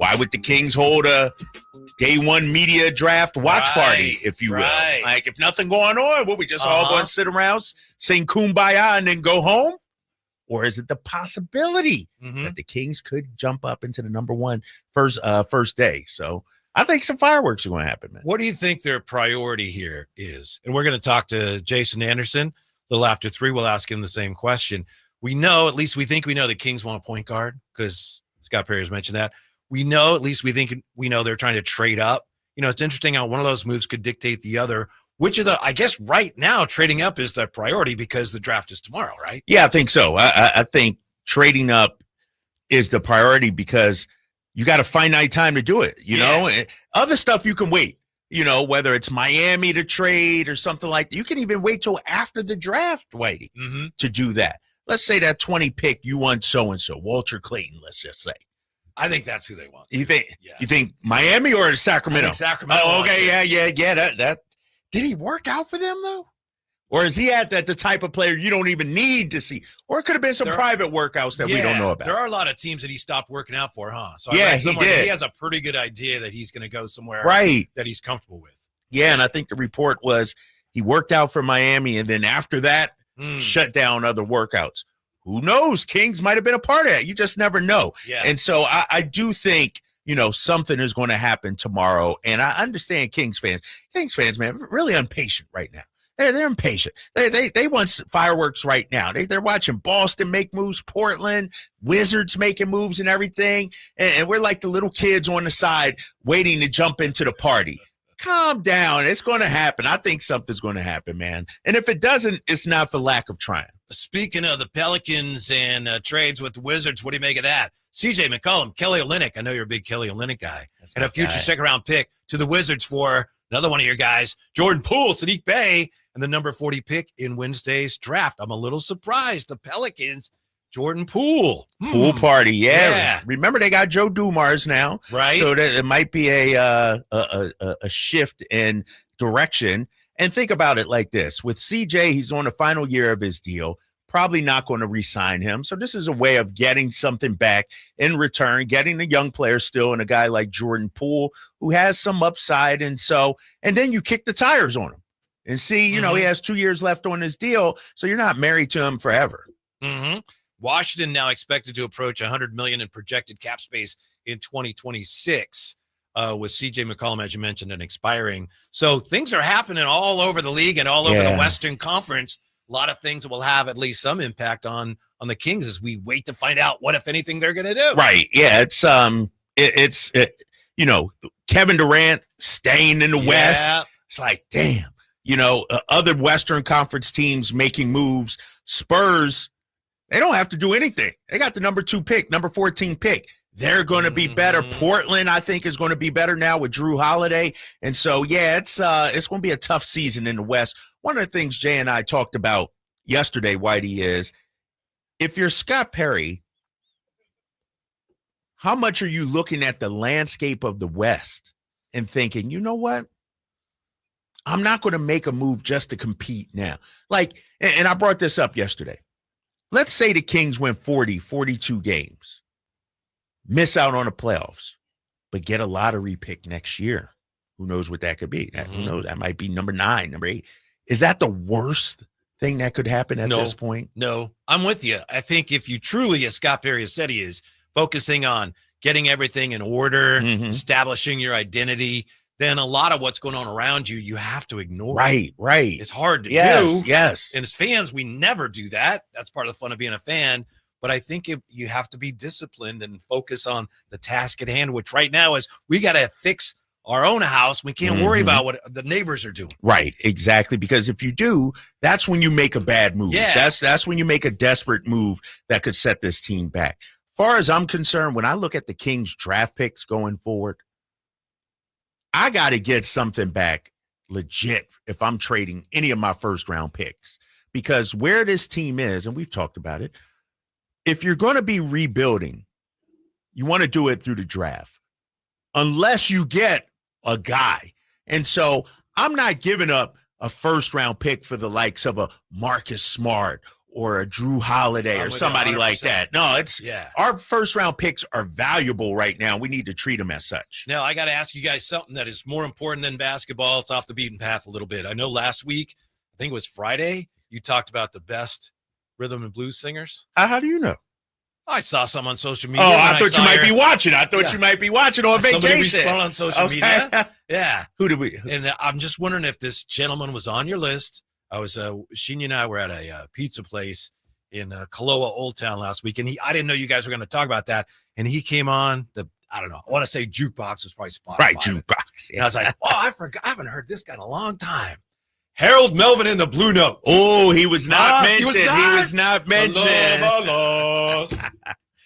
Why would the Kings hold a day one media draft watch party, if you will? Like, if nothing going on, will we just all go and sit around, sing Kumbaya, and then go home? Or is it the possibility that the Kings could jump up into the number one first day? So I think some fireworks are going to happen, man. What do you think their priority here is? And we're going to talk to Jason Anderson a little after 3. We'll ask him the same question. We know, at least we think we know, the Kings want a point guard because Scott Perry has mentioned that. We know, at least we know they're trying to trade up. You know, it's interesting how one of those moves could dictate the other. Which of the, I guess right now, trading up is the priority because the draft is tomorrow, right? Yeah, I think so. I think trading up is the priority because you got a finite time to do it, you know? Other stuff you can wait, you know, whether it's Miami to trade or something like that. You can even wait till after the draft, Whitey, to do that. Let's say that 20 pick, you want so-and-so, Walter Clayton, let's just say. I think that's who they want. You think Miami or Sacramento? I think Sacramento. Oh, okay, yeah. That did he work out for them though, or is he the type of player you don't even need to see? Or it could have been some private workouts that we don't know about. There are a lot of teams that he stopped working out for, huh? So he did. He has a pretty good idea that he's going to go somewhere that he's comfortable with. Yeah, and I think the report was he worked out for Miami, and then after that, shut down other workouts. Who knows? Kings might have been a part of that. You just never know. Yeah. And so I do think, you know, something is going to happen tomorrow. And I understand Kings fans, man, really impatient right now. They're impatient. They want fireworks right now. They're watching Boston make moves, Portland, Wizards making moves and everything. And we're like the little kids on the side waiting to jump into the party. Calm down. It's going to happen. I think something's going to happen, man. And if it doesn't, it's not the lack of trying. Speaking of the Pelicans and trades with the Wizards, what do you make of that? CJ McCollum, Kelly Olynyk. I know you're a big Kelly Olynyk guy. And a future second-round pick to the Wizards for another one of your guys, Jordan Poole, Sadiq Bey, and the number 40 pick in Wednesday's draft. I'm a little surprised. The Pelicans, Jordan Poole. Pool party, yeah. Remember, they got Joe Dumars now. Right. So that it might be a shift in direction. And think about it like this. With CJ, he's on the final year of his deal, probably not going to re-sign him. So this is a way of getting something back in return, getting a young player still and a guy like Jordan Poole who has some upside. And then you kick the tires on him and see, you know, he has 2 years left on his deal. So you're not married to him forever. Washington now expected to approach $100 million in projected cap space in 2026. With CJ McCollum, as you mentioned, and expiring. So things are happening all over the league and all over the Western Conference. A lot of things that will have at least some impact on the Kings as we wait to find out what, if anything, they're going to do. Right. Yeah. It's you know, Kevin Durant staying in the West. It's like, damn, you know, other Western Conference teams making moves. Spurs, they don't have to do anything. They got the number 2 pick, number 14 pick. They're going to be better. Portland, I think, is going to be better now with Jrue Holiday. And so, it's going to be a tough season in the West. One of the things Jay and I talked about yesterday, Whitey, is if you're Scott Perry, how much are you looking at the landscape of the West and thinking, you know what? I'm not going to make a move just to compete now. Like, and I brought this up yesterday. Let's say the Kings win 40, 42 games. Miss out on the playoffs, but get a lottery pick next year. Who knows what that could be? Who knows? That might be number 9, number 8. Is that the worst thing that could happen at this point? No, I'm with you. I think if you truly, as Scott Perry has said he is, focusing on getting everything in order, establishing your identity, then a lot of what's going on around you, you have to ignore. Right. It's hard to do. Yes. And as fans, we never do that. That's part of the fun of being a fan. But I think you have to be disciplined and focus on the task at hand, which right now is we got to fix our own house. We can't worry about what the neighbors are doing. Right, exactly. Because if you do, that's when you make a bad move. Yeah. That's when you make a desperate move that could set this team back. As far as I'm concerned, when I look at the Kings draft picks going forward, I got to get something back legit if I'm trading any of my first round picks. Because where this team is, and we've talked about it, if you're going to be rebuilding, you want to do it through the draft, unless you get a guy. And so I'm not giving up a first-round pick for the likes of a Marcus Smart or a Jrue Holiday or somebody like that. No, our first round picks are valuable right now. We need to treat them as such. Now, I got to ask you guys something that is more important than basketball. It's off the beaten path a little bit. I know last week, I think it was Friday, you talked about the best rhythm and blues singers. How do you know? I saw some on social media. Oh, I thought you might be watching. I thought you might be watching on vacation. Somebody responded on social media. Yeah. Who did we? And I'm just wondering if this gentleman was on your list. I was, Sheeny and I were at a pizza place in Kaloa, Old Town last week, and I didn't know you guys were going to talk about that. And he came on I don't know. I want to say jukebox is probably Spotify. Right, jukebox. Yeah. And I was like, I forgot. I haven't heard this guy in a long time. Harold Melvin in the Blue Note. Oh, he was not mentioned. He was not mentioned.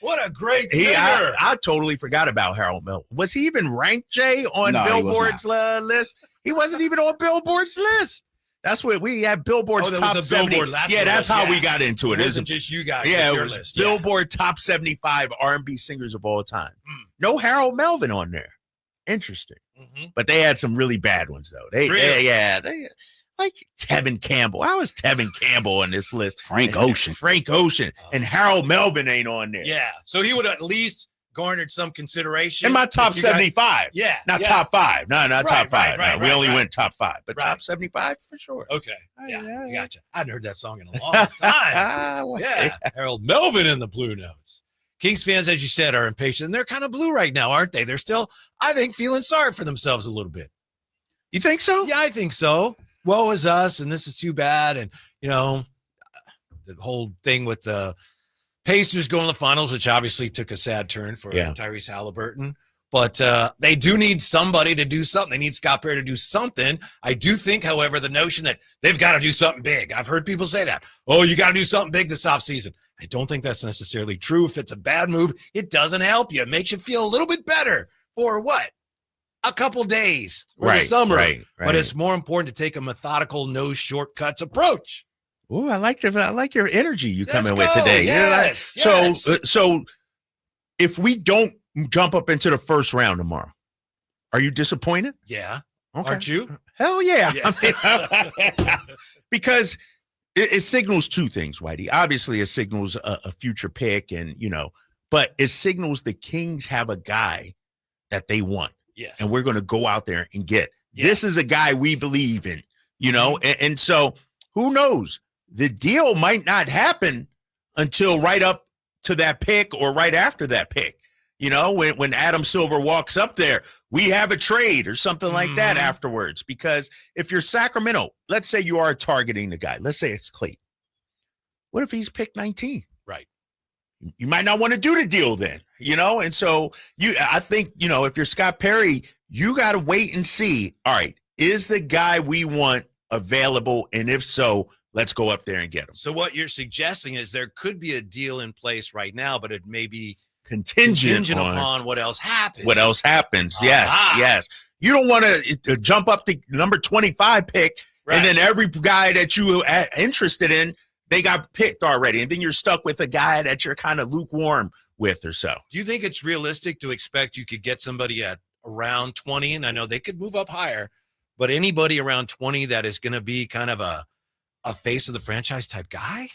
What a great singer. I totally forgot about Harold Melvin. Was he even ranked, Jay, on Billboard's list? He wasn't even on Billboard's list. That's what we had. Billboard's top 70. That's how we got into it. It wasn't just you guys. Yeah, it was list. Billboard top 75 R&B singers of all time. No Harold Melvin on there. Interesting. But they had some really bad ones, though. They like Tevin Campbell. How is Tevin Campbell on this list? Frank Ocean. And Harold Melvin ain't on there. Yeah. So he would at least garnered some consideration. In my top 75. Not top 5. No, not top 5. We only went top 5, but top 75 for sure. Okay. Yeah, gotcha. I hadn't heard that song in a long time. Harold Melvin in the Blue Notes. Kings fans, as you said, are impatient. And they're kind of blue right now, aren't they? They're still, I think, feeling sorry for themselves a little bit. You think so? Yeah, I think so. Woe is us, and this is too bad. And, the whole thing with the Pacers going to the finals, which obviously took a sad turn for Tyrese Halliburton. But they do need somebody to do something. They need Scott Perry to do something. I do think, however, the notion that they've got to do something big. I've heard people say that. Oh, you got to do something big this offseason. I don't think that's necessarily true. If it's a bad move, it doesn't help you. It makes you feel a little bit better for what? A couple days or the summer. But it's more important to take a methodical, no shortcuts approach. Oh, I like your energy you come in with today. Yes. So if we don't jump up into the first round tomorrow, are you disappointed? Yeah. Okay. Aren't you? Hell yeah. Because it signals two things, Whitey. Obviously, it signals a future pick, but it signals the Kings have a guy that they want. Yes. And we're going to go out there and get. Yes. This is a guy we believe in, and so who knows? The deal might not happen until right up to that pick or right after that pick. When Adam Silver walks up there, we have a trade or something like that afterwards. Because if you're Sacramento, let's say you are targeting the guy. Let's say it's Clayton. What if he's picked 19? Right. You might not want to do the deal then, And so I think, if you're Scott Perry, you got to wait and see. All right, is the guy we want available? And if so, let's go up there and get him. So what you're suggesting is there could be a deal in place right now, but it may be contingent upon what else happens. What else happens? Yes. You don't want to jump up the number 25 pick, and then every guy that you are interested in, they got picked already, and then you're stuck with a guy that you're kind of lukewarm with or so. Do you think it's realistic to expect you could get somebody at around 20? And I know they could move up higher, but anybody around 20 that is going to be kind of a face of the franchise type guy?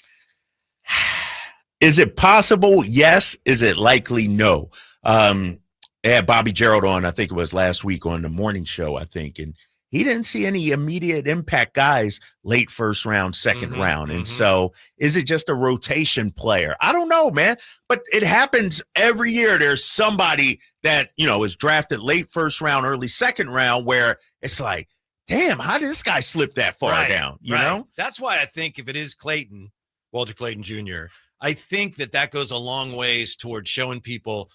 Is it possible? Yes. Is it likely? No. I had Bobby Gerald on, I think it was last week on the morning show, I think, and he didn't see any immediate impact guys late first round, second round. And so is it just a rotation player? I don't know, man. But it happens every year. There's somebody that, is drafted late first round, early second round where it's like, damn, how did this guy slip that far down? You know? That's why I think if it is Clayton, Walter Clayton Jr., I think that goes a long ways towards showing people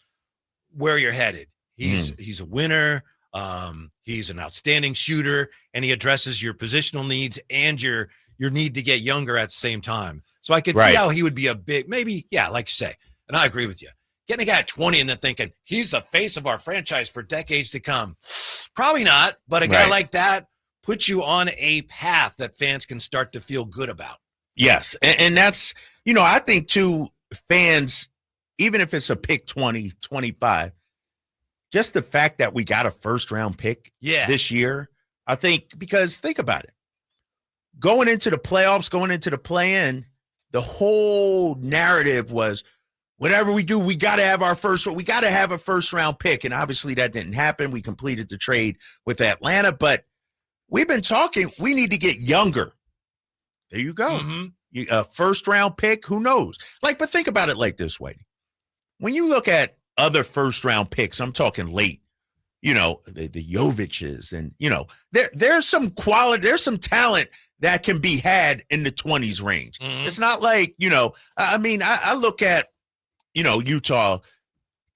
where you're headed. He's a winner. He's an outstanding shooter, and he addresses your positional needs and your need to get younger at the same time. So I could see how he would be a big, maybe, like you say, and I agree with you. Getting a guy at 20 and then thinking he's the face of our franchise for decades to come. Probably not, but a guy like that puts you on a path that fans can start to feel good about. Yes. And that's, I think too, fans, even if it's a pick 20, 25, just the fact that we got a first round pick this year, I think, because think about it. Going into the playoffs, going into the play-in, the whole narrative was, whatever we do, we got to have our we got to have a first-round pick. And obviously that didn't happen. We completed the trade with Atlanta, but we've been talking, we need to get younger. There you go. A first-round pick, who knows? But think about it like this, Whitey. When you look at other first-round picks, I'm talking late, the Jovic's and, there's some quality, there's some talent that can be had in the 20s range. It's not like, I look at, Utah.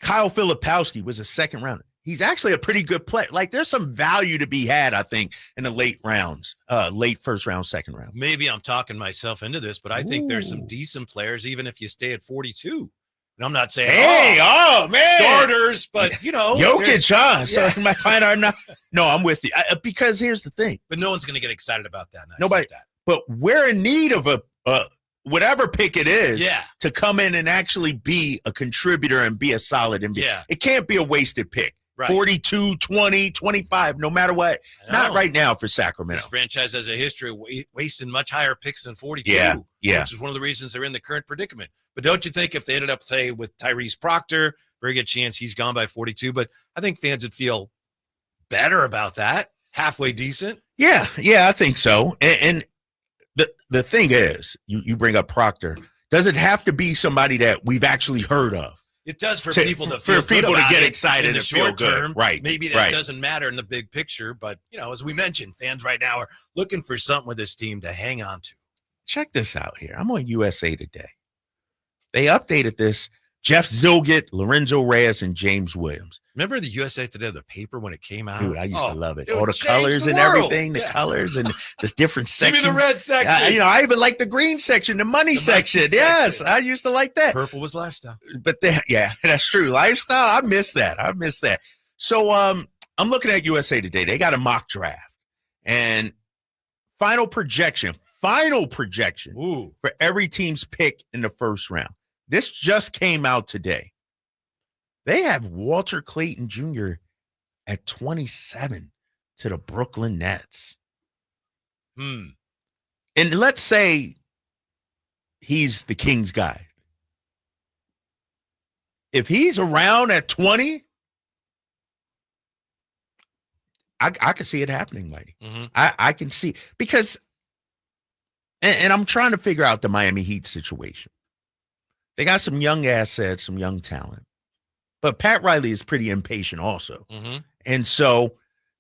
Kyle Filipowski was a second rounder. He's actually a pretty good player. There's some value to be had, I think, in the late rounds, late first round, second round. Maybe I'm talking myself into this, but I think there's some decent players, even if you stay at 42. And I'm not saying, man, starters, but, Jokic, huh? So my find our no, I'm with you. Because here's the thing. But no one's going to get excited about that. Nobody. But we're in need of a whatever pick it is to come in and actually be a contributor and be a solid NBA. Yeah. It can't be a wasted pick. Right. 42, 20, 25, no matter what. Not right now for Sacramento. This franchise has a history of wasting much higher picks than 42, which is one of the reasons they're in the current predicament. But don't you think if they ended up, say, with Tyrese Proctor, very good chance he's gone by 42. But I think fans would feel better about that. Halfway decent. Yeah, I think so. And the thing is, you bring up Proctor. Does it have to be somebody that we've actually heard of? It does for people to feel good about to get it excited in the and short feel term. Good. Right. Maybe that doesn't matter in the big picture, but as we mentioned, fans right now are looking for something with this team to hang on to. Check this out here. I'm on USA Today. They updated this. Jeff Zilgett, Lorenzo Reyes, and James Williams. Remember the USA Today, the paper, when it came out? Dude, I used to love it. Dude, all the colors and everything, the colors and the different sections. Give me the red section. I even like the green section, the money section. Yes, I used to like that. Purple was lifestyle. But that's true. Lifestyle, I miss that. So I'm looking at USA Today. They got a mock draft. And final projection for every team's pick in the first round. This just came out today. They have Walter Clayton Jr. at 27 to the Brooklyn Nets. And let's say he's the Kings guy. If he's around at 20, I can see it happening, Mighty. I can see, because, and I'm trying to figure out the Miami Heat situation. They got some young assets, some young talent. But Pat Riley is pretty impatient also. And so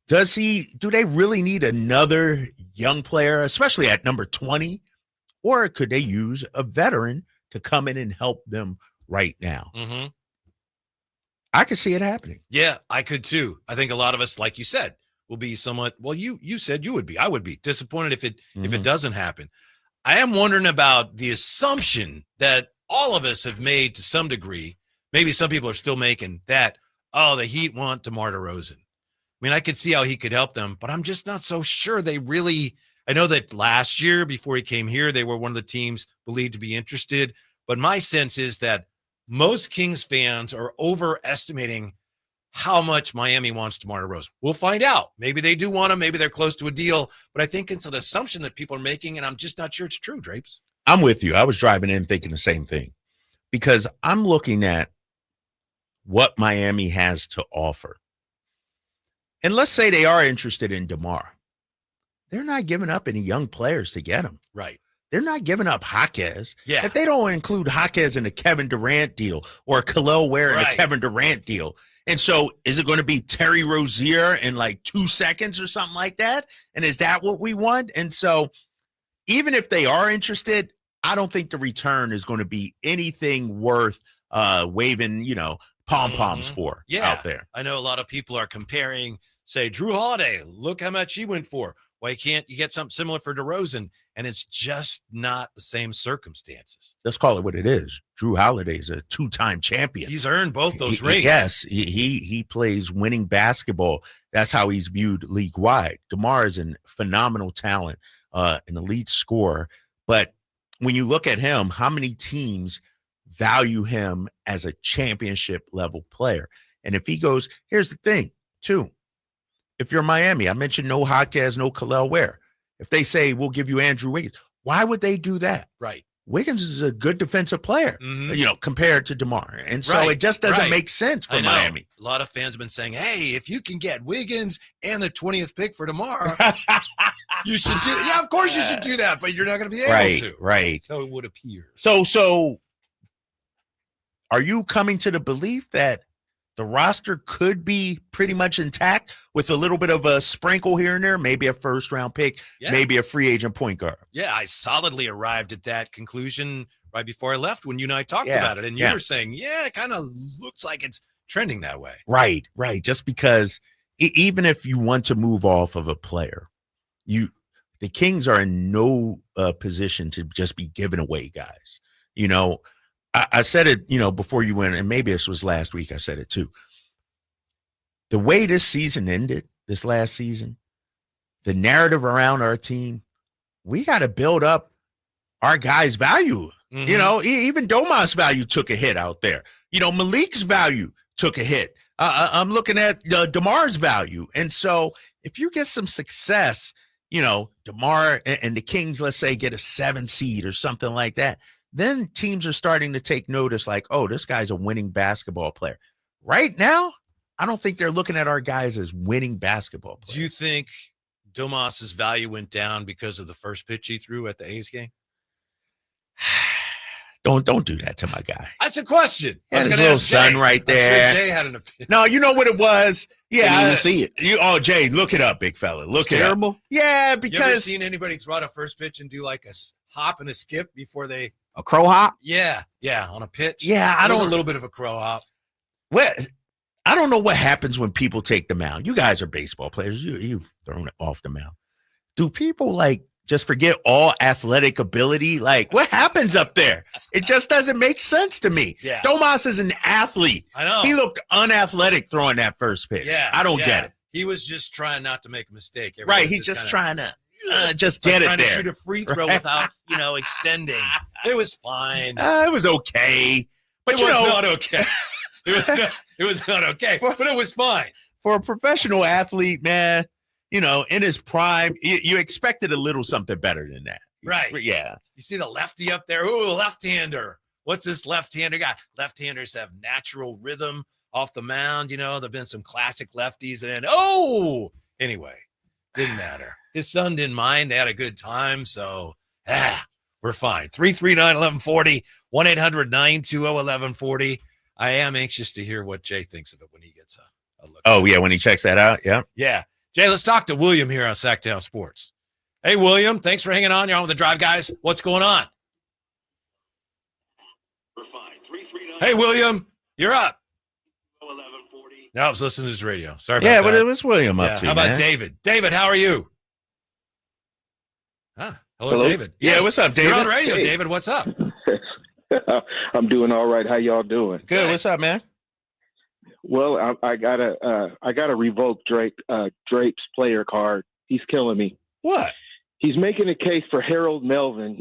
do they really need another young player, especially at number 20? Or could they use a veteran to come in and help them right now? I could see it happening. Yeah, I could too. I think a lot of us, like you said, will be somewhat, well, you said you would be. I would be disappointed if it doesn't happen. I am wondering about the assumption that all of us have made to some degree. Maybe some people are still making that, the Heat want DeMar DeRozan. I mean, I could see how he could help them, but I'm just not so sure they really – I know that last year before he came here, they were one of the teams believed to be interested, but my sense is that most Kings fans are overestimating how much Miami wants DeMar DeRozan. We'll find out. Maybe they do want him. Maybe they're close to a deal, but I think it's an assumption that people are making, and I'm just not sure it's true, Drapes. I'm with you. I was driving in thinking the same thing, because I'm looking at what Miami has to offer. And let's say they are interested in DeMar. They're not giving up any young players to get him. Right. They're not giving up Jaquez. Yeah. If they don't include Jaquez in the Kevin Durant deal or Khalil Ware in the Kevin Durant deal. And so is it going to be Terry Rozier in like 2 seconds or something like that? And is that what we want? And so even if they are interested, I don't think the return is going to be anything worth waving, pom-poms for out there. I know a lot of people are comparing, say, Jrue Holiday. Look how much he went for. Why can't you get something similar for DeRozan? And it's just not the same circumstances. Let's call it what it is. Jrue Holiday is a 2-time champion. He's earned both those rings. Yes, he plays winning basketball. That's how he's viewed league-wide. DeMar is a phenomenal talent, an elite scorer. But when you look at him, how many teams value him as a championship-level player? And if he goes, here's the thing, too. If you're Miami, I mentioned no Jaquez, no Khalil Ware. If they say, we'll give you Andrew Wiggins, why would they do that? Right. Wiggins is a good defensive player, compared to DeMar. And so it just doesn't make sense for Miami. A lot of fans have been saying, hey, if you can get Wiggins and the 20th pick for DeMar, you should do. Yeah, of course you should do that, but you're not going to be able to. Right. So it would appear. So are you coming to the belief that the roster could be pretty much intact with a little bit of a sprinkle here and there, maybe a first-round pick, maybe a free agent point guard? Yeah, I solidly arrived at that conclusion right before I left when you and I talked about it. And you were saying, it kind of looks like it's trending that way. Right. Just because even if you want to move off of a player, the Kings are in no position to just be giving away guys. I said it, before you went, and maybe this was last week, I said it too. The way this season ended, this last season, the narrative around our team, we got to build up our guys' value. Even Domas' value took a hit out there. Malik's value took a hit. I'm looking at DeMar's value. And so if you get some success, DeMar and the Kings, let's say, get a 7 seed or something like that, then teams are starting to take notice like, oh, this guy's a winning basketball player. Right now, I don't think they're looking at our guys as winning basketball players. Do you think Domas's value went down because of the first pitch he threw at the A's game? Don't do that to my guy. That's a question. I was going to ask son right there. I'm sure Jay had an opinion. No, you know what it was? Yeah, I didn't even see it. Jay, look it up, big fella. Look it terrible. Up. Yeah, because you ever seen anybody throw out a first pitch and do like a hop and a skip before they a crow hop? Yeah, on a pitch. Yeah, a little bit of a crow hop. Well, I don't know what happens when people take the mound. You guys are baseball players. You've thrown it off the mound. Do people just forget all athletic ability? Like, what happens up there? It just doesn't make sense to me. Yeah. Domas is an athlete. I know. He looked unathletic throwing that first pitch. Yeah. I don't get it. He was just trying not to make a mistake. Right. He's just trying to just get it there. Trying to shoot a free throw without, extending. It was fine. It was okay. But it was not okay. It was not okay. But it was fine. For a professional athlete, man, in his prime, you expected a little something better than that. Right. Yeah. You see the lefty up there. Ooh, left-hander. What's this left-hander got? Left-handers have natural rhythm off the mound. There've been some classic lefties. And anyway, didn't matter. His son didn't mind. They had a good time. So, we're fine. 339-1140, 1-800-920-1140. I am anxious to hear what Jay thinks of it when he gets a look. Oh, yeah, when he checks that out. Yeah. Yeah. Jay, let's talk to William here on Sacktown Sports. Hey, William, thanks for hanging on. You're on with the Drive Guys. What's going on? We're fine. 339. Hey, William, you're up. 1140. No, I was listening to his radio. Sorry about that. Yeah, but it was William up to. How about David? David, how are you? Hello, David. Yeah, what's up, David? You're on radio, David. What's up? I'm doing all right. How y'all doing? Good. What's up, man? Well, I gotta revoke Drape's player card. He's killing me. What? He's making a case for Harold Melvin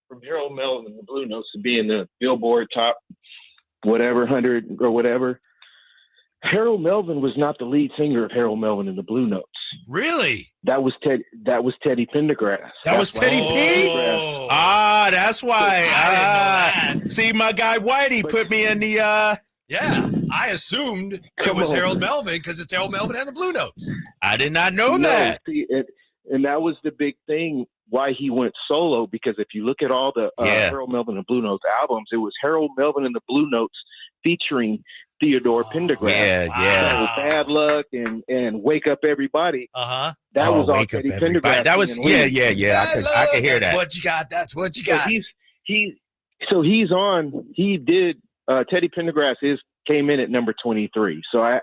from Harold Melvin, the Blue Notes, to be in the Billboard top 100 or whatever. Harold Melvin was not the lead singer of Harold Melvin and the Blue Notes. Really? That was Teddy Pendergrass. That was Teddy P? That's why. I didn't know that. See, my guy Whitey put me in the Yeah, I assumed it was Harold Melvin because it's Harold Melvin and the Blue Notes. I did not know that. See, and that was the big thing why he went solo, because if you look at all the Harold Melvin and Blue Notes albums, it was Harold Melvin and the Blue Notes featuring Theodore Pendergrass. Yeah. Bad Luck and Wake Up Everybody. Uh-huh. That was all Teddy Pendergrass. That was, yeah. I can hear that. That's what you got. That's what you got. So he's on. He did. Teddy Pendergrass came in at number 23. So I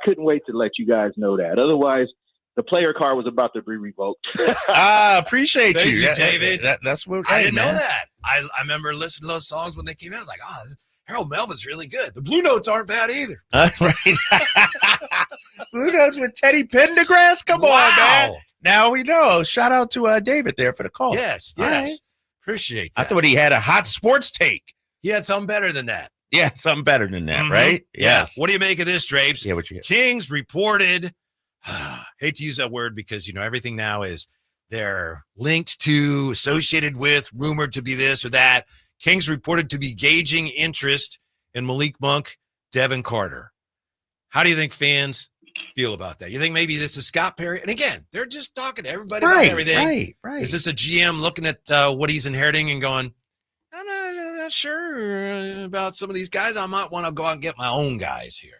couldn't wait to let you guys know that. Otherwise, the player card was about to be revoked. Appreciate Thank you. David. That's what I didn't know that. I remember listening to those songs when they came out. I was like, Harold Melvin's really good. The Blue Notes aren't bad either. Right. Blue Notes with Teddy Pendergrass? Come on, man. Now we know. Shout out to David there for the call. Yes. Right. Appreciate that. I thought he had a hot sports take. He had something better than that. Yeah, something better than that, right? Yes. What do you make of this, Drapes? Yeah, what you get? Kings reported, hate to use that word because, everything now is they're linked to, associated with, rumored to be this or that. Kings reported to be gauging interest in Malik Monk, Devin Carter. How do you think fans feel about that? You think maybe this is Scott Perry? And again, they're just talking to everybody about everything. Right. Is this a GM looking at what he's inheriting and going, I'm not sure about some of these guys. I might want to go out and get my own guys here.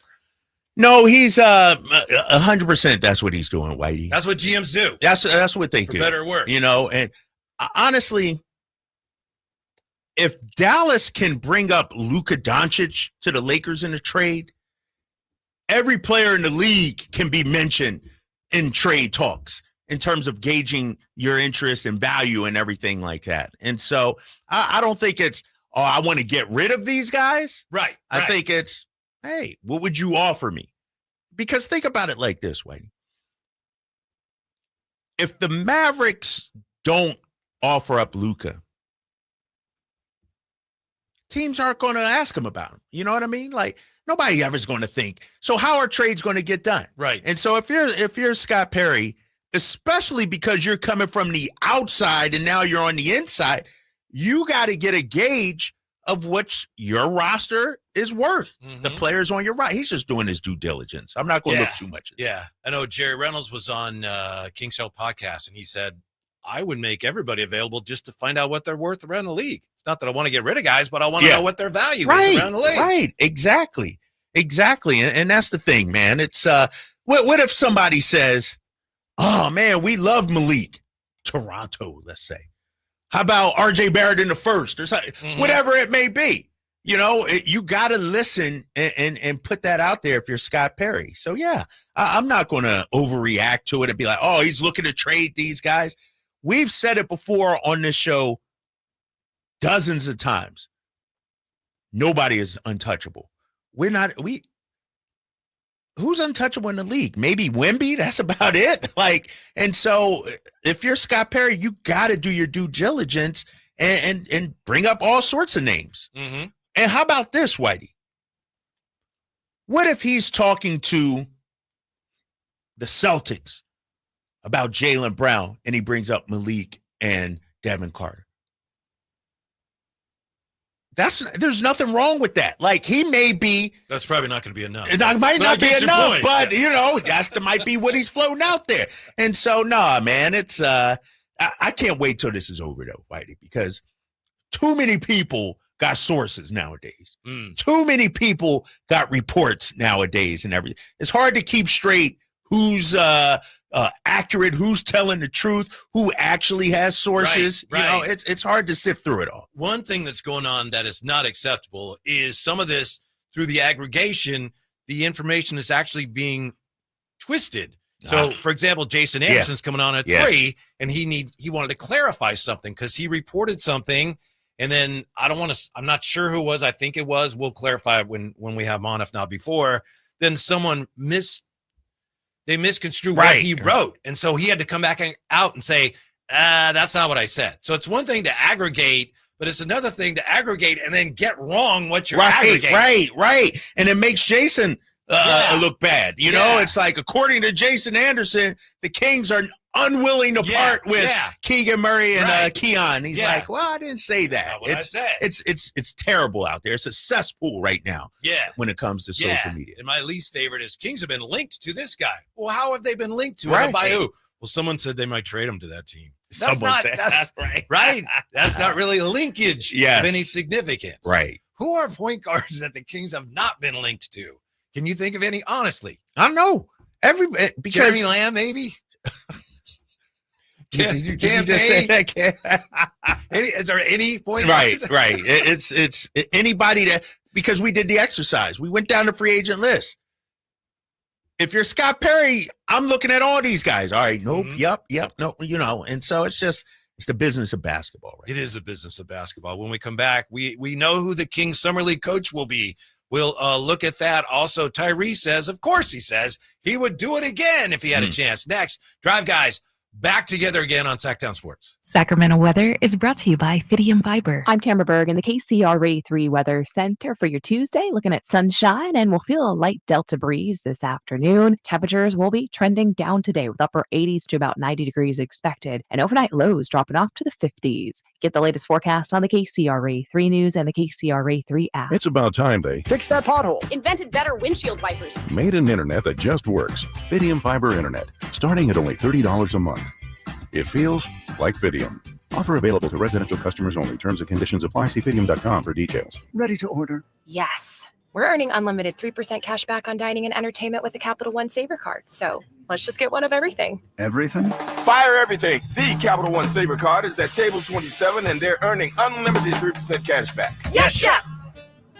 No, he's 100%. That's what he's doing, Whitey. That's what GMs do. That's what they do. For better or worse. And honestly, if Dallas can bring up Luka Doncic to the Lakers in a trade, every player in the league can be mentioned in trade talks in terms of gauging your interest and value and everything like that. And so I don't think it's, I want to get rid of these guys. Right. I think it's, hey, what would you offer me? Because think about it like this, Wayne. If the Mavericks don't offer up Luka, teams aren't going to ask him about him. You know what I mean? Like, nobody ever's going to think, so how are trades going to get done? Right. And so if you're Scott Perry, especially because you're coming from the outside and now you're on the inside, you got to get a gauge of what your roster is worth. Mm-hmm. The players on your right. He's just doing his due diligence. I'm not going to look too much at that. I know Jerry Reynolds was on King Show podcast, and he said, I would make everybody available just to find out what they're worth around the league. It's not that I want to get rid of guys, but I want to know what their value is around the league. Right, exactly. And that's the thing, man. It's what if somebody says, oh, man, we love Malik. Toronto, let's say. How about RJ Barrett in the first or something? Mm-hmm. Whatever it may be. You got to listen and put that out there if you're Scott Perry. So, yeah, I'm not going to overreact to it and be like, oh, he's looking to trade these guys. We've said it before on this show dozens of times. Nobody is untouchable. Who's untouchable in the league? Maybe Wemby. That's about it. And so if you're Scott Perry, you got to do your due diligence and bring up all sorts of names. Mm-hmm. And how about this, Whitey? What if he's talking to the Celtics about Jaylen Brown and he brings up Malik and Devin Carter? There's nothing wrong with that. He may be. That's probably not going to be enough. It might not be enough, but that might be what he's floating out there. And so, man, it's I can't wait till this is over though, Whitey, because too many people got sources nowadays. Too many people got reports nowadays and everything. It's hard to keep straight who's accurate, who's telling the truth, who actually has sources. Right. It's hard to sift through it all. One thing that's going on that is not acceptable is some of this through the aggregation, the information is actually being twisted. So, for example, Jason Anderson's coming on at 3, and he wanted to clarify something because he reported something, and then I'm not sure who it was. I think it was. We'll clarify when we have him on, if not before. Then someone misconstrued what he wrote. And so he had to come back out and say, that's not what I said. So it's one thing to aggregate, but it's another thing to aggregate and then get wrong what you're aggregating. Right. And it makes Jason look bad. It's like, according to Jason Anderson, the Kings are unwilling to part with Keegan Murray and Keon. He's like, well, I didn't say that. Not what I said. It's terrible out there. It's a cesspool right now when it comes to social media. And my least favorite is Kings have been linked to this guy. Well, how have they been linked to him? By who? Well, someone said they might trade him to that team. That's right. That's not really a linkage of any significance. Right. Who are point guards that the Kings have not been linked to? Can you think of any, honestly? I don't know. Because Jeremy Lamb, maybe? Did you just say that? Is there any point guards? Right. It's anybody that, because we did the exercise. We went down the free agent list. If you're Scott Perry, I'm looking at all these guys. All right, nope, yep, no, and so it's the business of basketball, right? It is a business of basketball. When we come back, we know who the Kings Summer League coach will be. We'll look at that. Also, Tyrese says, of course he says, he would do it again if he had a chance. Next, Drive Guys, Back together again on Sacktown Sports. Sacramento weather is brought to you by Fidium Fiber. I'm Tamara Berg in the KCRA3 Weather Center for your Tuesday, looking at sunshine, and we'll feel a light delta breeze this afternoon. Temperatures will be trending down today with upper 80s to about 90 degrees expected, and overnight lows dropping off to the 50s. Get the latest forecast on the KCRA3 News and the KCRA3 app. It's about time they fix that pothole. Invented better windshield wipers. Made an internet that just works. Fidium Fiber Internet, starting at only $30 a month. It feels like Fidium. Offer available to residential customers only. Terms and conditions apply. See Fidium.com for details. Ready to order? Yes. We're earning unlimited 3% cash back on dining and entertainment with the Capital One Saver Card. So let's just get one of everything. Everything? Fire everything. The Capital One Saver Card is at table 27 and they're earning unlimited 3% cash back. Yes, Chef!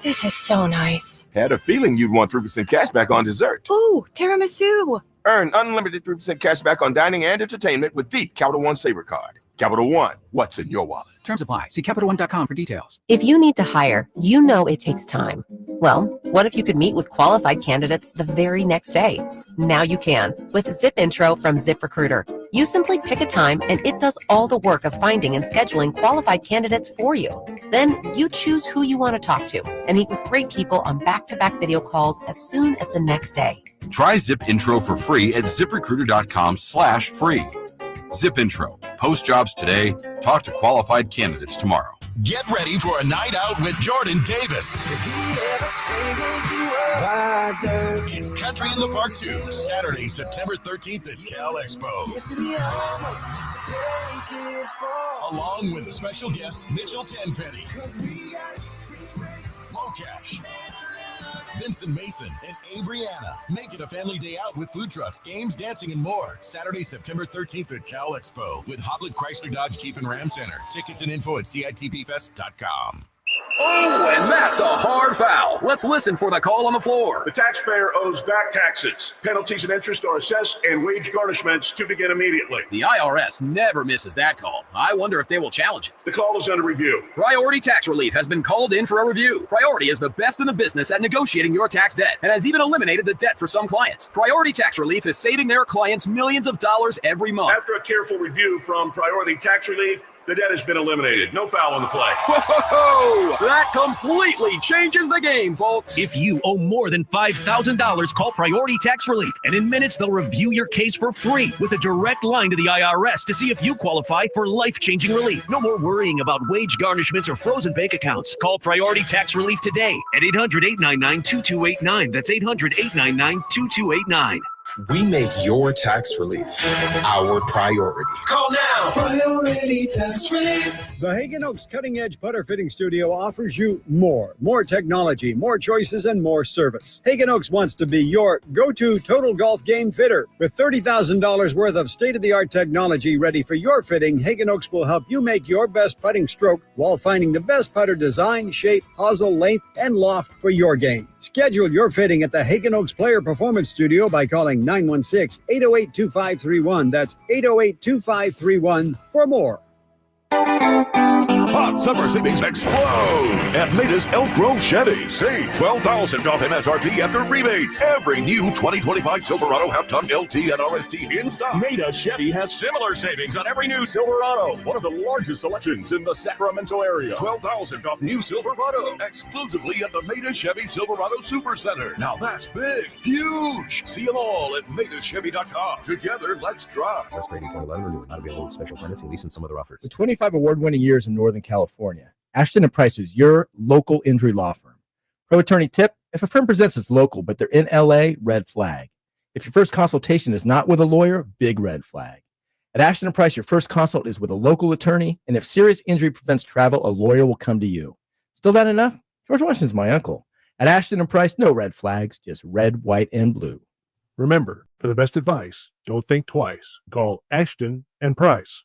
This is so nice. Had a feeling you'd want 3% cash back on dessert. Ooh, tiramisu. Earn unlimited 3% cash back on dining and entertainment with the Capital One Saver Card. Capital One, what's in your wallet? Terms apply. See CapitalOne.com for details. If you need to hire, you know it takes time. Well, what if you could meet with qualified candidates the very next day? Now you can with Zip Intro from ZipRecruiter. You simply pick a time and it does all the work of finding and scheduling qualified candidates for you. Then you choose who you want to talk to and meet with great people on back-to-back video calls as soon as the next day. Try Zip Intro for free at ZipRecruiter.com/free. Zip Intro. Post jobs today. Talk to qualified candidates tomorrow. Get ready for a night out with Jordan Davis. It's Country in the Park 2, Saturday, September 13th at Cal Expo. Along with the special guests Mitchell Tenpenny, Locash, Vincent Mason, and Averyana. Make it a family day out with food trucks, games, dancing, and more. Saturday, September 13th at Cal Expo with Hoplet Chrysler Dodge Jeep and Ram Center. Tickets and info at CITPFest.com. Oh, and that's a hard foul. Let's listen for the call on the floor. The taxpayer owes back taxes. Penalties and interest are assessed and wage garnishments to begin immediately. The IRS never misses that call. I wonder if they will challenge it. The call is under review. Priority Tax Relief has been called in for a review. Priority is the best in the business at negotiating your tax debt and has even eliminated the debt for some clients. Priority Tax Relief is saving their clients millions of dollars every month. After a careful review from Priority Tax Relief, the debt has been eliminated. No foul on the play. Whoa! That completely changes the game, folks. If you owe more than $5,000, call Priority Tax Relief, and in minutes they'll review your case for free with a direct line to the IRS to see if you qualify for life-changing relief. No more worrying about wage garnishments or frozen bank accounts. Call Priority Tax Relief today at 800-899-2289. That's 800-899-2289. We make your tax relief our priority. Call now. Priority Tax Relief. The Hagen Oaks Cutting Edge Putter Fitting Studio offers you more technology, more choices, and more service. Hagen Oaks wants to be your go-to total golf game fitter. With $30,000 worth of state-of-the-art technology ready for your fitting, Hagen Oaks will help you make your best putting stroke while finding the best putter design, shape, hosel, length, and loft for your game. Schedule your fitting at the Hagen Oaks Player Performance Studio by calling 916-808-2531. That's 808-2531 for more. Hot summer savings explode at Maida's Elk Grove Chevy. Save $12,000 off MSRP after rebates. Every new 2025 Silverado half-ton LT and RST in stock. Maida Chevy has similar savings on every new Silverado. One of the largest selections in the Sacramento area. $12,000 off new Silverado. Exclusively at the Maida Chevy Silverado Supercenter. Now that's big, huge. See them all at MaidaChevy.com. Together, let's drive. Just rating 2011 renewal. Not available with special financing, lease, and some other offers. With 25 award-winning years in Northern California, Ashton & Price is your local injury law firm. Pro attorney tip: if a firm presents as local but they're in LA, red flag. If your first consultation is not with a lawyer, big red flag. At Ashton & Price, your first consult is with a local attorney, and if serious injury prevents travel, a lawyer will come to you. Still not enough? George Washington's my uncle. At Ashton & Price, no red flags, just red, white, and blue. Remember, for the best advice, don't think twice. Call Ashton & Price.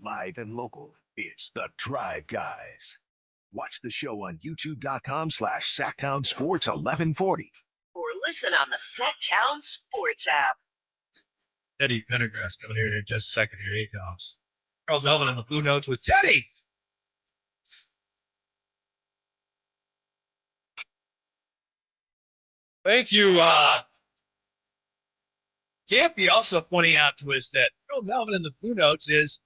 Live and local, it's the Drive Guys. Watch the show on youtube.com/Sacktown Sports 1140. Or listen on the Sacktown Sports app. Teddy Pendergrass coming here in just a second here. He comes. Charles Melvin in the Blue Notes with Teddy. Thank you. Campy also pointing out to us that Phil Melvin in the Blue Notes is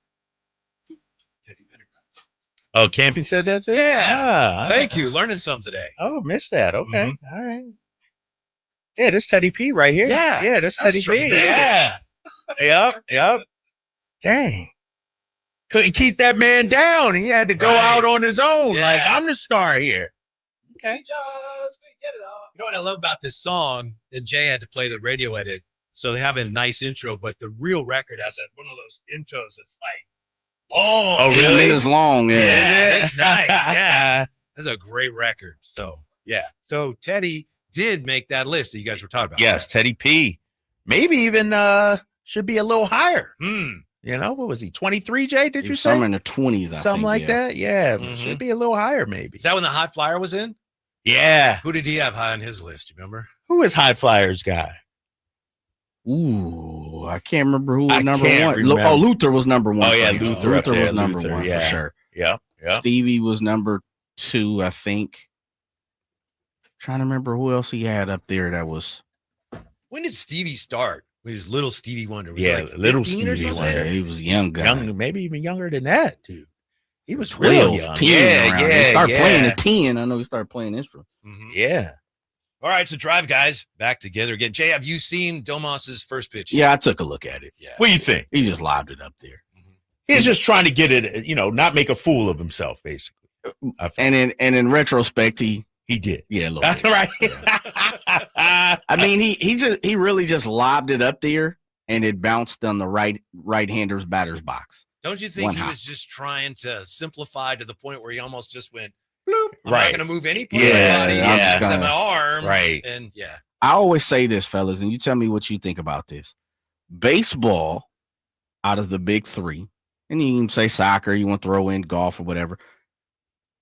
Oh, Campy said that too? Yeah. Thank you. Learning some today. Oh, missed that. Okay. All right. Yeah, this Teddy P right here. Yeah. Yeah, this That's Teddy P. tremendous. Yeah. Yep. Dang. Couldn't keep that man down. He had to go out on his own. Yeah. Like, I'm the star here. Okay. You know what I love about this song? That Jay had to play the radio edit. So they have a nice intro, but the real record has one of those intros that's like, Oh, really? Minutes long. yeah, it's nice. Yeah. That's a great record. So, yeah. So Teddy did make that list that you guys were talking about. Yes, Teddy P. Maybe even should be a little higher. Hmm. You know, what was he? 23, Jay? Did you say? Somewhere in the 20s, I Something think, like yeah. that? Yeah. Should be a little higher, maybe. Is that when the High Flyer was in? Yeah. Who did he have high on his list? You remember? Who is High Flyers guy? Ooh, I can't remember who was I number can't one. remember. Oh, Luther was number one. Oh, yeah, for me. Luther up Luther there, was number Luther, one yeah. for sure. Yeah. Stevie was number 2, I think. Trying to remember who else he had up there that was. When did Stevie start? With his little Stevie Wonder? Was Yeah, he like little 15 or Stevie something? Yeah, he was a young guy. Maybe even younger than that, dude. He was 12, real young. 10 Yeah, around. yeah. He started playing yeah. at 10. I know he started playing instruments. Yeah. All right, so drive guys back together again. Jay, have you seen Domas's first pitch? Yeah, I took a look at it. Yeah. What do you think? He just lobbed it up there. He's just trying to get it, not make a fool of himself, basically. And in retrospect, he did. Yeah, a little That's bit. right. I mean, he really just lobbed it up there, and it bounced on the right-hander's batter's box. Don't you think One he hop. was just trying to simplify to the point where he almost just went, bloop, I'm not Right. going to move any part Yeah, of my body I'm just except gonna- my arm. Right. And yeah. I always say this, fellas, and you tell me what you think about this. Baseball, out of the big 3, and you can say soccer, you want to throw in golf or whatever.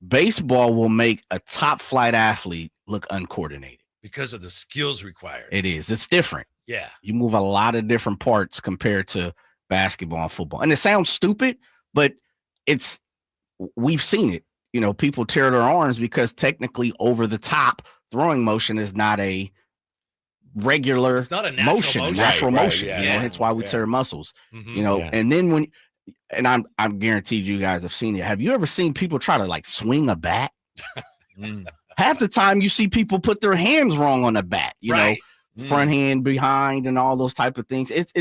Baseball will make a top-flight athlete look uncoordinated. Because of the skills required. It is. It's different. Yeah. You move a lot of different parts compared to basketball and football. And it sounds stupid, but we've seen it. People tear their arms because technically over the top throwing motion is not a regular It's not a natural motion. natural Right, motion. yeah, That's why we yeah. tear muscles, Mhm. Yeah. and then I'm guaranteed you guys have seen it. Have you ever seen people try to like swing a bat? Half the time you see people put their hands wrong on the bat, Right. front hand, behind, and all those type of things. It's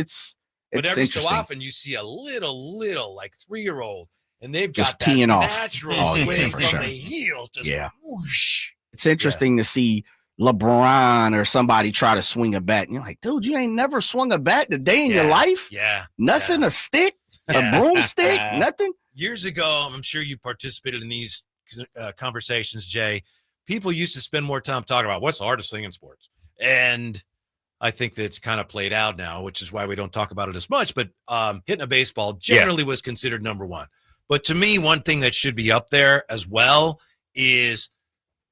But every so interesting. often you see a little like 3-year-old, and they've Just got that teeing off. natural Oh, yeah, swing for from sure. the heels. Just Yeah. whoosh. It's interesting to see LeBron or somebody try to swing a bat. And you're like, dude, you ain't never swung a bat a day in your life? Yeah. Nothing? A stick? Yeah. A broomstick? Nothing? Years ago, I'm sure you participated in these conversations, Jay. People used to spend more time talking about what's the hardest thing in sports. And I think that's kind of played out now, which is why we don't talk about it as much. But hitting a baseball generally was considered number one. But to me, one thing that should be up there as well is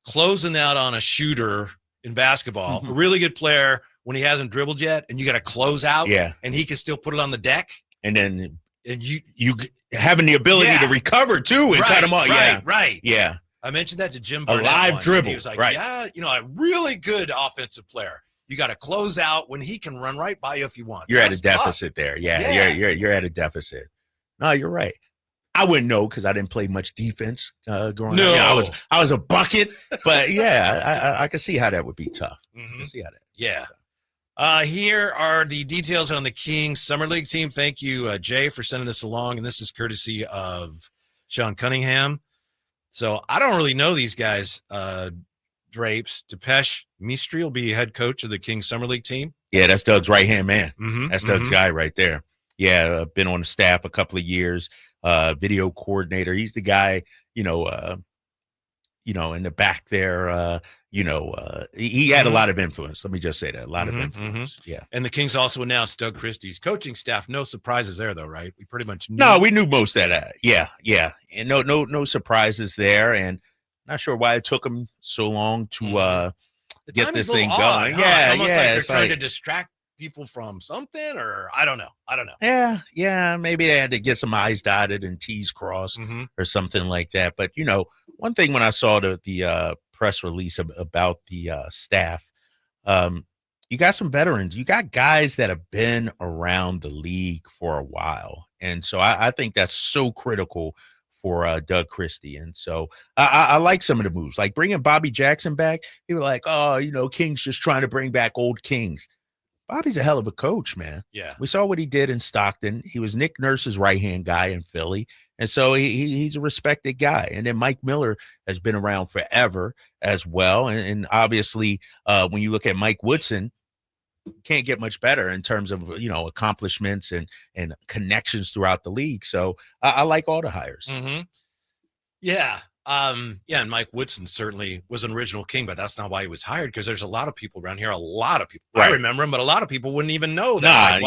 closing out on a shooter in basketball. A really good player when he hasn't dribbled yet, and you got to close out, Yeah. and he can still put it on the deck. And then And you having the ability Yeah. to recover too and cut him off. Yeah. Right. Yeah. I mentioned that to Jim A Barnett live once, and dribble, He was like, right. yeah, a really good offensive player. You got to close out when he can run right by you if you want. You're at a That's tough. deficit there. Yeah. Yeah. You're at a deficit. No, you're right. I wouldn't know because I didn't play much defense growing No. up. Yeah, I was a bucket, but yeah, I can see how that would be tough. I can see how that. Yeah. Here are the details on the Kings Summer League team. Thank you, Jay, for sending this along. And this is courtesy of Sean Cunningham. So I don't really know these guys, Drapes. Depeche Mistry will be head coach of the Kings Summer League team. Yeah, that's Doug's right hand man. Mhm, That's Doug's mhm. guy right there. Yeah, been on the staff a couple of years. Video coordinator. He's the guy, in the back there. He had a lot of influence. Let me just say that, a lot of influence. Yeah. And the Kings also announced Doug Christie's coaching staff. No surprises there, though, right? We pretty much knew. No, we knew most of that. Yeah, and no surprises there. And not sure why it took him so long to The get timing's this a little thing odd, going. huh? Yeah, It's almost like they're it's trying to like- distract people from something, or I don't know. Yeah. Maybe they had to get some I's dotted and T's crossed or something like that. But one thing when I saw the press release about the staff, You got some veterans. You got guys that have been around the league for a while. And so I think that's so critical for Doug Christie. And so I like some of the moves, like bringing Bobby Jackson back. People were like, oh, Kings just trying to bring back old Kings. Bobby's a hell of a coach, man. Yeah. We saw what he did in Stockton. He was Nick Nurse's right-hand guy in Philly. And so he's a respected guy. And then Mike Miller has been around forever as well. And obviously, when you look at Mike Woodson, can't get much better in terms of, accomplishments and connections throughout the league. So I like all the hires. Mm-hmm. Yeah. And Mike Woodson certainly was an original King, but that's not why he was hired, because there's a lot of people around here, a lot of people. Right. I remember him, but a lot of people wouldn't even know that.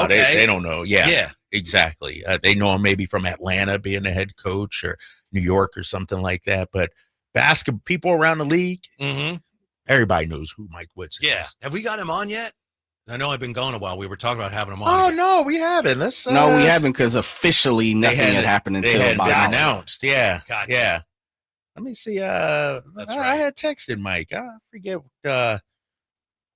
They don't know. Yeah, exactly. They know him maybe from Atlanta being the head coach, or New York or something like that. But basketball people around the league, everybody knows who Mike Woodson is. Have we got him on yet? I know I've been gone a while. We were talking about having him on. Oh, no, we haven't. Let's. No, we haven't, because officially nothing had happened until about been announced. Yeah. Gotcha. Yeah. Let me see. That's right. I had texted Mike. I forget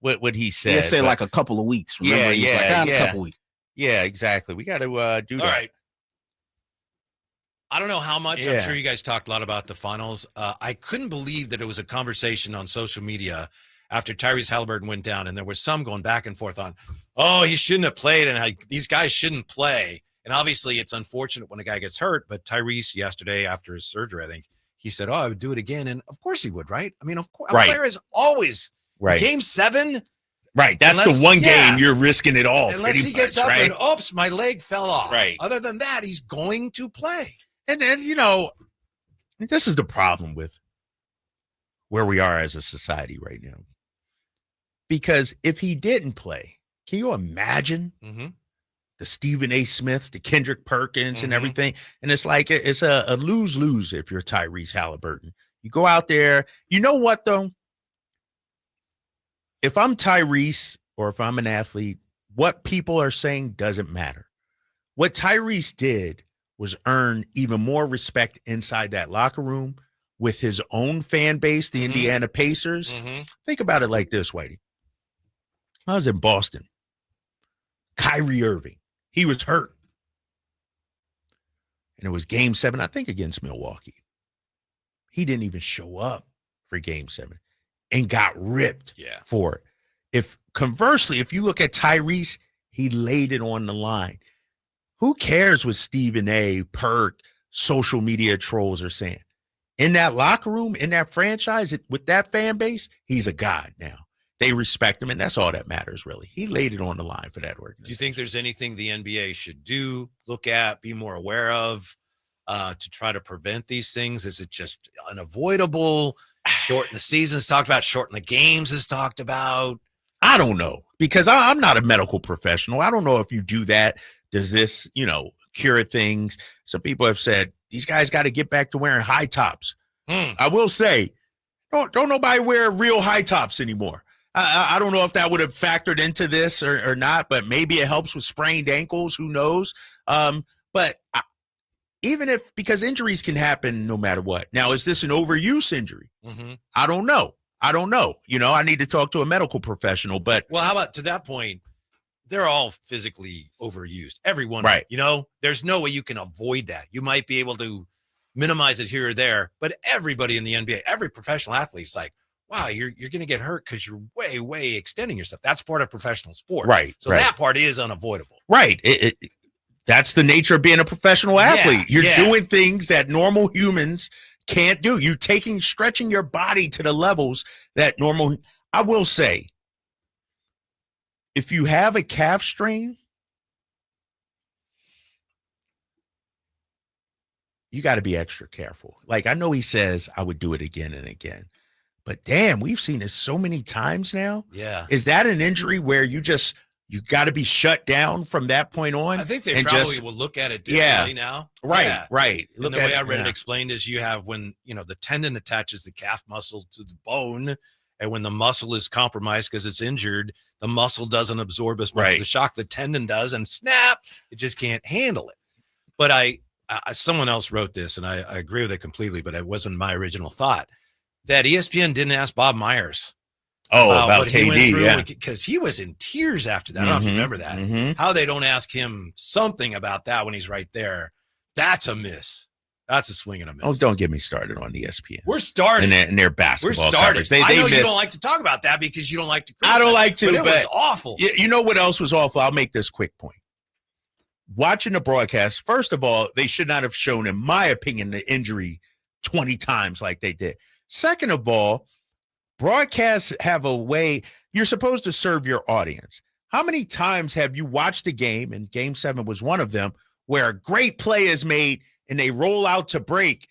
what he said. You say like a couple of weeks. Remember? A couple weeks. Yeah, exactly. We got to do that. All right. I don't know how much. I'm sure you guys talked a lot about the finals. I couldn't believe that it was a conversation on social media after Tyrese Halliburton went down, and there was some going back and forth on, oh, he shouldn't have played, and these guys shouldn't play. And obviously, it's unfortunate when a guy gets hurt. But Tyrese yesterday, after his surgery, I think, he said, oh, I would do it again. And of course he would, right? I mean, of course, a player is always Game 7. Right. That's the one game you're risking it all. Unless he gets up and, oops, my leg fell off. Right. Other than that, he's going to play. And then, this is the problem with where we are as a society right now. Because if he didn't play, can you imagine the Stephen A. Smiths, the Kendrick Perkins and everything? And it's like, it's a lose-lose if you're Tyrese Halliburton. You go out there. You know what, though? If I'm Tyrese, or if I'm an athlete, what people are saying doesn't matter. What Tyrese did was earn even more respect inside that locker room with his own fan base, the Indiana Pacers. Think about it like this, Whitey. I was in Boston. Kyrie Irving. He was hurt. And it was Game 7, I think, against Milwaukee. He didn't even show up for Game 7 and got ripped for it. Conversely, if you look at Tyrese, he laid it on the line. Who cares what Stephen A., Perk, social media trolls are saying? In that locker room, in that franchise, with that fan base, he's a god now. They respect him, and that's all that matters, really. He laid it on the line for that organization. Do you think there's anything the NBA should do, look at, be more aware of to try to prevent these things? Is it just unavoidable? Shorten the seasons talked about, shorten the games is talked about. I don't know, because I'm not a medical professional. I don't know if you do that. Does this, cure things? Some people have said these guys got to get back to wearing high tops. I will say, don't nobody wear real high tops anymore. I don't know if that would have factored into this or not, but maybe it helps with sprained ankles. Who knows? Because injuries can happen no matter what. Now, is this an overuse injury? I don't know. I need to talk to a medical professional. But well, how about to that point? They're all physically overused. Everyone, right? There's no way you can avoid that. You might be able to minimize it here or there, but everybody in the NBA, every professional athlete's like, wow, you're going to get hurt because you're way, way extending yourself. That's part of professional sports. Right. So that part is unavoidable. Right. That's the nature of being a professional athlete. You're doing things that normal humans can't do. You're stretching your body to the levels that normal. I will say, if you have a calf strain, you got to be extra careful. Like, I know he says I would do it again and again. But damn, we've seen this so many times now. Yeah. Is that an injury where you got to be shut down from that point on? I think they probably will look at it differently now. Right, yeah. right. And the way I read it explained is you have when, the tendon attaches the calf muscle to the bone, and when the muscle is compromised because it's injured, the muscle doesn't absorb as much of the shock the tendon does, and snap, it just can't handle it. But someone else wrote this, and I agree with it completely, but it wasn't my original thought, that ESPN didn't ask Bob Myers About what he went KD, through, yeah. because he was in tears after that. I don't know if you remember that. How they don't ask him something about that when he's right there. That's a miss. That's a swing and a miss. Oh, don't get me started on ESPN. We're starting. And their basketball We're starting. coverage. I know you don't like to talk about that because you don't like to criticize. I don't like to, but it was awful. You know what else was awful? I'll make this quick point. Watching the broadcast, first of all, they should not have shown, in my opinion, the injury 20 times like they did. Second of all, broadcasts have a way, you're supposed to serve your audience. How many times have you watched a game, and Game 7 was one of them, where a great play is made and they roll out to break?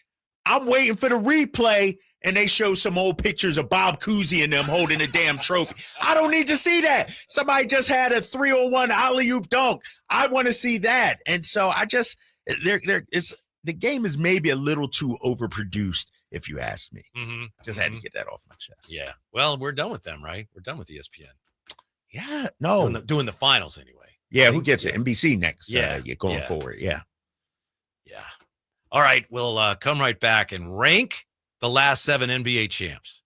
I'm waiting for the replay, and they show some old pictures of Bob Cousy and them holding a damn trophy. I don't need to see that. Somebody just had a 301 alley-oop dunk. I want to see that. And so I just, the game is maybe a little too overproduced, if you ask me. Just had to get that off my chest. Yeah. Well, we're done with them, right? We're done with ESPN. Yeah. No. Doing the finals anyway. Yeah. Who gets it? NBC next. Yeah. Going forward. Yeah. Yeah. All right. We'll come right back and rank the last 7 NBA champs.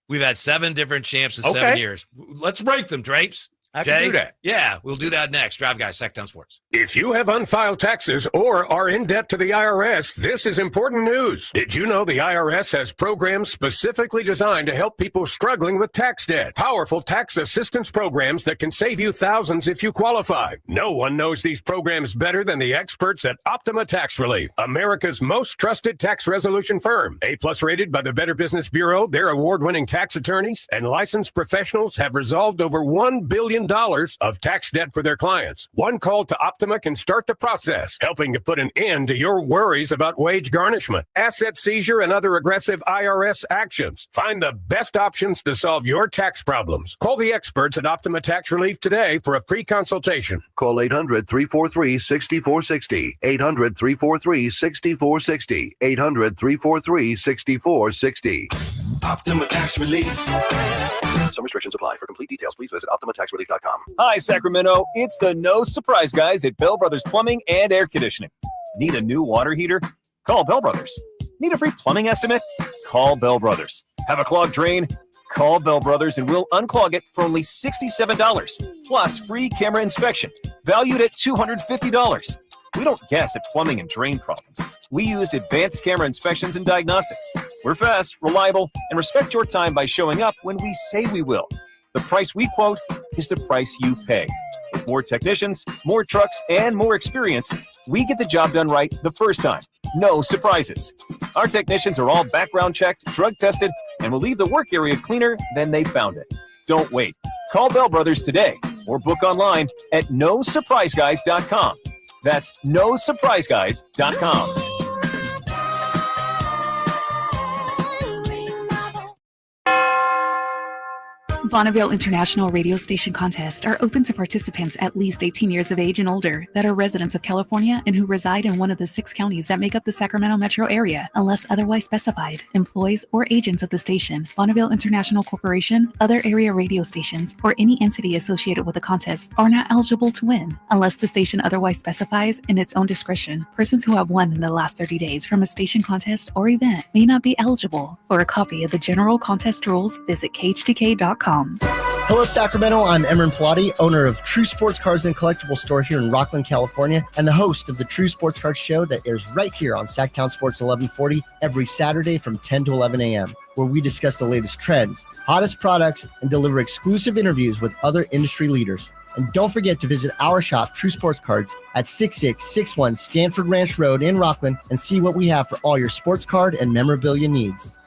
We've had 7 different champs in 7 years. Let's rank them, Drapes. I can do that. Yeah, we'll do that next. Drive Guys, Sacktown Sports. If you have unfiled taxes or are in debt to the IRS, this is important news. Did you know the IRS has programs specifically designed to help people struggling with tax debt? Powerful tax assistance programs that can save you thousands if you qualify. No one knows these programs better than the experts at Optima Tax Relief, America's most trusted tax resolution firm. A+ rated by the Better Business Bureau, their award-winning tax attorneys and licensed professionals have resolved over $1 billion of tax debt for their clients. One call to Optima can start the process, helping to put an end to your worries about wage garnishment, asset seizure, and other aggressive IRS actions. Find the best options to solve your tax problems. Call the experts at Optima Tax Relief today for a free consultation. Call 800-343-6460. 800-343-6460. 800-343-6460. Optima Tax Relief. Some restrictions apply. For complete details, please visit OptimaTaxRelief.com. Hi, Sacramento. It's the No Surprise guys at Bell Brothers Plumbing and Air Conditioning. Need a new water heater? Call Bell Brothers. Need a free plumbing estimate? Call Bell Brothers. Have a clogged drain? Call Bell Brothers and we'll unclog it for only $67, plus free camera inspection, valued at $250. We don't guess at plumbing and drain problems. We used advanced camera inspections and diagnostics. We're fast, reliable, and respect your time by showing up when we say we will. The price we quote is the price you pay. With more technicians, more trucks, and more experience, we get the job done right the first time. No surprises. Our technicians are all background checked, drug tested, and will leave the work area cleaner than they found it. Don't wait. Call Bell Brothers today or book online at nosurpriseguys.com. That's nosurpriseguys.com. Bonneville International Radio Station contests are open to participants at least 18 years of age and older that are residents of California and who reside in one of the 6 counties that make up the Sacramento metro area, unless otherwise specified. Employees or agents of the station, Bonneville International Corporation, other area radio stations, or any entity associated with the contest are not eligible to win, unless the station otherwise specifies in its own discretion. Persons who have won in the last 30 days from a station contest or event may not be eligible. For a copy of the general contest rules, visit khtk.com. Hello, Sacramento. I'm Emran Pilati, owner of True Sports Cards and Collectible Store here in Rockland, California, and the host of the True Sports Cards Show that airs right here on Sacktown Sports 1140 every Saturday from 10 to 11 a.m., where we discuss the latest trends, hottest products, and deliver exclusive interviews with other industry leaders. And don't forget to visit our shop, True Sports Cards, at 6661 Stanford Ranch Road in Rockland and see what we have for all your sports card and memorabilia needs.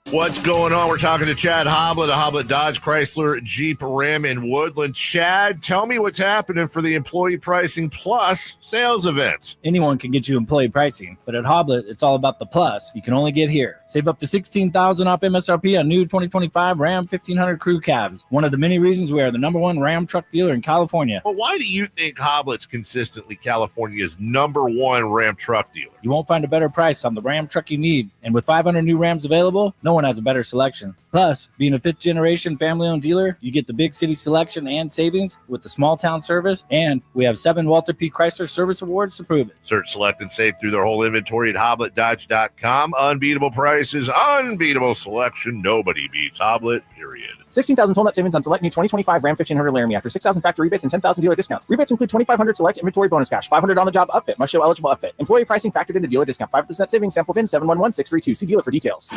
What's going on? We're talking to Chad Hoblet of Hoblet Dodge Chrysler Jeep Ram in Woodland. Chad, tell me what's happening for the Employee Pricing Plus sales event. Anyone can get you employee pricing, but at Hoblet, it's all about the plus. You can only get here. Save up to $16,000 off MSRP on new 2025 Ram 1500 Crew Cabs. One of the many reasons we are the #1 Ram truck dealer in California. Well, why do you think Hoblet's consistently California's #1 Ram truck dealer? You won't find a better price on the Ram truck you need. And with 500 new Rams available, no one one has a better selection. Plus, being a 5th-generation family-owned dealer, you get the big city selection and savings with the small town service, and we have 7 Walter P. Chrysler Service Awards to prove it. Search, select, and save through their whole inventory at HobletDodge.com. Unbeatable prices, unbeatable selection. Nobody beats Hoblet, period. 16,000 total net savings on select new 2025 Ram 1500 Laramie after 6,000 factory rebates and 10,000 dealer discounts. Rebates include 2,500 select inventory bonus cash, 500 on the job upfit, must show eligible upfit. Employee pricing factored into dealer discount. 5% savings. Sample VIN 711632. See dealer for details.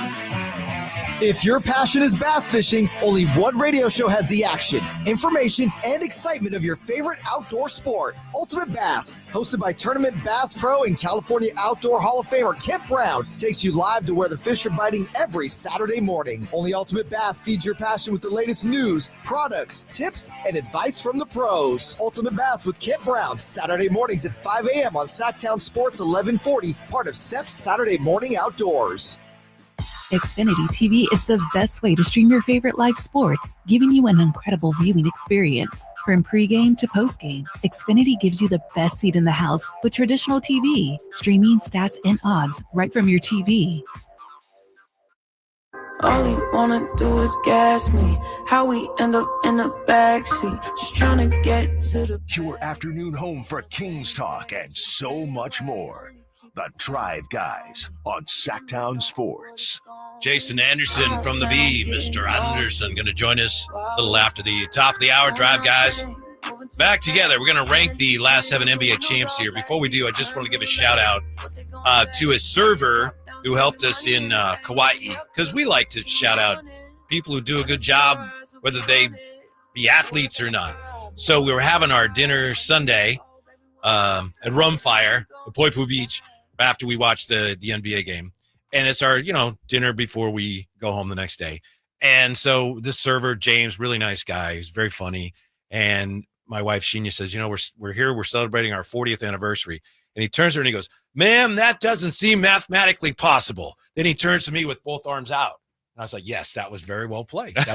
If your passion is bass fishing, only one radio show has the action, information, and excitement of your favorite outdoor sport. Ultimate Bass, hosted by Tournament Bass Pro and California Outdoor Hall of Famer Kip Brown, takes you live to where the fish are biting every Saturday morning. Only Ultimate Bass feeds your passion with the latest news, products, tips, and advice from the pros. Ultimate Bass with Kip Brown, Saturday mornings at 5 a.m. on Sacktown Sports 1140, part of SEP's Saturday Morning Outdoors. Xfinity TV is the best way to stream your favorite live sports, giving you an incredible viewing experience. From pregame to postgame, Xfinity gives you the best seat in the house with traditional TV, streaming stats and odds right from your TV. All he wanna do is gas me. How we end up in the backseat, just trying to get to the... Your afternoon home for Kings talk and so much more. The Drive Guys on Sacktown Sports. Jason Anderson from the B, Mr. Anderson, going to join us a little after the top of the hour. Drive Guys back together. We're going to rank the last 7 NBA champs here. Before we do, I just want to give a shout out to a server who helped us in Kauai, because we like to shout out people who do a good job, whether they be athletes or not. So we were having our dinner Sunday at Rumfire at Poipu Beach after we watched the NBA game. And it's our, dinner before we go home the next day. And so this server, James, really nice guy. He's very funny. And my wife, Sheena, says, we're here. We're celebrating our 40th anniversary. And he turns to her and he goes, ma'am, that doesn't seem mathematically possible. Then he turns to me with both arms out. And I was like, yes, that was very well played. Right?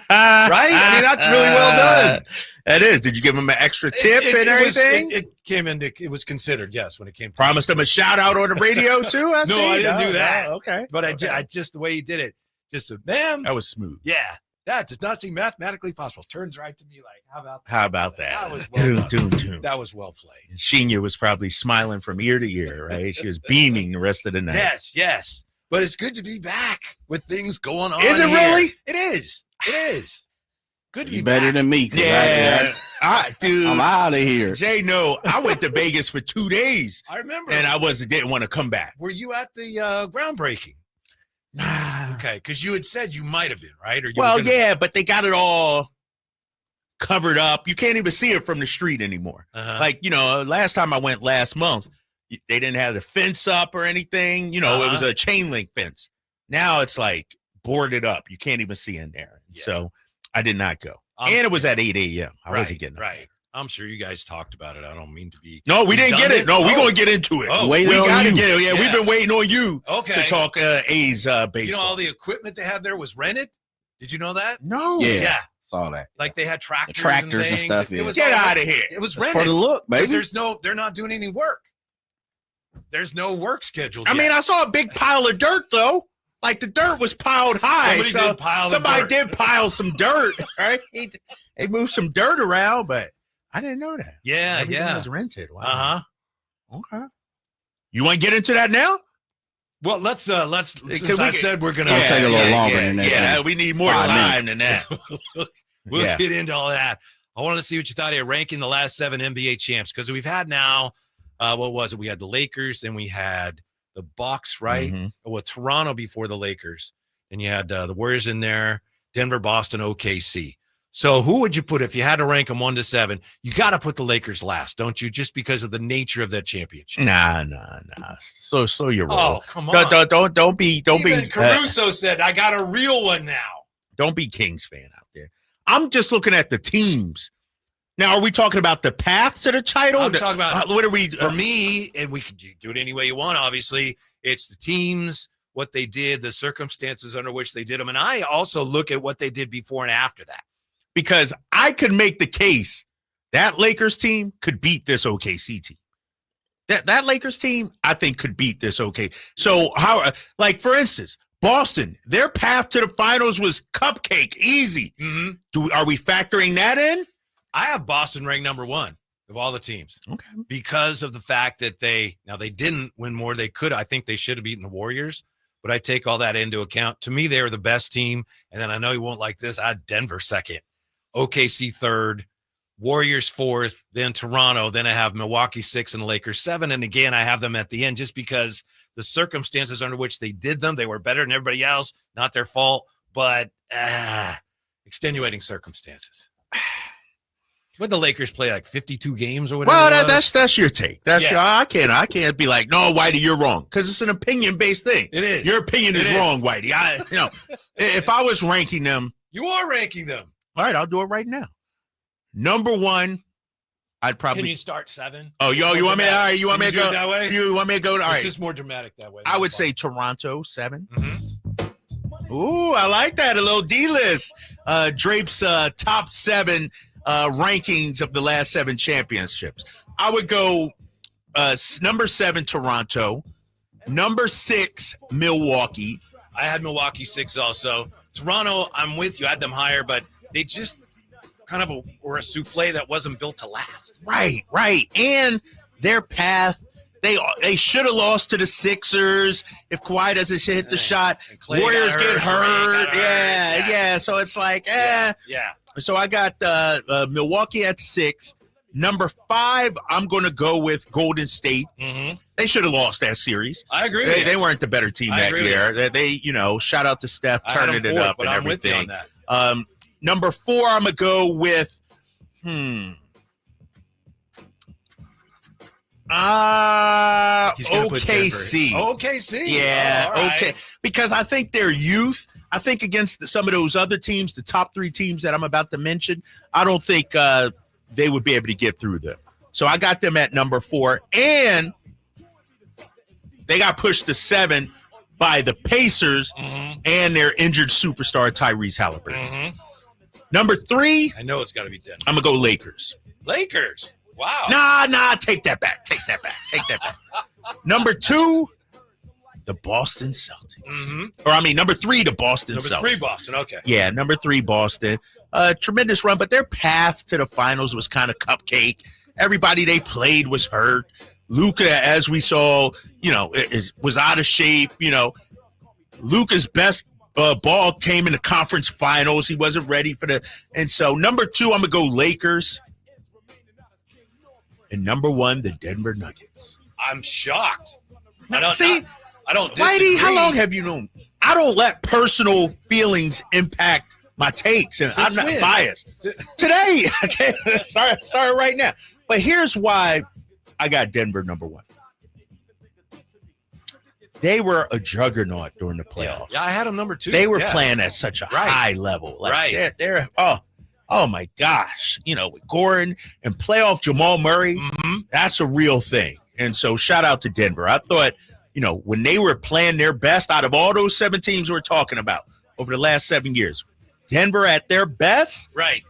I mean, that's really well done. That is. Did you give him an extra tip and everything? It came into, it was considered, yes, when it came to Promised him a shout out on the radio too? I didn't do that. Okay. But I just, the way he did it, just a, ma'am. That was smooth. Yeah. That does not seem mathematically possible. Turns right to me like, how about that? That was well done. That was well played. Sheena was probably smiling from ear to ear, right? She was beaming the rest of the night. Yes. But it's good to be back with things going on. Is it really? It is. It is. Good to be better back. than me. Yeah. Dude, I'm out of here. Jay, no, I went to Vegas for 2 days. I remember. And I didn't want to come back. Were you at the groundbreaking? Okay, because you had said you might have been, right? Yeah, but they got it all covered up. You can't even see it from the street anymore. Like, last time I went last month, they didn't have the fence up or anything. It was a chain link fence. Now it's like boarded up. You can't even see in there. Yeah. So I did not go. And it was at 8 a.m. I wasn't getting up. Right. I'm sure you guys talked about it. I don't mean to be. No, we didn't get it. No, we're going to get into it. We got to get it. Yeah, we've been waiting on you to talk A's baseball. You know, all the equipment they had there was rented? Did you know that? No. Yeah. Saw that. Like they had tractors and stuff. It was get out of here. It was rented. For the look, baby. They're not doing any work. There's no work scheduled I mean, I saw a big pile of dirt, though. Like the dirt was piled high. Somebody did pile some dirt, right? They moved some dirt around, but I didn't know that. Yeah, Everything was rented. Wow. Okay. You want to get into that now? Well, let's since I said we're gonna take a little longer than that. Yeah, we need more time than that. We'll get into all that. I wanted to see what you thought of ranking the last 7 NBA champs, because we've had now, what was it? We had the Lakers, and we had the Bucks, right? Mm-hmm. Well, Toronto before the Lakers, and you had the Warriors in there, Denver, Boston, OKC. So who would you put if you had to rank them 1 to 7? You got to put the Lakers last, don't you? Just because of the nature of that championship. Nah. So you're wrong. Oh, come on. Don't be. Even Caruso said, "I got a real one now." Don't be Kings fan out there. I'm just looking at the teams. Now, are we talking about the path to the title? I'm talking about what are we? For me, and we could do it any way you want. Obviously, it's the teams, what they did, the circumstances under which they did them, and I also look at what they did before and after that. Because I could make the case that Lakers team could beat this OKC team. That Lakers team, I think, could beat this OKC. So how, like, for instance, Boston, their path to the finals was cupcake, easy. Are we factoring that in? I have Boston ranked number 1 of all the teams. Okay. Because of the fact that they didn't win more. They could. I think they should have beaten the Warriors, but I take all that into account. To me, they were the best team. And then I know you won't like this. I had Denver second, OKC third, Warriors fourth, then Toronto. Then I have Milwaukee 6 and the Lakers 7. And again, I have them at the end just because the circumstances under which they did them, they were better than everybody else. Not their fault, but extenuating circumstances. Would the Lakers play like 52 games or whatever? Well, that's your take. That's your, I can't be like, no, Whitey, you're wrong, because it's an opinion based thing. It is. Your opinion is wrong, Whitey. If I was ranking them, you are ranking them. All right, I'll do it right now. Number 1, I'd probably. Can you start 7? Oh, you want me? All right, you want me to go that way? You want me to go? All right, it's just more dramatic that way. I would say Toronto 7. Ooh, I like that. A little D-list. Drape's top 7 rankings of the last 7 championships. I would go number 7, Toronto. Number 6, Milwaukee. I had Milwaukee 6 also. Toronto, I'm with you. I had them higher, but they just kind of were a souffle that wasn't built to last. Right. And their path, they should have lost to the Sixers if Kawhi doesn't hit the shot. Warriors get hurt. Yeah. So it's like, Yeah. So I got Milwaukee at 6. Number 5, I'm going to go with Golden State. They should have lost that series. I agree. They weren't the better team that year. They shout out to Steph turning it up and everything. With you on that. Number 4, I'm going to go with OKC. OKC. Yeah, right. okay. Because I think their youth, I think against some of those other teams, the top 3 teams that I'm about to mention, I don't think they would be able to get through them. So I got them at number 4. And they got pushed to 7 by the Pacers and their injured superstar Tyrese Halliburton. Number 3, I know it's got to be Denver. I'm going to go Lakers. Lakers. Wow. Nah, take that back. Number 2, the Boston Celtics. Or number 3, the Boston Celtics. Number 3, Boston. Okay. Yeah, number 3, Boston. Tremendous run, but their path to the finals was kind of cupcake. Everybody they played was hurt. Luka, as we saw, was out of shape. Luka's best ball came in the conference finals. He wasn't ready for and so number 2, I'm going to go Lakers. And number 1, the Denver Nuggets. I'm shocked. I don't disagree. Whitey, how long have you known? I don't let personal feelings impact my takes, and I'm not biased. Today, okay, start right now. But here's why I got Denver number 1. They were a juggernaut during the playoffs. Yeah, I had them number 2. They were playing at such a high level. Like they're oh my gosh. With Gordon and playoff Jamal Murray, that's a real thing. And so shout out to Denver. I thought, when they were playing their best out of all those 7 teams we're talking about over the last 7 years, Denver at their best, right?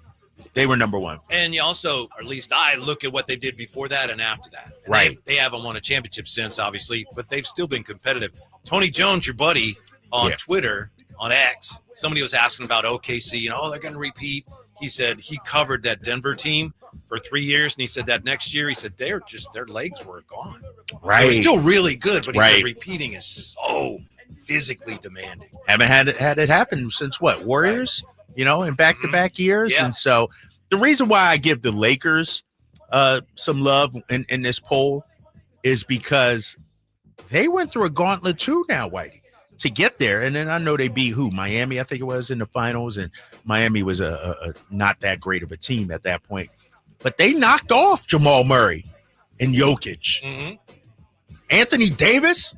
They were number 1. And you also, or at least I, look at what they did before that and after that. And right. They haven't won a championship since, obviously, but they've still been competitive. Tony Jones, your buddy on Twitter, on X, somebody was asking about OKC, they're going to repeat. He said he covered that Denver team for 3 years, and he said that next year, he said their legs were gone. Right. They were still really good, but he said repeating is so physically demanding. Haven't had it happen since what? Warriors? In back-to-back years. Yeah. And so the reason why I give the Lakers some love in this poll is because they went through a gauntlet too now, Whitey, to get there. And then I know they beat who? Miami, I think it was, in the finals. And Miami was a not that great of a team at that point. But they knocked off Jamal Murray and Jokic. Anthony Davis,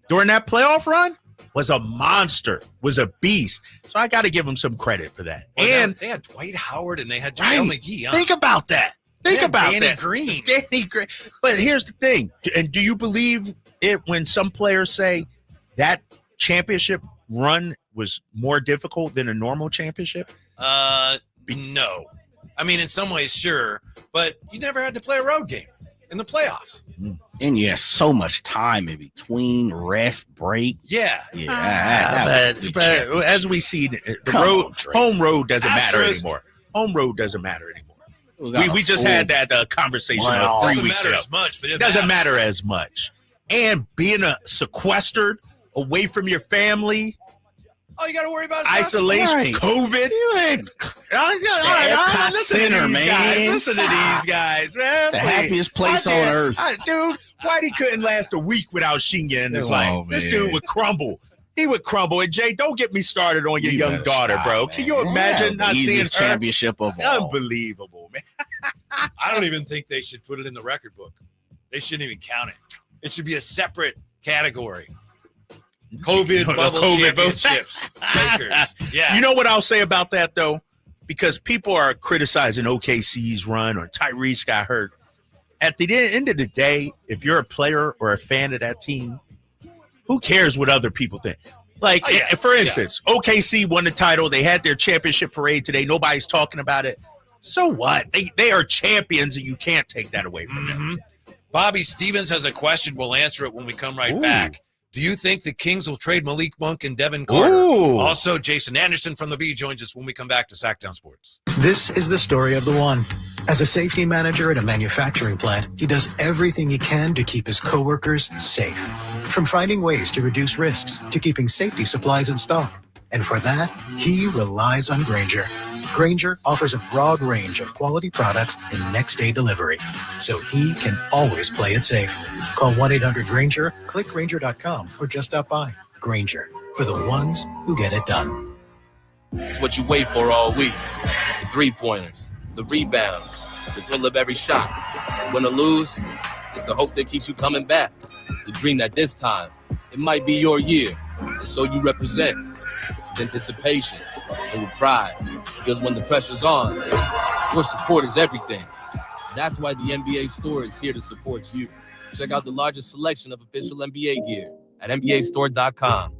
during that playoff run, was a monster, was a beast. So I got to give him some credit for that. Well, and they had Dwight Howard and they had JaVale McGee. Think about that. Think about Danny that. Green. Danny Green. But here's the thing. And do you believe it when some players say that championship run was more difficult than a normal championship? No. I mean, in some ways, sure. But you never had to play a road game. in the playoffs. And you have so much time in between, rest, break. Yeah. But as we see, home road doesn't matter anymore. Home road doesn't matter anymore. We just had that conversation 3 weeks ago. It doesn't matter as much. And being sequestered away from your family. All you got to worry about is isolation, right. COVID. Listen to these guys, man. The happiest place on earth. Dude, Whitey couldn't last a week without Shinga in his life. This dude would crumble. He would crumble. And Jay, don't get me started on your young daughter, bro. Can you imagine not seeing her? Championship of all. Unbelievable, man. I don't even think they should put it in the record book. They shouldn't even count it. It should be a separate category. COVID bubble championships. Lakers. Yeah. You know what I'll say about that, though? Because people are criticizing OKC's run or Tyrese got hurt. At the end of the day, if you're a player or a fan of that team, who cares what other people think? Like, for instance, OKC won the title. They had their championship parade today. Nobody's talking about it. So what? They are champions, and you can't take that away from them. Bobby Stevens has a question. We'll answer it when we come back. Do you think the Kings will trade Malik Monk and Devin Carter? Also, Jason Anderson from the B joins us when we come back to Sacktown Sports. This is the story of the one. As a safety manager at a manufacturing plant, he does everything he can to keep his coworkers safe. From finding ways to reduce risks to keeping safety supplies in stock. And for that, he relies on Grainger. Grainger offers a broad range of quality products and next-day delivery, so he can always play it safe. Call 1-800-GRAINGER, click Grainger.com, or just stop by. Grainger, for the ones who get it done. It's what you wait for all week. The three-pointers, the rebounds, the thrill of every shot. Win or lose, it's the hope that keeps you coming back. The dream that this time, it might be your year, and so you represent. With anticipation and with pride, because when the pressure's on, your support is everything. That's why the NBA store is here to support you. Check out the largest selection of official NBA gear at NBAstore.com.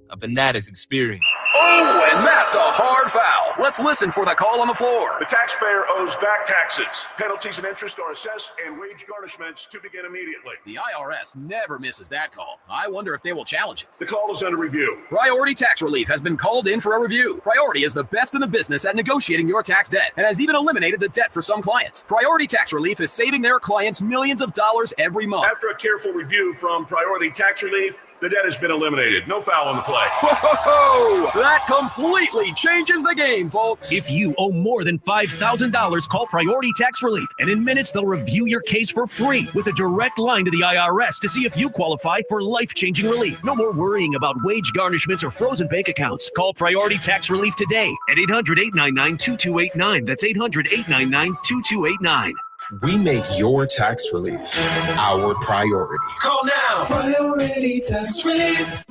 A Fanatics experience. Oh, and that's a hard foul. Let's listen for the call on the floor. The taxpayer owes back taxes. Penalties and interest are assessed and wage garnishments to begin immediately. The IRS never misses that call. I wonder if they will challenge it. The call is under review. Priority Tax Relief has been called in for a review. Priority is the best in the business at negotiating your tax debt and has even eliminated the debt for some clients. Priority Tax Relief is saving their clients millions of dollars every month. After a careful review from Priority Tax Relief, the debt has been eliminated. No foul on the play. Whoa! That completely changes the game, folks. If you owe more than $5,000, call Priority Tax Relief, and in minutes they'll review your case for free with a direct line to the IRS to see if you qualify for life-changing relief. No more worrying about wage garnishments or frozen bank accounts. Call Priority Tax Relief today at 800-899-2289. That's 800-899-2289. We make your tax relief our priority. Call now. Priority Tax Relief.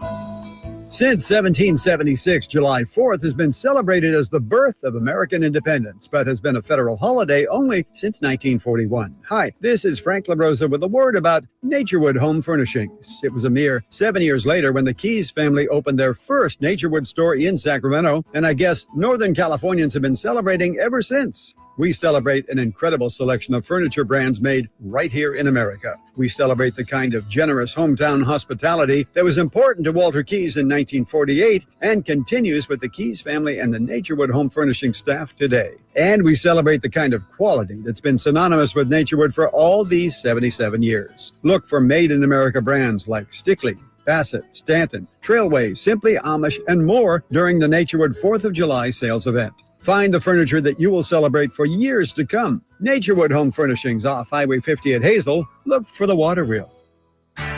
Since 1776, July 4th has been celebrated as the birth of American independence, but has been a federal holiday only since 1941. Hi, this is Frank LaRosa with a word about Naturewood Home Furnishings. It was a mere 7 years later when the Keys family opened their first Naturewood store in Sacramento, and I guess Northern Californians have been celebrating ever since. We celebrate an incredible selection of furniture brands made right here in America. We celebrate the kind of generous hometown hospitality that was important to Walter Keys in 1948 and continues with the Keys family and the Naturewood Home Furnishing staff today. And we celebrate the kind of quality that's been synonymous with Naturewood for all these 77 years. Look for made-in-America brands like Stickley, Bassett, Stanton, Trailway, Simply Amish, and more during the Naturewood 4th of July sales event. Find the furniture that you will celebrate for years to come. Naturewood Home Furnishings off Highway 50 at Hazel. Look for the water wheel.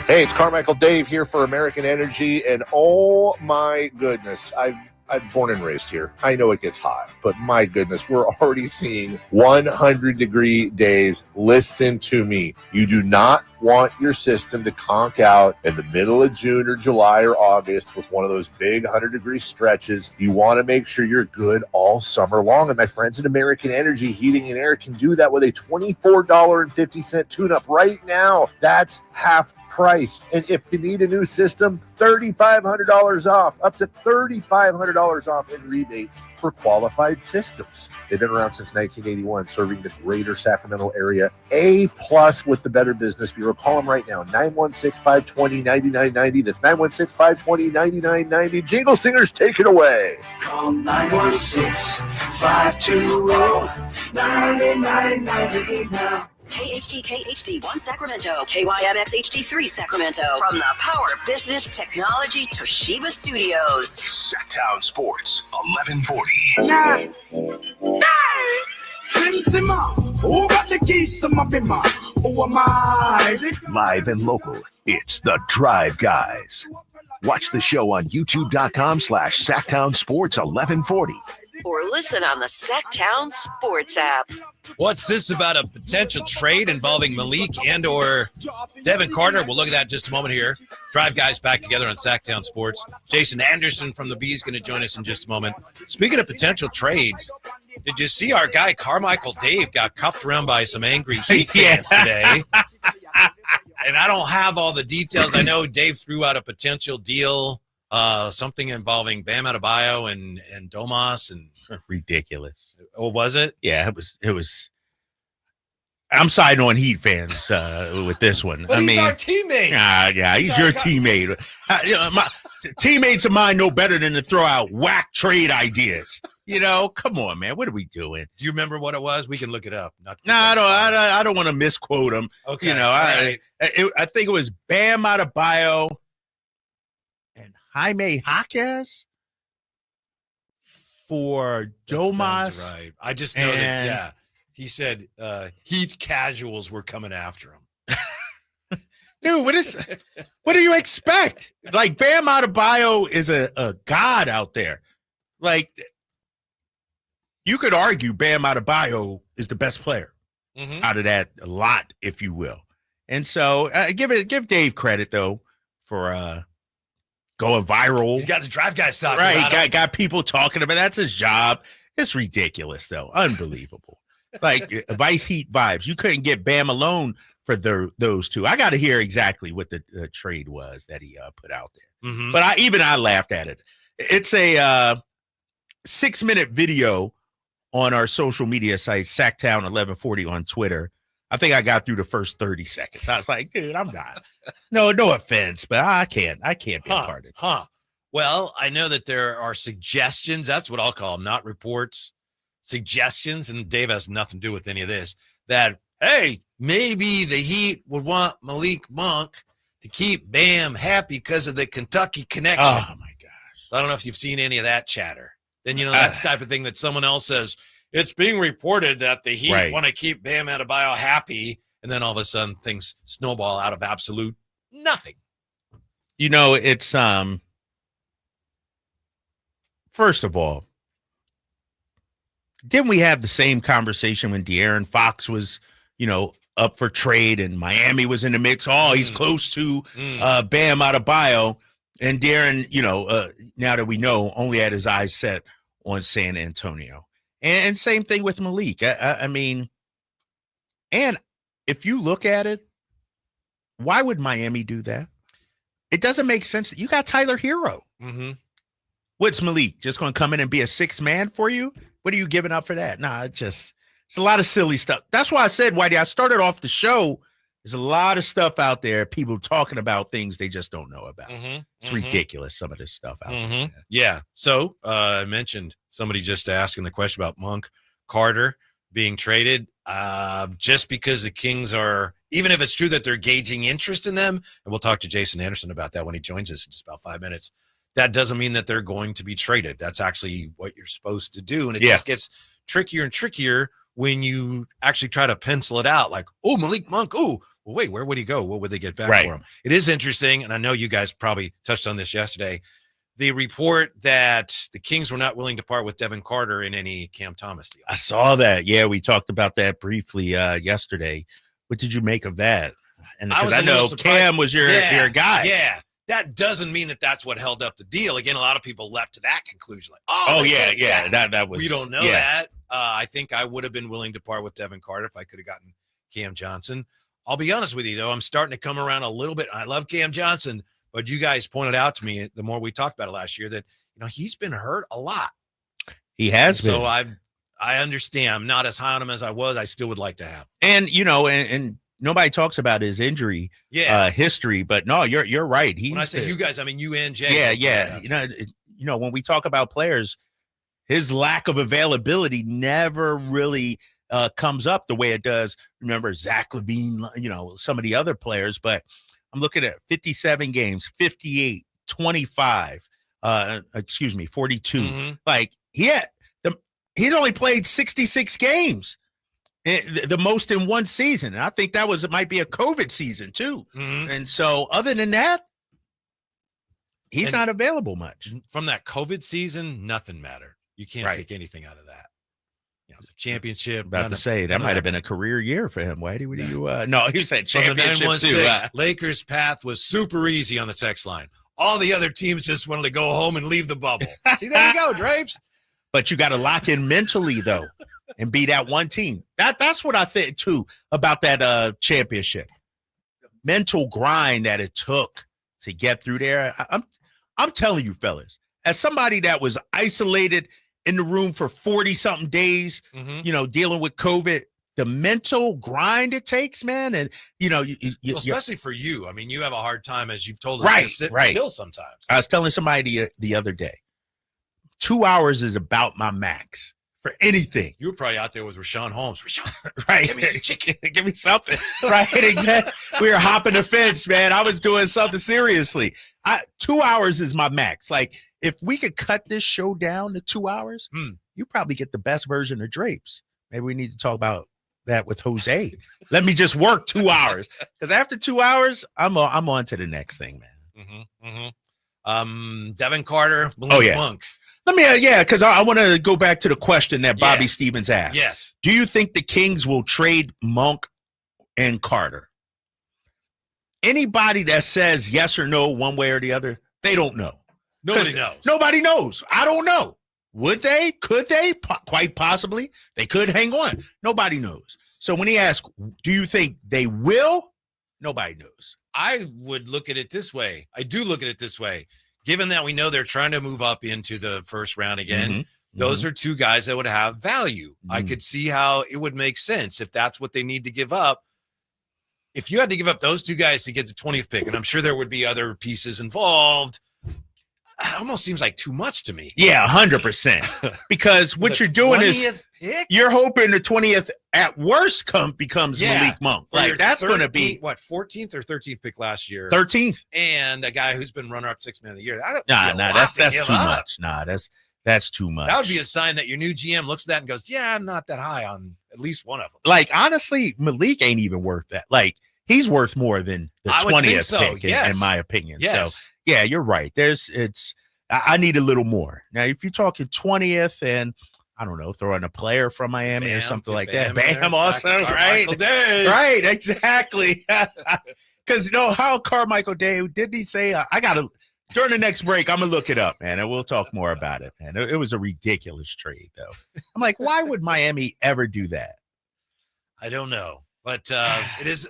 Hey, it's Carmichael Dave here for American Energy, and oh my goodness, I'm born and raised here. I know it gets hot, but my goodness, we're already seeing 100-degree days. Listen to me. You do not want your system to conk out in the middle of June or July or August with one of those big 100-degree stretches. You want to make sure you're good all summer long. And my friends at American Energy Heating and Air can do that with a $24.50 tune-up right now. That's half price. And if you need a new system, $3,500 off, up to $3,500 off in rebates for qualified systems. They've been around since 1981, serving the greater Sacramento area. A+ with the Better Business Bureau. Call them right now, 916-520-9990. That's 916-520-9990. Jingle Singers, take it away. Call 916-520-9990 now. KHD 1 Sacramento, KYMX HD3 Sacramento, from the Power Business Technology Toshiba Studios. Sacktown Sports 1140. Sim, who got the keys to my bimmer? Who am I? Live and local, it's the Drive Guys. Watch the show on youtube.com/Sacktown Sports 1140. Or listen on the Sacktown Sports app. What's this about a potential trade involving Malik and or Devin Carter? We'll look at that in just a moment here. Drive Guys back together on Sacktown Sports. Jason Anderson from the Bees going to join us in just a moment. Speaking of potential trades, did you see our guy Carmichael Dave got cuffed around by some angry Heat fans today? And I don't have all the details. I know Dave threw out a potential deal, something involving Bam Adebayo and Domas and ridiculous. Oh, was it? Yeah, it was. I'm siding on Heat fans with this one. But he's our teammate. Yeah, he's your teammate. My teammates of mine know better than to throw out whack trade ideas. Come on, man. What are we doing? Do you remember what it was? We can look it up. I don't want to misquote him. Okay. I think it was Bam Adebayo and Jaime Jaquez for Domas. Right. I just know that, yeah. He said Heat casuals were coming after him. Dude, what do you expect? Like, Bam Adebayo is a god out there. Like, you could argue Bam Adebayo is the best player out of that lot, if you will. And so give Dave credit, though, for going viral. He's got the Drive Guys talking right, about got people talking about. That's his job. It's ridiculous, though. Unbelievable. Like, Vice Heat vibes. You couldn't get Bam alone for those two. I got to hear exactly what the trade was that he put out there. But I laughed at it. It's a 6-minute video on our social media site, Sacktown 1140 on Twitter. I think I got through the first 30 seconds. I was like, dude, I'm not. No offense, but I can't be a part of it. Well, I know that there are suggestions. That's what I'll call them, not reports. Suggestions, and Dave has nothing to do with any of this, that, hey, maybe the Heat would want Malik Monk to keep Bam happy because of the Kentucky connection. Oh, my gosh. I don't know if you've seen any of that chatter. Then, that's the type of thing that someone else says, it's being reported that the Heat want to keep Bam Adebayo happy, and then all of a sudden things snowball out of absolute nothing. It's first of all, didn't we have the same conversation when De'Aaron Fox was, up for trade and Miami was in the mix? Oh, he's close to Bam Adebayo. And De'Aaron, now that we know, only had his eyes set on San Antonio. And same thing with Malik. I mean, and if you look at it, why would Miami do that? It doesn't make sense. You got Tyler Hero. What's Malik? Just going to come in and be a sixth man for you? What are you giving up for that? Nah, it's a lot of silly stuff. That's why I said, Whitey, I started off the show. There's a lot of stuff out there, people talking about things they just don't know about. It's ridiculous, some of this stuff out there. Yeah. So I mentioned somebody just asking the question about Monk Carter being traded. Just because the Kings are, even if it's true that they're gauging interest in them, and we'll talk to Jason Anderson about that when he joins us in just about 5 minutes, that doesn't mean that they're going to be traded. That's actually what you're supposed to do. And it just gets trickier and trickier when you actually try to pencil it out. Like, oh, Malik Monk, oh, well, wait, where would he go? What would they get back for him? It is interesting, and I know you guys probably touched on this yesterday, the report that the Kings were not willing to part with Devin Carter in any Cam Thomas deal. I saw that. Yeah, we talked about that briefly yesterday. What did you make of that? And because I know Cam was your guy. Yeah. That doesn't mean that that's what held up the deal. Again, a lot of people leapt to that conclusion. Like, that was. We don't know that. I think I would have been willing to part with Devin Carter if I could have gotten Cam Johnson. I'll be honest with you, though. I'm starting to come around a little bit. I love Cam Johnson, but you guys pointed out to me the more we talked about it last year that he's been hurt a lot. He has been. So I understand. I'm not as high on him as I was. I still would like to have. And and nobody talks about his injury history, but no, you're right. When I say you guys, I mean you and Jay. Yeah. When we talk about players, his lack of availability never really comes up the way it does. Remember Zach LaVine, some of the other players, but I'm looking at 57 games, 58, 25, 42. Mm-hmm. Like he's only played 66 games. The most in one season. And I think it might be a COVID season too. Mm-hmm. And so other than that, he's not available much. From that COVID season, nothing mattered. You can't take anything out of that. The championship. About to say that might have been a career year for him. Whitey, what do you no, he said championship too. Lakers' path was super easy on the text line. All the other teams just wanted to go home and leave the bubble. See, there you go, Draves. But you got to lock in mentally though. And be that one team. That's what I think too about that championship. The mental grind that it took to get through there. I'm telling you, fellas, as somebody that was isolated in the room for 40-something days, dealing with COVID, the mental grind it takes, man, and especially for you. I mean, you have a hard time, as you've told us, to sit still sometimes. I was telling somebody the other day, 2 hours is about my max. For anything. You were probably out there with Rashawn Holmes. Rashawn, right? Give me some chicken. Give me something. Right? Exactly. We were hopping the fence, man. I was doing something seriously. 2 hours is my max. Like, if we could cut this show down to 2 hours, you probably get the best version of Drapes. Maybe we need to talk about that with Jose. Let me just work 2 hours. Because after 2 hours, I'm on to the next thing, man. Devin Carter, Monk. Let me, because I want to go back to the question that Bobby Stevens asked. Yes. Do you think the Kings will trade Monk and Carter? Anybody that says yes or no one way or the other, they don't know. Nobody knows. Nobody knows. I don't know. Would they? Could they? Quite possibly. They could hang on. Nobody knows. So when he asks, do you think they will? Nobody knows. I would look at it this way. I do look at it this way. Given that we know they're trying to move up into the first round again, those are two guys that would have value. I could see how it would make sense if that's what they need to give up. If you had to give up those two guys to get the 20th pick, and I'm sure there would be other pieces involved, it almost seems like too much to me. Yeah, 100%. Because what you're doing is you're hoping the 20th at worst becomes Malik Monk. Like that's going to be 14th or 13th pick last year. 13th, and a guy who's been runner-up 6 man of the year. That's too much. That's too much. That would be a sign that your new GM looks at that and goes, "Yeah, I'm not that high on at least one of them." Like honestly, Malik ain't even worth that. Like he's worth more than the 20th pick, in my opinion. Yes. So yeah, you're right. I need a little more. Now, if you're talking 20th and I don't know, throw in a player from Miami or something like that. Bam also, right? Right, exactly. Because how Carmichael Day, didn't he say, during the next break, I'm going to look it up, man, and we'll talk more about it, man. It was a ridiculous trade, though. I'm like, why would Miami ever do that? I don't know. But it is.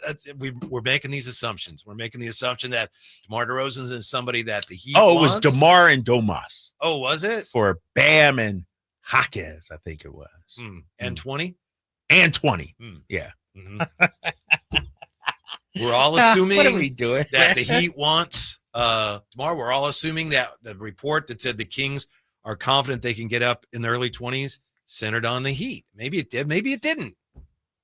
We're making these assumptions. We're making the assumption that DeMar DeRozan is somebody that the Heat wants. It was DeMar and Domas. Oh, was it? For Bam and Jaquez, I think it was. And 20? And 20. Yeah. We're all assuming what are we doing? that the Heat wants DeMar. We're all assuming that the report that said the Kings are confident they can get up in the early 20s centered on the Heat. Maybe it did. Maybe it didn't.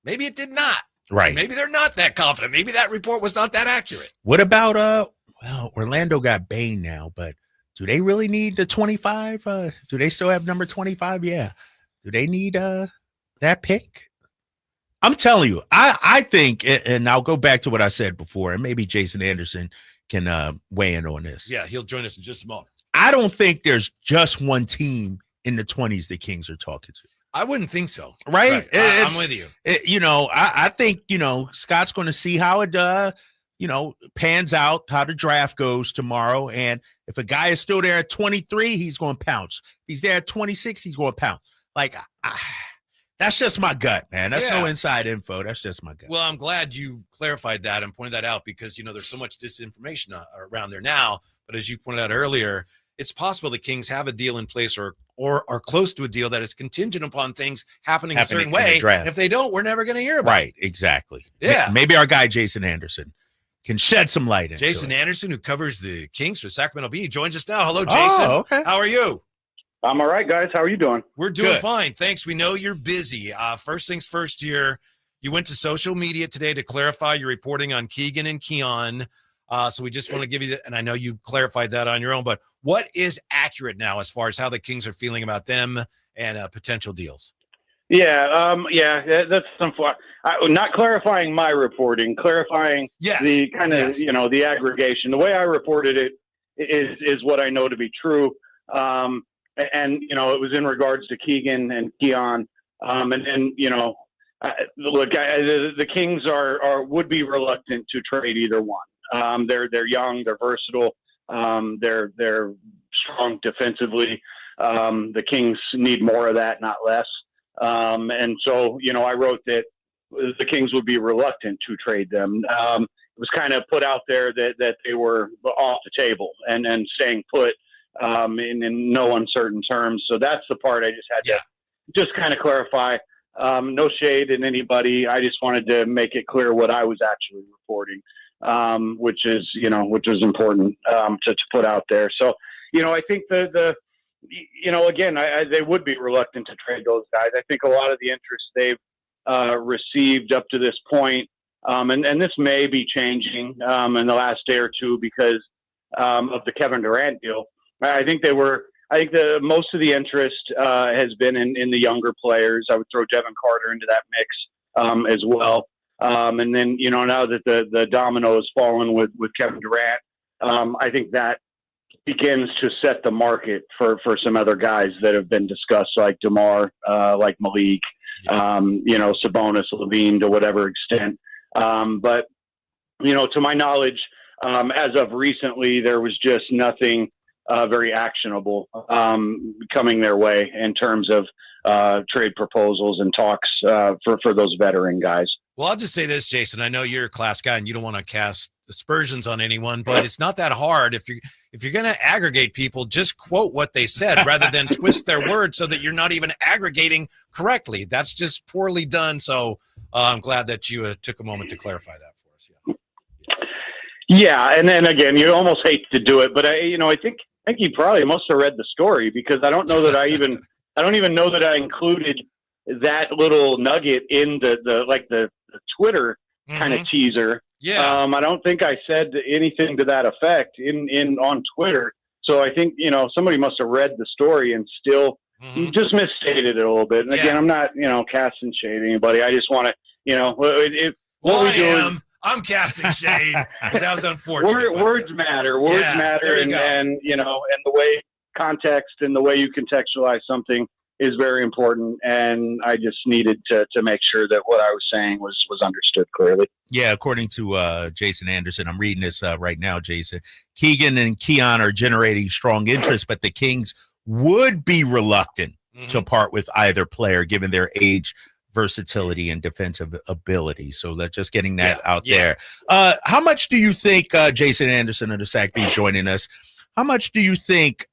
Maybe it did not. Right. Maybe they're not that confident. Maybe that report was not that accurate. What about Orlando got Bane now, but do they really need the 25? Do they still have number 25? Yeah. Do they need that pick? I'm telling you, I think, and I'll go back to what I said before, and maybe Jason Anderson can weigh in on this. Yeah, he'll join us in just a moment. I don't think there's just one team in the 20s the Kings are talking to. I wouldn't think so. Right? I'm with you. I think, Scott's going to see how it pans out, how the draft goes tomorrow. And if a guy is still there at 23, he's going to pounce. If he's there at 26, he's going to pounce. Like, that's just my gut, man. That's no inside info. That's just my gut. Well, I'm glad you clarified that and pointed that out because, there's so much disinformation around there now. But as you pointed out earlier, it's possible the Kings have a deal in place or are close to a deal that is contingent upon things happening a certain way. And if they don't, we're never going to hear about it. Right, exactly. Yeah. Maybe our guy, Jason Anderson, can shed some light into Jason it. Anderson, who covers the Kings for Sacramento Bee, joins us now. Hello, Jason. Oh, okay. How are you? I'm all right, guys. How are you doing? We're doing fine. Thanks. We know you're busy. First things first here, you went to social media today to clarify your reporting on Keegan and Keon. So we just want to give you and I know you clarified that on your own, but what is accurate now as far as how the Kings are feeling about them and potential deals? Yeah, that's some fun. Not clarifying my reporting, clarifying the kind of, the aggregation. The way I reported it is what I know to be true. And it was in regards to Keegan and Keon. Look, the Kings would be reluctant to trade either one. They're young, they're versatile, they're strong defensively. The Kings need more of that, not less. And so, I wrote that the Kings would be reluctant to trade them. It was kind of put out there that they were off the table and staying put. In no uncertain terms. So that's the part I just had to just kind of clarify. No shade in anybody. I just wanted to make it clear what I was actually reporting, which is important to put out there. So, I think again, they would be reluctant to trade those guys. I think a lot of the interest they've received up to this point, and this may be changing in the last day or two because of the Kevin Durant deal. I think most of the interest has been in the younger players. I would throw Devin Carter into that mix as well. And then, now that the domino has fallen with Kevin Durant, I think that begins to set the market for some other guys that have been discussed, like DeMar, like Malik, Sabonis, Levine to whatever extent. But, to my knowledge, as of recently, there was just nothing very actionable coming their way in terms of trade proposals and talks for those veteran guys. Well, I'll just say this, Jason. I know you're a class guy and you don't want to cast aspersions on anyone, but it's not that hard. If you're going to aggregate people, just quote what they said rather than twist their words so that you're not even aggregating correctly. That's just poorly done. So I'm glad that you took a moment to clarify that for us. Yeah, and then again, you almost hate to do it, but I think you probably must have read the story because I don't know that I don't even know that I included that little nugget in the Twitter kind of teaser. Yeah. I don't think I said anything to that effect on Twitter. So I think, somebody must have read the story and still just misstated it a little bit. And again, I'm not, casting shade at anybody. I just want to, I'm casting shade because that was unfortunate. Words matter. Words matter, and the way context and the way you contextualize something is very important. And I just needed to make sure that what I was saying was understood clearly. Yeah, according to Jason Anderson, I'm reading this right now, Jason. Keegan and Keon are generating strong interest, but the Kings would be reluctant to part with either player given their age, versatility, and defensive ability. So that's just getting that out there. How much do you think, Jason Anderson of the Sac Bee joining us, how much do you think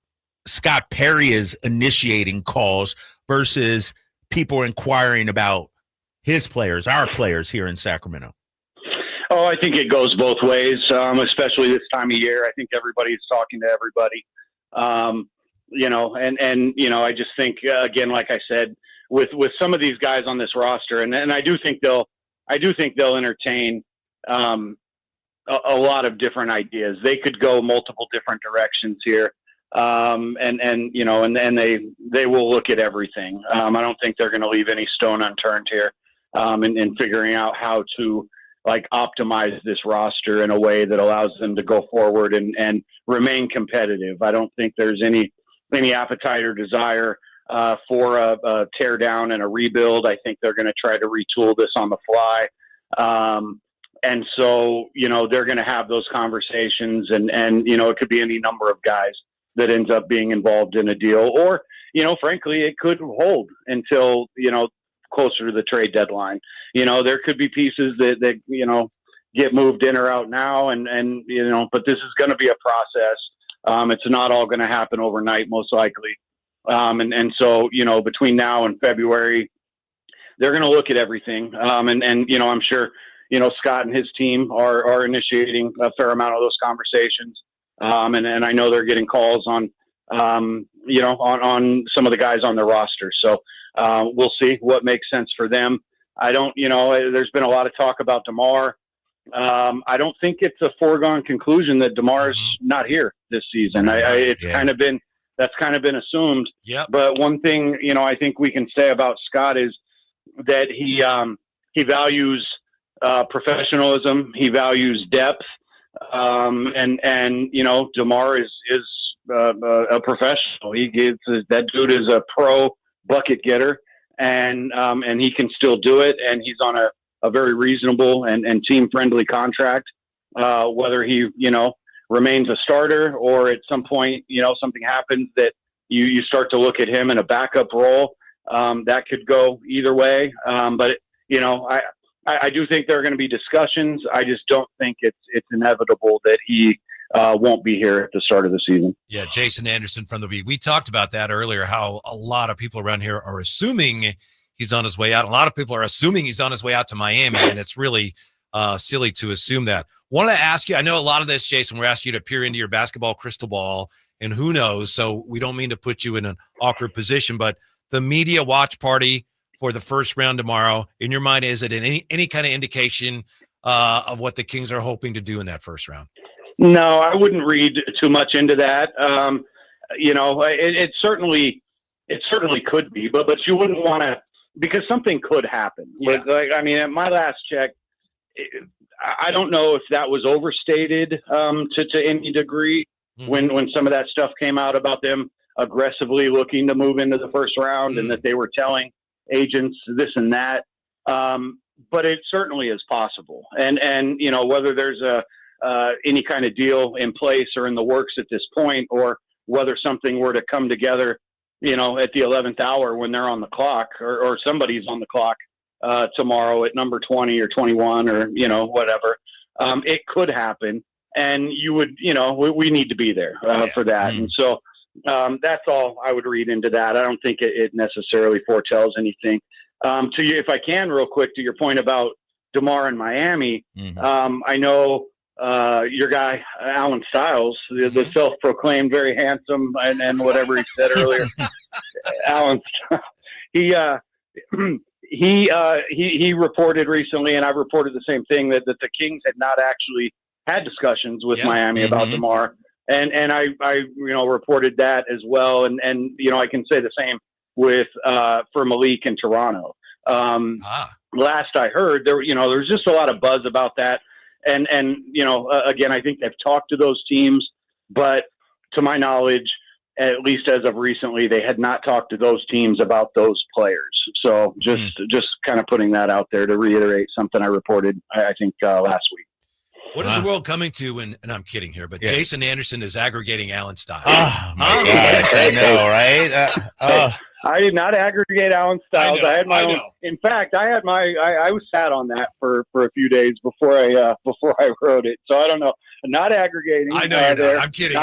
Scott Perry is initiating calls versus people inquiring about his players, our players here in Sacramento? Oh, I think it goes both ways, especially this time of year. I think everybody's talking to everybody. I just think, again, like I said, with some of these guys on this roster, and I do think they'll entertain a lot of different ideas. They could go multiple different directions here, and they will look at everything. I don't think they're going to leave any stone unturned here, in figuring out how to optimize this roster in a way that allows them to go forward and remain competitive. I don't think there's any appetite or desire for a tear down and a rebuild. I think they're going to try to retool this on the fly. And so, they're going to have those conversations and, it could be any number of guys that ends up being involved in a deal, or, frankly, it could hold until, closer to the trade deadline. There could be pieces that get moved in or out now. And but this is going to be a process. It's not all going to happen overnight, most likely. So, between now and February, they're going to look at everything. I'm sure, Scott and his team are initiating a fair amount of those conversations. And I know they're getting calls on some of the guys on the roster. So we'll see what makes sense for them. I don't, there's been a lot of talk about DeMar. I don't think it's a foregone conclusion that DeMar's not here this season. That's kind of been assumed. Yeah. But one thing, I think we can say about Scott is that he values professionalism. He values depth. And DeMar is a professional. That dude is a pro bucket getter, and he can still do it. And he's on a very reasonable and team friendly contract. Whether he, remains a starter or at some point, something happens that you start to look at him in a backup role, that could go either way. But I do think there are going to be discussions. I just don't think it's inevitable that he won't be here at the start of the season. Yeah, Jason Anderson from the Beat. We talked about that earlier, how a lot of people around here are assuming he's on his way out. A lot of people are assuming he's on his way out to Miami, and it's really silly to assume that. Want to ask you, I know a lot of this, Jason, we're asking you to peer into your basketball crystal ball, and who knows, so we don't mean to put you in an awkward position, but the media watch party for the first round tomorrow, in your mind, is it any kind of indication of what the Kings are hoping to do in that first round? No, I wouldn't read too much into that. It certainly could be, but you wouldn't want to, because something could happen. Yeah. At my last check, I don't know if that was overstated to any degree when some of that stuff came out about them aggressively looking to move into the first round and that they were telling agents this and that. But it certainly is possible. And whether there's any kind of deal in place or in the works at this point, or whether something were to come together, at the 11th hour when they're on the clock or somebody's on the clock tomorrow at number 20 or 21 or, whatever, it could happen. And you would, we need to be there for that. And so that's all I would read into that. I don't think it necessarily foretells anything. To you, if I can, real quick, to your point about DeMar in Miami, I know your guy, Alan Stiles, the self-proclaimed very handsome and whatever he said earlier, Alan, he reported recently, and I reported the same thing, that the Kings had not actually had discussions with Miami about DeMar. And I reported that as well. And I can say the same for Malik in Toronto. Last I heard, there was just a lot of buzz about that. And again, I think they've talked to those teams, but to my knowledge, at least as of recently, they had not talked to those teams about those players. So just kind of putting that out there to reiterate something I reported, I think, last week. What is the world coming to? And I'm kidding here, but Jason Anderson is aggregating Alan Stiles. Oh my gosh, I know, right? I did not aggregate Alan Stiles. I had my own. In fact, I was sat on that for a few days before I wrote it. So I don't know. Not aggregating. I know you're not. I'm kidding.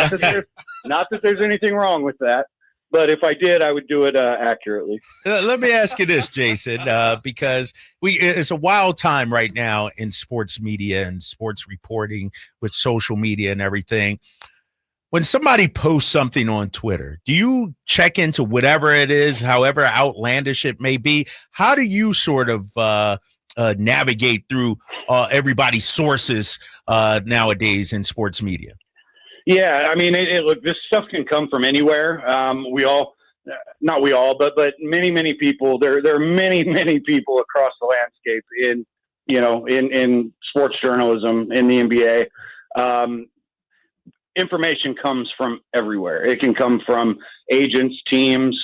Not that there's anything wrong with that. But if I did, I would do it accurately. Let me ask you this, Jason, because it's a wild time right now in sports media and sports reporting with social media and everything. When somebody posts something on Twitter, do you check into whatever it is, however outlandish it may be? How do you sort of navigate through everybody's sources nowadays in sports media? Yeah, I mean, look, this stuff can come from anywhere. Not we all, but many people. There are many people across the landscape in sports journalism, in the NBA. Information comes from everywhere. It can come from agents, teams,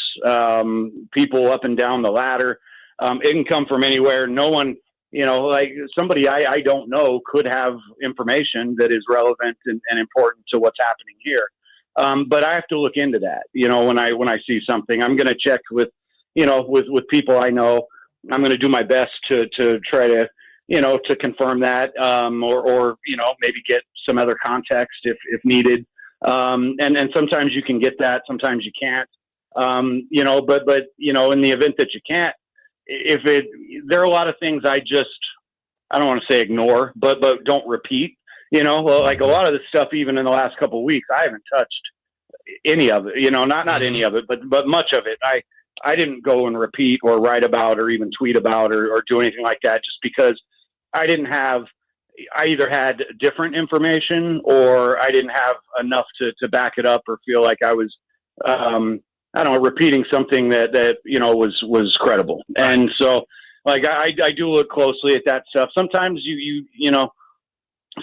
people up and down the ladder. It can come from anywhere. No one like somebody I don't know could have information that is relevant and important to what's happening here. But I have to look into that. When I see something, I'm going to check with people I know. I'm going to do my best to try to, to confirm that, or maybe get some other context if needed. And sometimes you can get that, sometimes you can't. But in the event that you can't, there are a lot of things I don't want to say ignore, but don't repeat. Like a lot of this stuff, even in the last couple of weeks, I haven't touched any of it. Not any of it, but much of it. I didn't go and repeat or write about or even tweet about or do anything like that, just because I either had different information or I didn't have enough to back it up or feel like I was, repeating something that was credible. And so, like, I do look closely at that stuff. Sometimes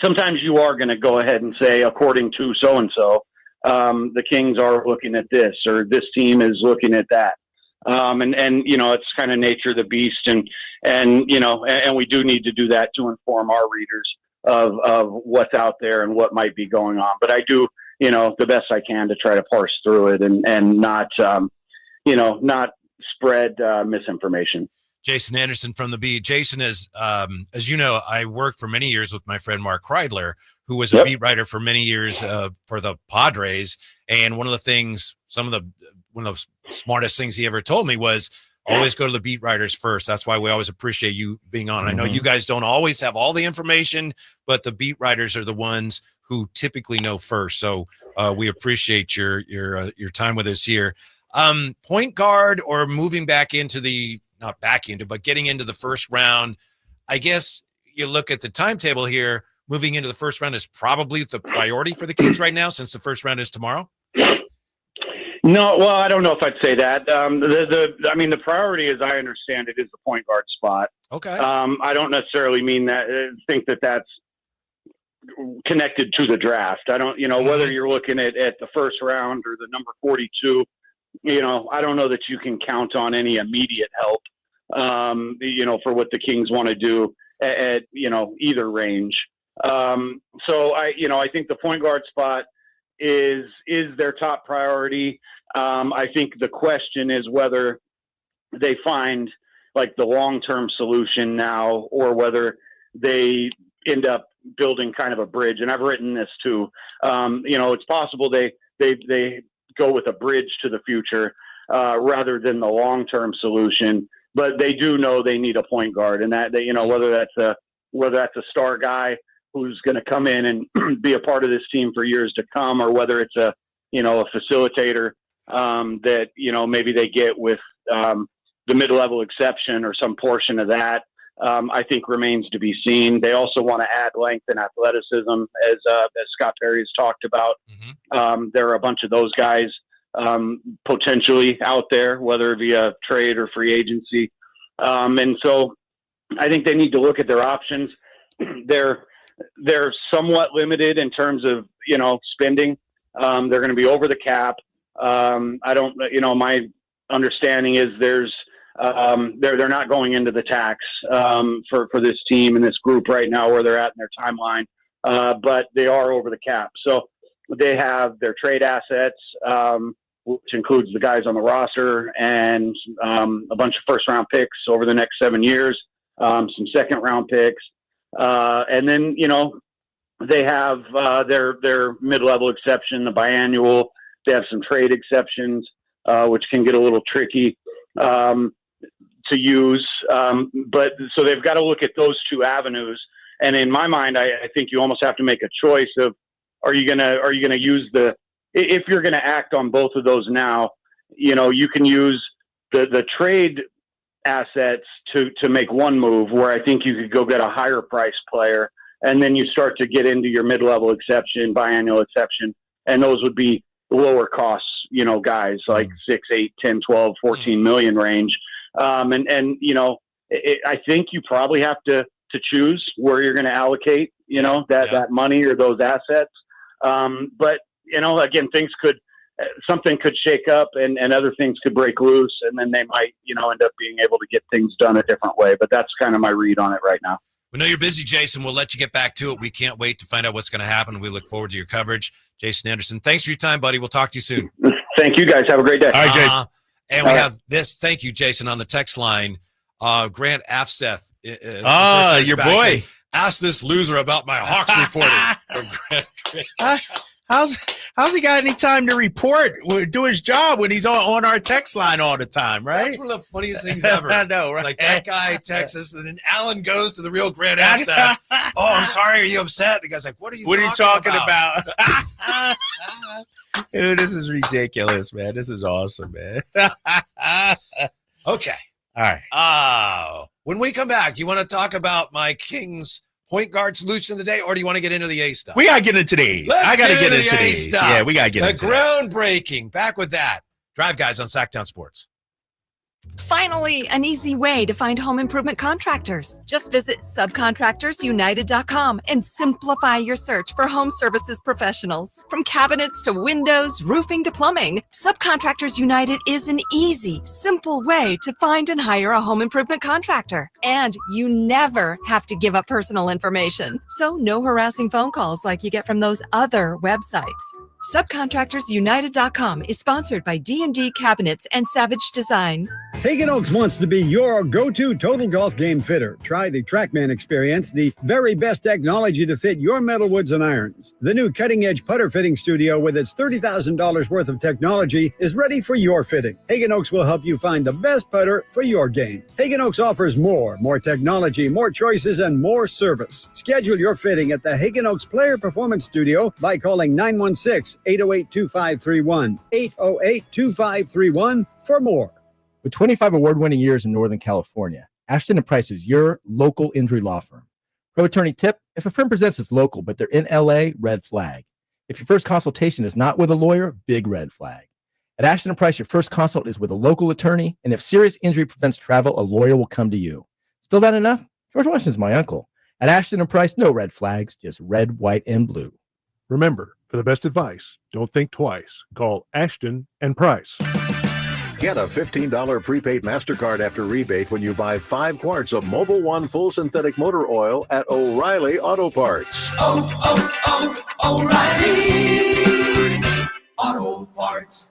sometimes you are going to go ahead and say, according to so-and-so, the Kings are looking at this, or this team is looking at that. And it's kind of nature of the beast. And we do need to do that to inform our readers of what's out there and what might be going on. But I do, the best I can to try to parse through it and not spread misinformation. Jason Anderson from the Beat. Jason is, as you know, I worked for many years with my friend Mark Kreidler, who was a beat writer for many years for the Padres. And one of the smartest things he ever told me was always go to the beat writers first. That's why we always appreciate you being on. I know you guys don't always have all the information, but the beat writers are the ones who typically know first. So we appreciate your time with us here. Point guard or moving back into but getting into the first round. I guess you look at the timetable here, moving into the first round is probably the priority for the Kings right now, since the first round is tomorrow. No, well, I don't know if I'd say that. The priority, as I understand it, is the point guard spot. Okay. I don't necessarily think that that's connected to the draft. I don't, whether you're looking at the first round or the number 42, I don't know that you can count on any immediate help, for what the Kings want to do at either range. So I think the point guard spot is their top priority. I think the question is whether they find like the long-term solution now, or whether they end up building kind of a bridge. And I've written this too. It's possible they go with a bridge to the future rather than the long-term solution, but they do know they need a point guard, and that whether that's a star guy who's going to come in and be a part of this team for years to come, or whether it's a facilitator that maybe they get with the mid-level exception or some portion of that, I think remains to be seen. They also want to add length and athleticism, as Scott Perry has talked about. There are a bunch of those guys potentially out there, whether it be a trade or free agency. And so I think they need to look at their options. They're somewhat limited in terms of, spending. They're going to be over the cap. My understanding is they're not going into the tax for this team and this group right now where they're at in their timeline, but they are over the cap. So they have their trade assets, which includes the guys on the roster and a bunch of first-round picks over the next 7 years, some second-round picks. And then, they have their mid-level exception, the biannual. They have some trade exceptions, which can get a little tricky to use. But so they've got to look at those two avenues. And in my mind, I think you almost have to make a choice of, are you gonna use if you're gonna act on both of those now, you can use the trade assets to make one move where I think you could go get a higher price player, and then you start to get into your mid-level exception, biannual exception, and those would be lower costs, guys like 6, 8, 10, 12, 14 million range. I think you probably have to choose where you're going to allocate, that money or those assets. But again, things could something could shake up and other things could break loose, and then they might, end up being able to get things done a different way. But that's kind of my read on it right now. We know you're busy, Jason. We'll let you get back to it. We can't wait to find out what's going to happen. We look forward to your coverage. Jason Anderson, thanks for your time, buddy. We'll talk to you soon. Thank you, guys. Have a great day. All right, Jason. And we have this. Thank you, Jason, on the text line. Grant Afseth. Your boy. Saying, ask this loser about my Hawks reporting. How's he got any time to report, do his job when he's on our text line all the time, right? That's one of the funniest things ever. I know, right? Like that guy texts us, and then Alan goes to the real Grant Afseth. Oh, I'm sorry. Are you upset? The guy's like, what are you talking about? Dude, this is ridiculous, man. This is awesome, man. Okay. All right. When we come back, you want to talk about my Kings point guard solution of the day, or do you want to get into the A stuff? We got to get into these. I got to get into the A these. stuff. Yeah, we got to get into the groundbreaking. Back with that. Drive Guys on Sacktown Sports. Finally, an easy way to find home improvement contractors. Just visit subcontractorsunited.com and simplify your search for home services professionals. From cabinets to windows, roofing to plumbing, Subcontractors United is an easy, simple way to find and hire a home improvement contractor. And you never have to give up personal information. So no harassing phone calls like you get from those other websites. Subcontractorsunited.com is sponsored by D&D Cabinets and Savage Design. Hagen Oaks wants to be your go-to total golf game fitter. Try the TrackMan experience, the very best technology to fit your metal woods and irons. The new cutting-edge putter fitting studio with its $30,000 worth of technology is ready for your fitting. Hagen Oaks will help you find the best putter for your game. Hagen Oaks offers more technology, more choices, and more service. Schedule your fitting at the Hagen Oaks Player Performance Studio by calling 916-808-2531, 808-2531 for more. With 25 award-winning years in Northern California, Ashton & Price is your local injury law firm. Pro attorney tip: if a firm presents as local but they're in LA, red flag. If your first consultation is not with a lawyer, big red flag. At Ashton & Price, your first consult is with a local attorney, and if serious injury prevents travel, a lawyer will come to you. Still not enough? George Washington's my uncle. At Ashton & Price, no red flags, just red, white, and blue. Remember, for the best advice, don't think twice. Call Ashton & Price. Get a $15 prepaid MasterCard after rebate when you buy 5 quarts of Mobil 1 full synthetic motor oil at O'Reilly Auto Parts. O'Reilly Auto Parts.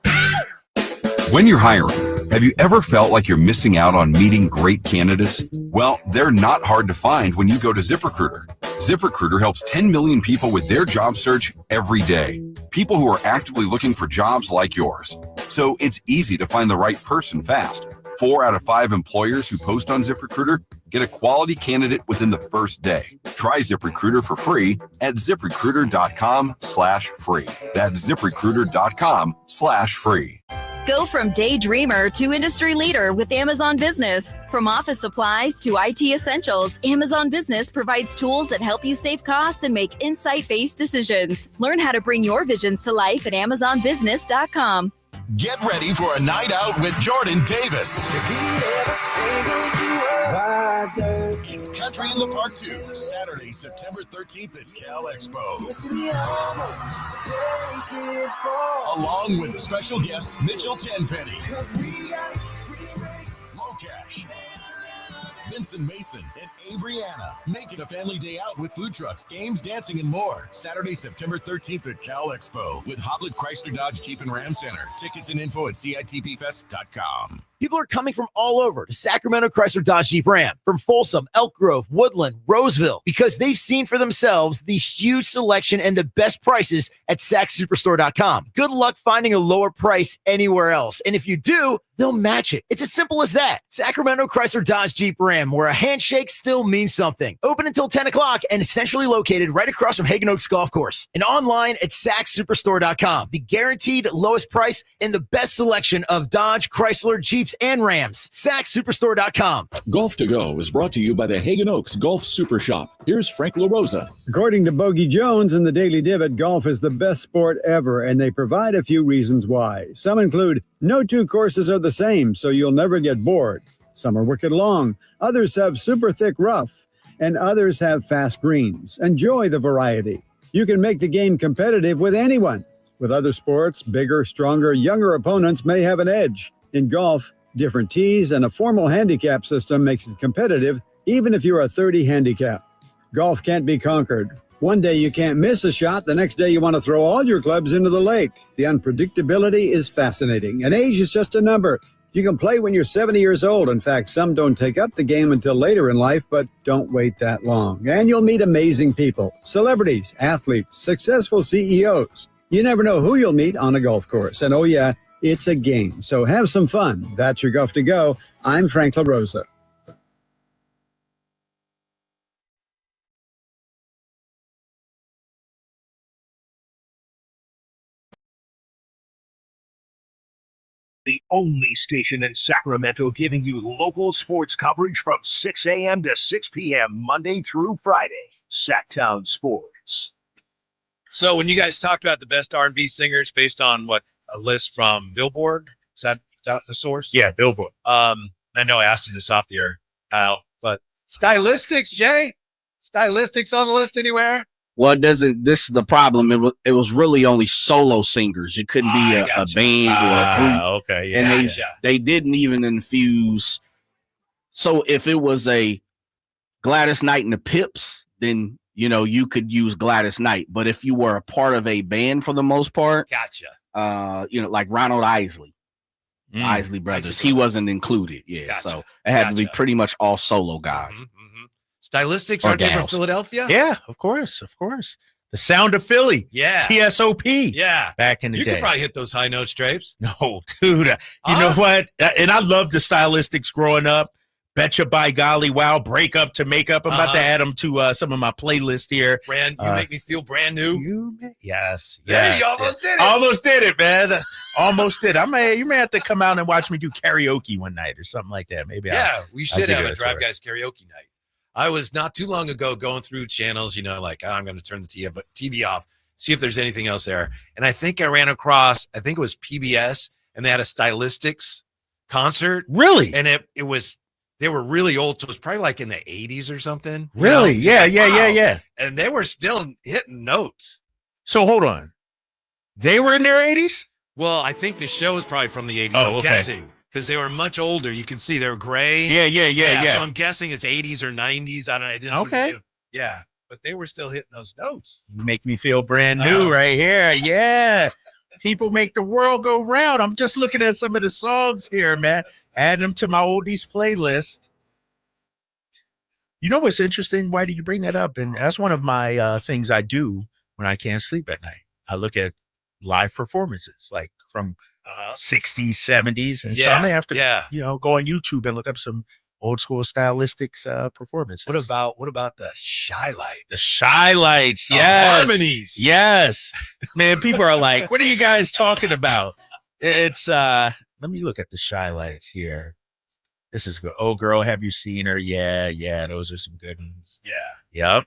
When you're hiring, have you ever felt like you're missing out on meeting great candidates? Well, they're not hard to find when you go to ZipRecruiter. ZipRecruiter helps 10 million people with their job search every day. People who are actively looking for jobs like yours. So it's easy to find the right person fast. 4 out of 5 employers who post on ZipRecruiter get a quality candidate within the first day. Try ZipRecruiter for free at ZipRecruiter.com/free. That's ZipRecruiter.com/free. Go from daydreamer to industry leader with Amazon Business. From office supplies to IT essentials, Amazon Business provides tools that help you save costs and make insight-based decisions. Learn how to bring your visions to life at AmazonBusiness.com. Get ready for a night out with Jordan Davis. It's Country in the Park 2, Saturday, September 13th at Cal Expo. Along with the special guests, Mitchell Tenpenny, Locash, Vincent Mason, and Avery-Anna. Make it a family day out with food trucks, games, dancing, and more. Saturday, September 13th at Cal Expo with Hoblet Chrysler Dodge Jeep and Ram Center. Tickets and info at CITPFest.com. People are coming from all over to Sacramento Chrysler Dodge Jeep Ram, from Folsom, Elk Grove, Woodland, Roseville, because they've seen for themselves the huge selection and the best prices at SacSuperstore.com. Good luck finding a lower price anywhere else. And if you do, they'll match it. It's as simple as that. Sacramento Chrysler Dodge Jeep Ram, where a handshake still means something. Open until 10 o'clock and centrally located right across from Hagen Oaks Golf Course. And online at SacSuperstore.com. The guaranteed lowest price and the best selection of Dodge, Chrysler, Jeeps, and Rams. SacSuperstore.com. Golf to Go is brought to you by the Hagen Oaks Golf Super Shop. Here's Frank LaRosa. According to Bogey Jones in the Daily Divot, golf is the best sport ever, and they provide a few reasons why. Some include no 2 courses are the same, so you'll never get bored. Some are wicked long, others have super thick rough, and others have fast greens. Enjoy the variety. You can make the game competitive with anyone. With other sports, bigger, stronger, younger opponents may have an edge. In golf, different tees and a formal handicap system makes it competitive, even if you're a 30 handicap. Golf can't be conquered. One day you can't miss a shot, the next day you want to throw all your clubs into the lake. The unpredictability is fascinating, and age is just a number. You can play when you're 70 years old. In fact, some don't take up the game until later in life, but don't wait that long. And you'll meet amazing people, celebrities, athletes, successful CEOs. You never know who you'll meet on a golf course. And oh yeah, it's a game. So have some fun. That's your Golf to Go. I'm Frank LaRosa. The only station in Sacramento giving you local sports coverage from 6 a.m. to 6 p.m. Monday through Friday. Sacktown Sports. So when you guys talked about the best R&B singers based on what, a list from Billboard? Is that the source? Yeah, Billboard. I know I asked you this off the air, Al, but stylistics, Jay? Stylistics on the list anywhere? Well, it doesn't. This is the problem. It was really only solo singers. It couldn't be a band or a group. Okay, yeah. And they didn't even infuse. So if it was a Gladys Knight and the Pips, then you could use Gladys Knight. But if you were a part of a band for the most part, gotcha. Like Ronald Isley, Isley Brothers, he wasn't included. Yeah, gotcha. So it had to be pretty much all solo guys. Stylistics aren't they from Philadelphia? Yeah, of course. The Sound of Philly. Yeah. TSOP. Yeah. Back in the day. day. You could probably hit those high notes, Drapes. No, dude. You know what? And I love the Stylistics growing up. Betcha by golly, wow, break up to make up. I'm about to add them to some of my playlist here. You make me feel brand new. Yes. Yeah, you almost did it. Almost did it, man. Almost did. You may have to come out and watch me do karaoke one night or something like that. Maybe. We should have a Drive Guys karaoke night. I was not too long ago going through channels, I'm going to turn the TV off, see if there's anything else there. And I think I ran across, I think it was PBS, and they had a Stylistics concert. Really? And they were really old, so it was probably like in the 80s or something. Really? Yeah. And they were still hitting notes. So hold on. They were in their 80s? Well, I think the show is probably from the 80s, I'm guessing. Because they were much older. You can see they were gray. Yeah. So I'm guessing it's 80s or 90s. I don't know. Yeah. But they were still hitting those notes. You make me feel brand new right here. Yeah. People make the world go round. I'm just looking at some of the songs here, man. Add them to my oldies playlist. You know what's interesting? Why do you bring that up? And that's one of my things I do when I can't sleep at night. I look at live performances, like from 60s, 70s. And so I may have to, go on YouTube and look up some old school Stylistics performances. What about the Shy Light? The Shy Lights, yes. Harmonies. Yes. Man, people are like, what are you guys talking about? It's, let me look at the Shy Lights here. This is good. Oh, girl, have you seen her? Yeah. Those are some good ones. Yeah. Yep.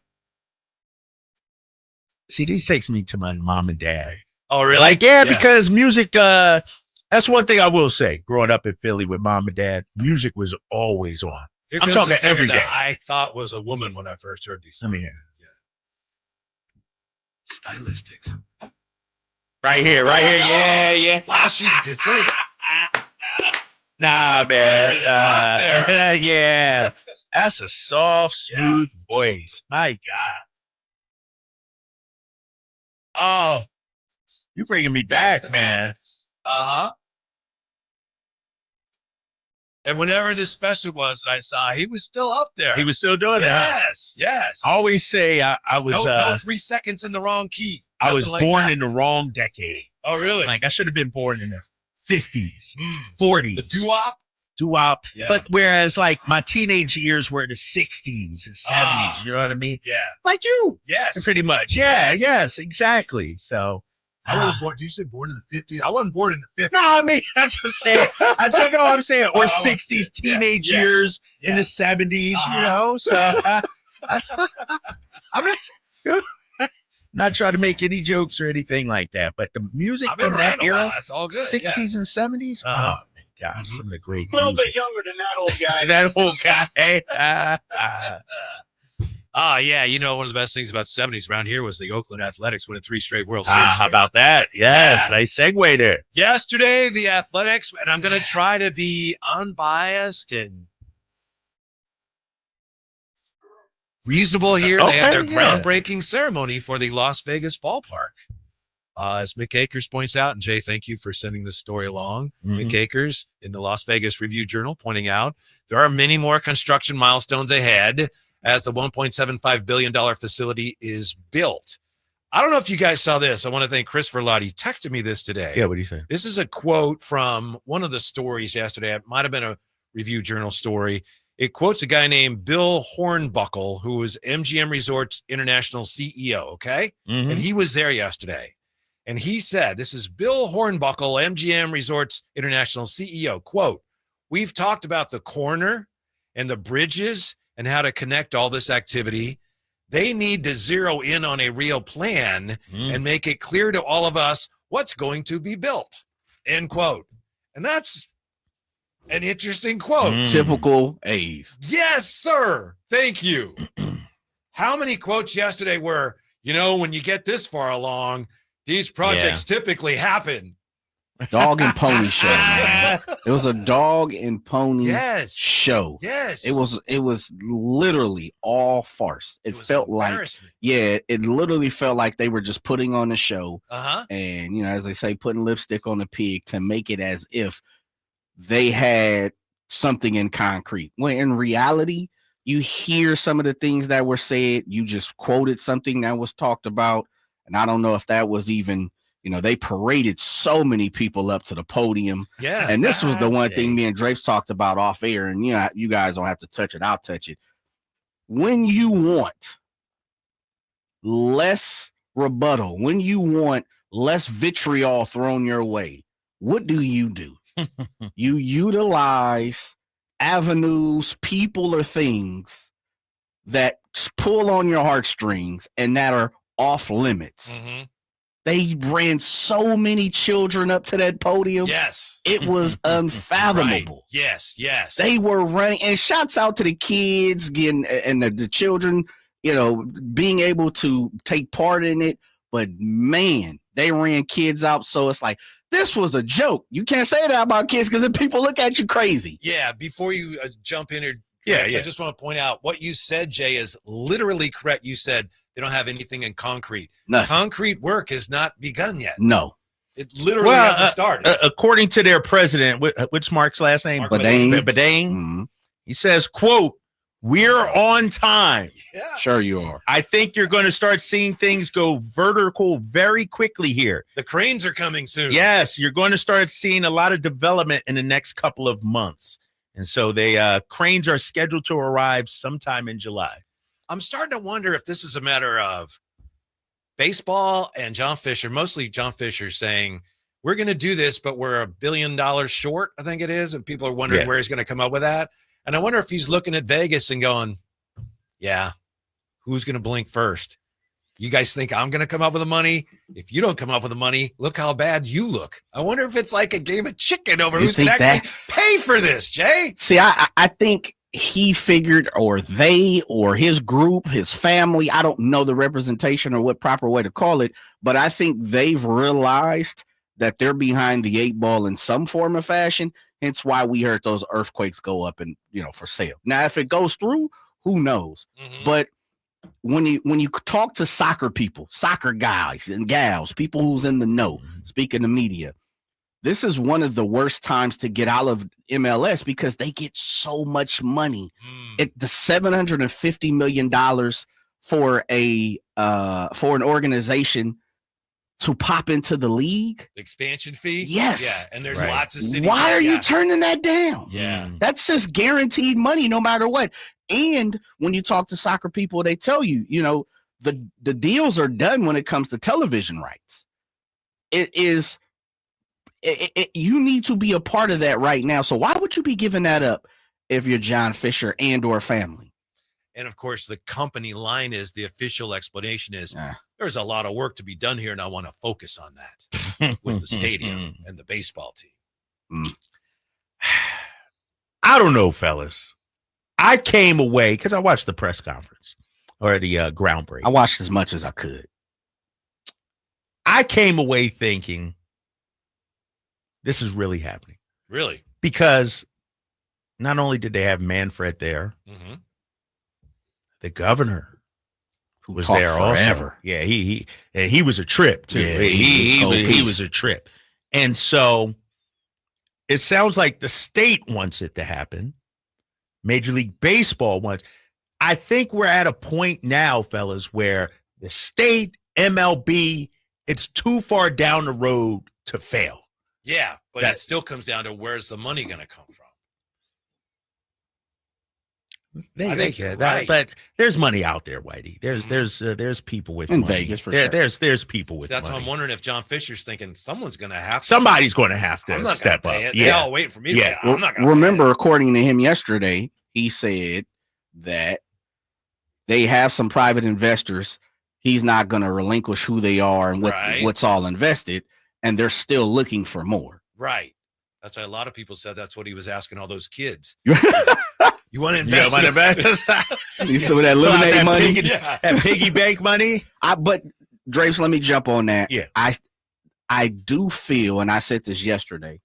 See, this takes me to my mom and dad. Oh, really? Like, yeah, because music, that's one thing I will say. Growing up in Philly with mom and dad, music was always on. I'm talking every day. I thought was a woman when I first heard these songs. Let me hear. Stylistics. Right here. Yeah. Wow, she's a good singer. Nah, man. Yeah. That's a soft, smooth voice. My God. Oh, you're bringing me back, man. And whenever this special was that I saw, he was still up there. He was still doing that. Yes. I always say I was no 3 seconds in the wrong key. I was born in the wrong decade. Oh, really? Like I should have been born in the 50s, 40s. The doo-wop? Doo-wop. Yeah. But whereas like my teenage years were the 60s and 70s, you know what I mean? Yeah. Like you. Yes. Pretty much. Yeah, yes, exactly. So I wasn't born. Did you say born in the 50s? I wasn't born in the 50s. No, I mean, I'm just saying. That's all I'm saying. Or 60s, teenage years in the 70s, you know? So I'm not trying to make any jokes or anything like that. But the music from that era, that's all good. 60s and 70s, oh, my God, some of the great A little music. bit younger than that old guy. That old guy. Yeah. One of the best things about the 70s around here was the Oakland Athletics winning 3 straight World Series. How about that? Yes, nice segue there. Yesterday, the Athletics, and I'm going to try to be unbiased and reasonable here. They had their groundbreaking ceremony for the Las Vegas ballpark. As Mick Akers points out, and Jay, thank you for sending this story along. Mick Akers in the Las Vegas Review-Journal pointing out there are many more construction milestones ahead as the $1.75 billion facility is built. I don't know if you guys saw this. I want to thank Chris Verlotti. He texted me this today. Yeah, what do you say? This is a quote from one of the stories yesterday. It might have been a Review-Journal story. It quotes a guy named Bill Hornbuckle, who was MGM Resorts International CEO, okay? And he was there yesterday. And he said, this is Bill Hornbuckle, MGM Resorts International CEO, quote, "We've talked about the corner and the bridges and how to connect all this activity. They need to zero in on a real plan and make it clear to all of us what's going to be built," end quote. And that's an interesting quote. Typical A's. Yes, sir. Thank you. How many quotes yesterday were, when you get this far along, these projects typically happen. Dog and pony show, man. It was a dog and pony show. Yes. It was literally all farce. It felt like, it literally felt like they were just putting on a show. And, as they say, putting lipstick on the pig to make it as if they had something in concrete. When in reality, you hear some of the things that were said. You just quoted something that was talked about. And I don't know if that was even, they paraded so many people up to the podium. Yeah. And this was the one thing me and Drapes talked about off air. And, you guys don't have to touch it. I'll touch it. When you want less rebuttal, when you want less vitriol thrown your way, what do? You utilize avenues, people, or things that pull on your heartstrings and that are off limits. They ran so many children up to that podium. Yes. It was unfathomable. Right. Yes. They were running, and shouts out to the kids getting and the children, being able to take part in it. But man, they ran kids out. So it's like, this was a joke. You can't say that about kids because then people look at you crazy. Yeah. Before you jump in here, I just want to point out what you said, Jay, is literally correct. You said they don't have anything in concrete. Nothing. Concrete work has not begun yet. No. It literally hasn't started. According to their president, what's Mark's last name? Badane. He says, quote, "We're on time." Yeah. Sure you are. I think you're going to start seeing things go vertical very quickly here. The cranes are coming soon. Yes, you're going to start seeing a lot of development in the next couple of months. And so cranes are scheduled to arrive sometime in July. I'm starting to wonder if this is a matter of baseball and John Fisher, mostly John Fisher, saying, we're going to do this, but we're $1 billion short, I think it is. And people are wondering where he's going to come up with that. And I wonder if he's looking at Vegas and going, who's going to blink first? You guys think I'm going to come up with the money? If you don't come up with the money, look how bad you look. I wonder if it's like a game of chicken over who's going to actually pay for this, Jay. See, I think he figured, or they, or his group, his family, I don't know the representation or what proper way to call it, but I think they've realized that they're behind the 8 ball in some form or fashion. Hence why we heard those earthquakes go up and, for sale. Now, if it goes through, who knows? But when you talk to soccer people, soccer guys and gals, people who's in the know, speaking to media, this is one of the worst times to get out of MLS because they get so much money. The $750 million for an organization to pop into the league. Expansion fee? Yes. Yeah, and there's lots of cities. Why are you turning that down? Yeah. That's just guaranteed money no matter what. And when you talk to soccer people, they tell you, the deals are done when it comes to television rights. You need to be a part of that right now. So why would you be giving that up if you're John Fisher and or family? And of course, the company line is, the official explanation is, there's a lot of work to be done here, and I want to focus on that with the stadium and the baseball team. I don't know, fellas. I came away, because I watched the press conference. or the groundbreaking. I watched as much as I could. I came away thinking this is really happening. Really? Because not only did they have Manfred there, the governor who was there forever. also. Yeah, he was a trip too. Yeah, he was a trip. And so it sounds like the state wants it to happen. Major League Baseball wants. I think we're at a point now, fellas, where the state, MLB, it's too far down the road to fail. Yeah, but it still comes down to where's the money going to come from? But there's money out there, Whitey. There's people with in money. Vegas for sure. There's people with That's money. why I'm wondering if John Fisher's thinking somebody's going to have to. Somebody's going to have to I'm not step gonna up. pay it. Yeah, They're all waiting for me to pay it. I'm not going to Remember, according to him yesterday, he said that they have some private investors. He's not going to relinquish who they are and what's all invested, and they're still looking for more. Right. That's why a lot of people said that's what he was asking all those kids. You want to invest? Need some of that lemonade money, that piggy bank money. But Drapes, let me jump on that. Yeah, I do feel, and I said this yesterday,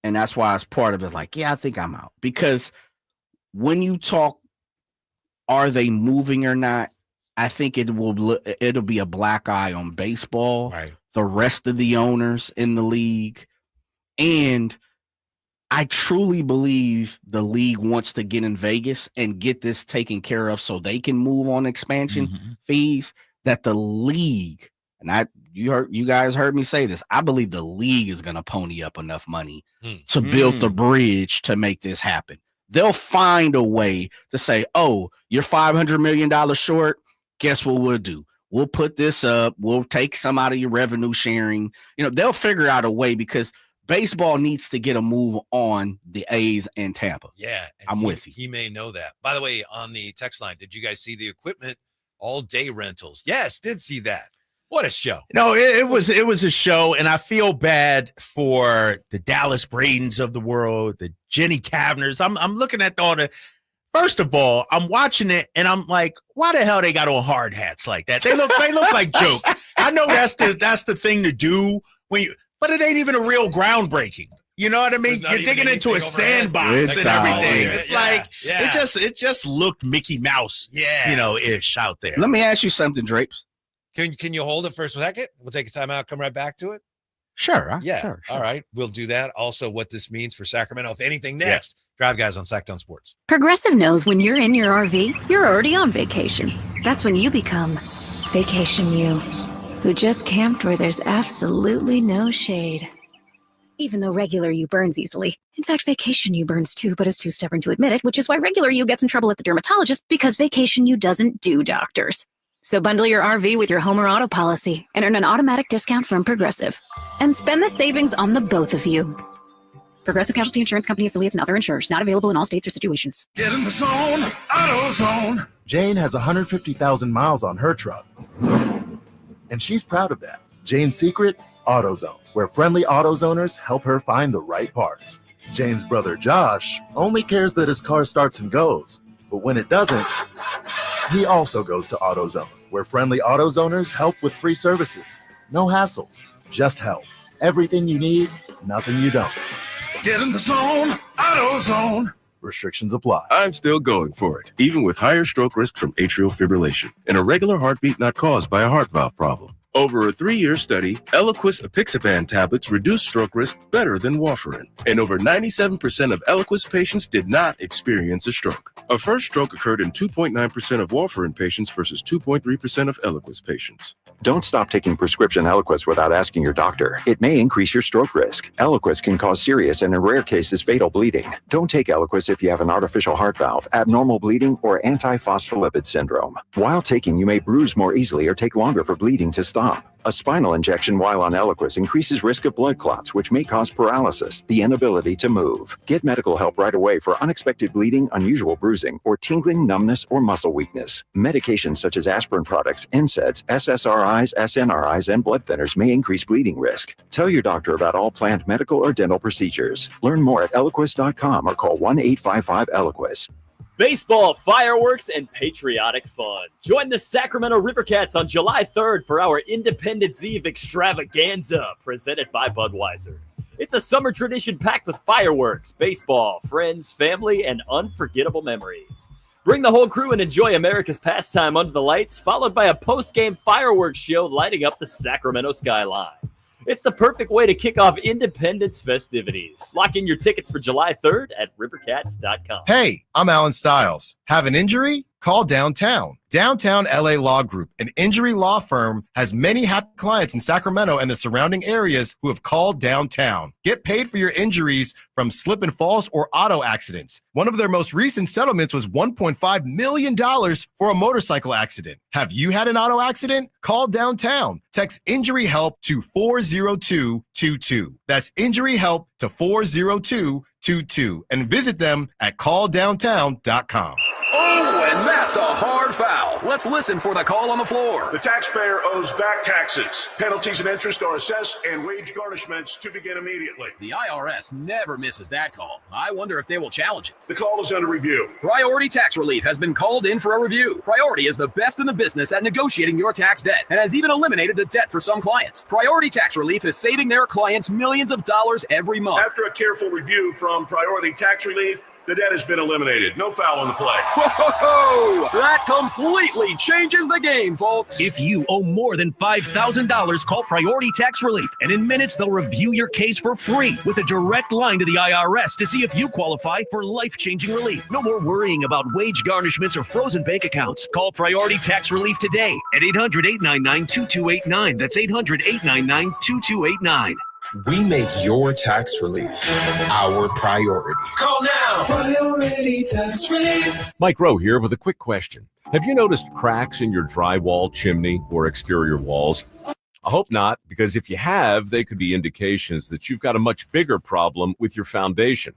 and that's why I was part of it. Like, yeah, I think I'm out, because when you talk, are they moving or not? I think it'll be a black eye on baseball. Right. The rest of the owners in the league, and I truly believe the league wants to get in Vegas and get this taken care of so they can move on expansion fees. That the league, and you guys heard me say this, I believe the league is going to pony up enough money to build the bridge to make this happen. They'll find a way to say, oh, you're $500 million short. Guess what we'll do? We'll put this up. We'll take some out of your revenue sharing. They'll figure out a way, because baseball needs to get a move on the A's and Tampa. Yeah. I'm with you. He may know that. By the way, on the text line, did you guys see the equipment all day rentals? Yes, did see that. What a show. No, it was a show, and I feel bad for the Dallas Bradens of the world, the Jenny Kavners. I'm looking at all the. First of all, I'm watching it and I'm like, why the hell they got on hard hats like that? They look like joke. I know that's the thing to do but it ain't even a real groundbreaking. You know what I mean? You're digging into a sandbox and everything. It's it just looked Mickey Mouse, ish out there. Let me ask you something, Drapes. Can you hold it for a second? We'll take a time out, come right back to it. Sure. Sure. All right. We'll do that. Also, what this means for Sacramento, if anything, next. Drive Guys on Sacktown Sports. Progressive knows when you're in your RV, you're already on vacation. That's when you become Vacation You, who just camped where there's absolutely no shade. Even though regular you burns easily. In fact, Vacation You burns too, but is too stubborn to admit it, which is why regular you gets in trouble at the dermatologist, because Vacation You doesn't do doctors. So bundle your RV with your home or auto policy and earn an automatic discount from Progressive. And spend the savings on the both of you. Progressive Casualty Insurance Company affiliates and other insurers. Not available in all states or situations. Get in the zone, AutoZone. Jane has 150,000 miles on her truck, and she's proud of that. Jane's secret, AutoZone, where friendly AutoZoners help her find the right parts. Jane's brother Josh only cares that his car starts and goes, but when it doesn't, he also goes to AutoZone, where friendly AutoZoners help with free services. No hassles, just help. Everything you need, nothing you don't. Get in the zone, AutoZone. Restrictions apply. I'm still going for it, even with higher stroke risk from atrial fibrillation, and a regular heartbeat not caused by a heart valve problem. Over a 3-year study, Eliquis apixaban tablets reduce stroke risk better than warfarin, and over 97% of Eliquis patients did not experience a stroke. A first stroke occurred in 2.9% of warfarin patients versus 2.3% of Eliquis patients. Don't stop taking prescription Eliquis without asking your doctor. It may increase your stroke risk. Eliquis can cause serious and in rare cases fatal bleeding. Don't take Eliquis if you have an artificial heart valve, abnormal bleeding, or antiphospholipid syndrome. While taking, you may bruise more easily or take longer for bleeding to stop. A spinal injection while on Eliquis increases risk of blood clots, which may cause paralysis, the inability to move. Get medical help right away for unexpected bleeding, unusual bruising, or tingling, numbness, or muscle weakness. Medications such as aspirin products, NSAIDs, SSRIs, SNRIs, and blood thinners may increase bleeding risk. Tell your doctor about all planned medical or dental procedures. Learn more at Eliquis.com or call 1-855-ELIQUIS. Baseball, fireworks, and patriotic fun. Join the Sacramento Rivercats on July 3rd for our Independence Eve extravaganza, presented by Budweiser. It's a summer tradition packed with fireworks, baseball, friends, family, and unforgettable memories. Bring the whole crew and enjoy America's pastime under the lights, followed by a post-game fireworks show lighting up the Sacramento skyline. It's the perfect way to kick off Independence festivities. Lock in your tickets for July 3rd at rivercats.com. Hey, I'm Alan Stiles. Have an injury? Call Downtown. Downtown LA Law Group, an injury law firm, has many happy clients in Sacramento and the surrounding areas who have called Downtown. Get paid for your injuries from slip and falls or auto accidents. One of their most recent settlements was $1.5 million for a motorcycle accident. Have you had an auto accident? Call Downtown. Text injury help to 40222. That's injury help to 40222 and visit them at calldowntown.com. Oh, and that's a hard foul. Let's listen for the call on the floor. The taxpayer owes back taxes. Penalties and interest are assessed and wage garnishments to begin immediately. The IRS never misses that call. I wonder if they will challenge it. The call is under review. Priority Tax Relief has been called in for a review. Priority is the best in the business at negotiating your tax debt and has even eliminated the debt for some clients. Priority Tax Relief is saving their clients millions of dollars every month. After a careful review from Priority Tax Relief, the debt has been eliminated. No foul on the play. Whoa! That completely changes the game, folks. If you owe more than $5,000, call Priority Tax Relief, and in minutes they'll review your case for free with a direct line to the IRS to see if you qualify for life-changing relief. No more worrying about wage garnishments or frozen bank accounts. Call Priority Tax Relief today at 800-899-2289. That's 800-899-2289. We make your tax relief our priority. Call now. Priority Tax Relief. Mike Rowe here with a quick question. Have you noticed cracks in your drywall, chimney, or exterior walls? I hope not, because if you have, they could be indications that you've got a much bigger problem with your foundation.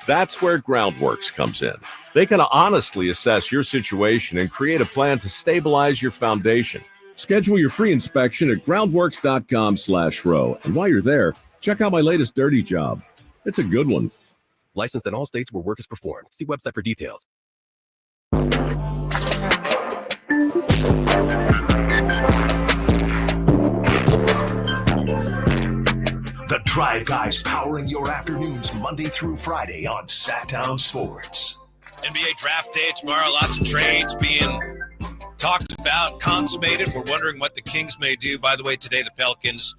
That's where Groundworks comes in. They can honestly assess your situation and create a plan to stabilize your foundation. Schedule your free inspection at groundworks.com/row. And while you're there, check out my latest dirty job. It's a good one. Licensed in all states where work is performed. See website for details. The Tribe Guys powering your afternoons Monday through Friday on Sacktown Sports. NBA draft day tomorrow. Lots of trades being talked about, consummated. We're wondering what the Kings may do. By the way, today the Pelicans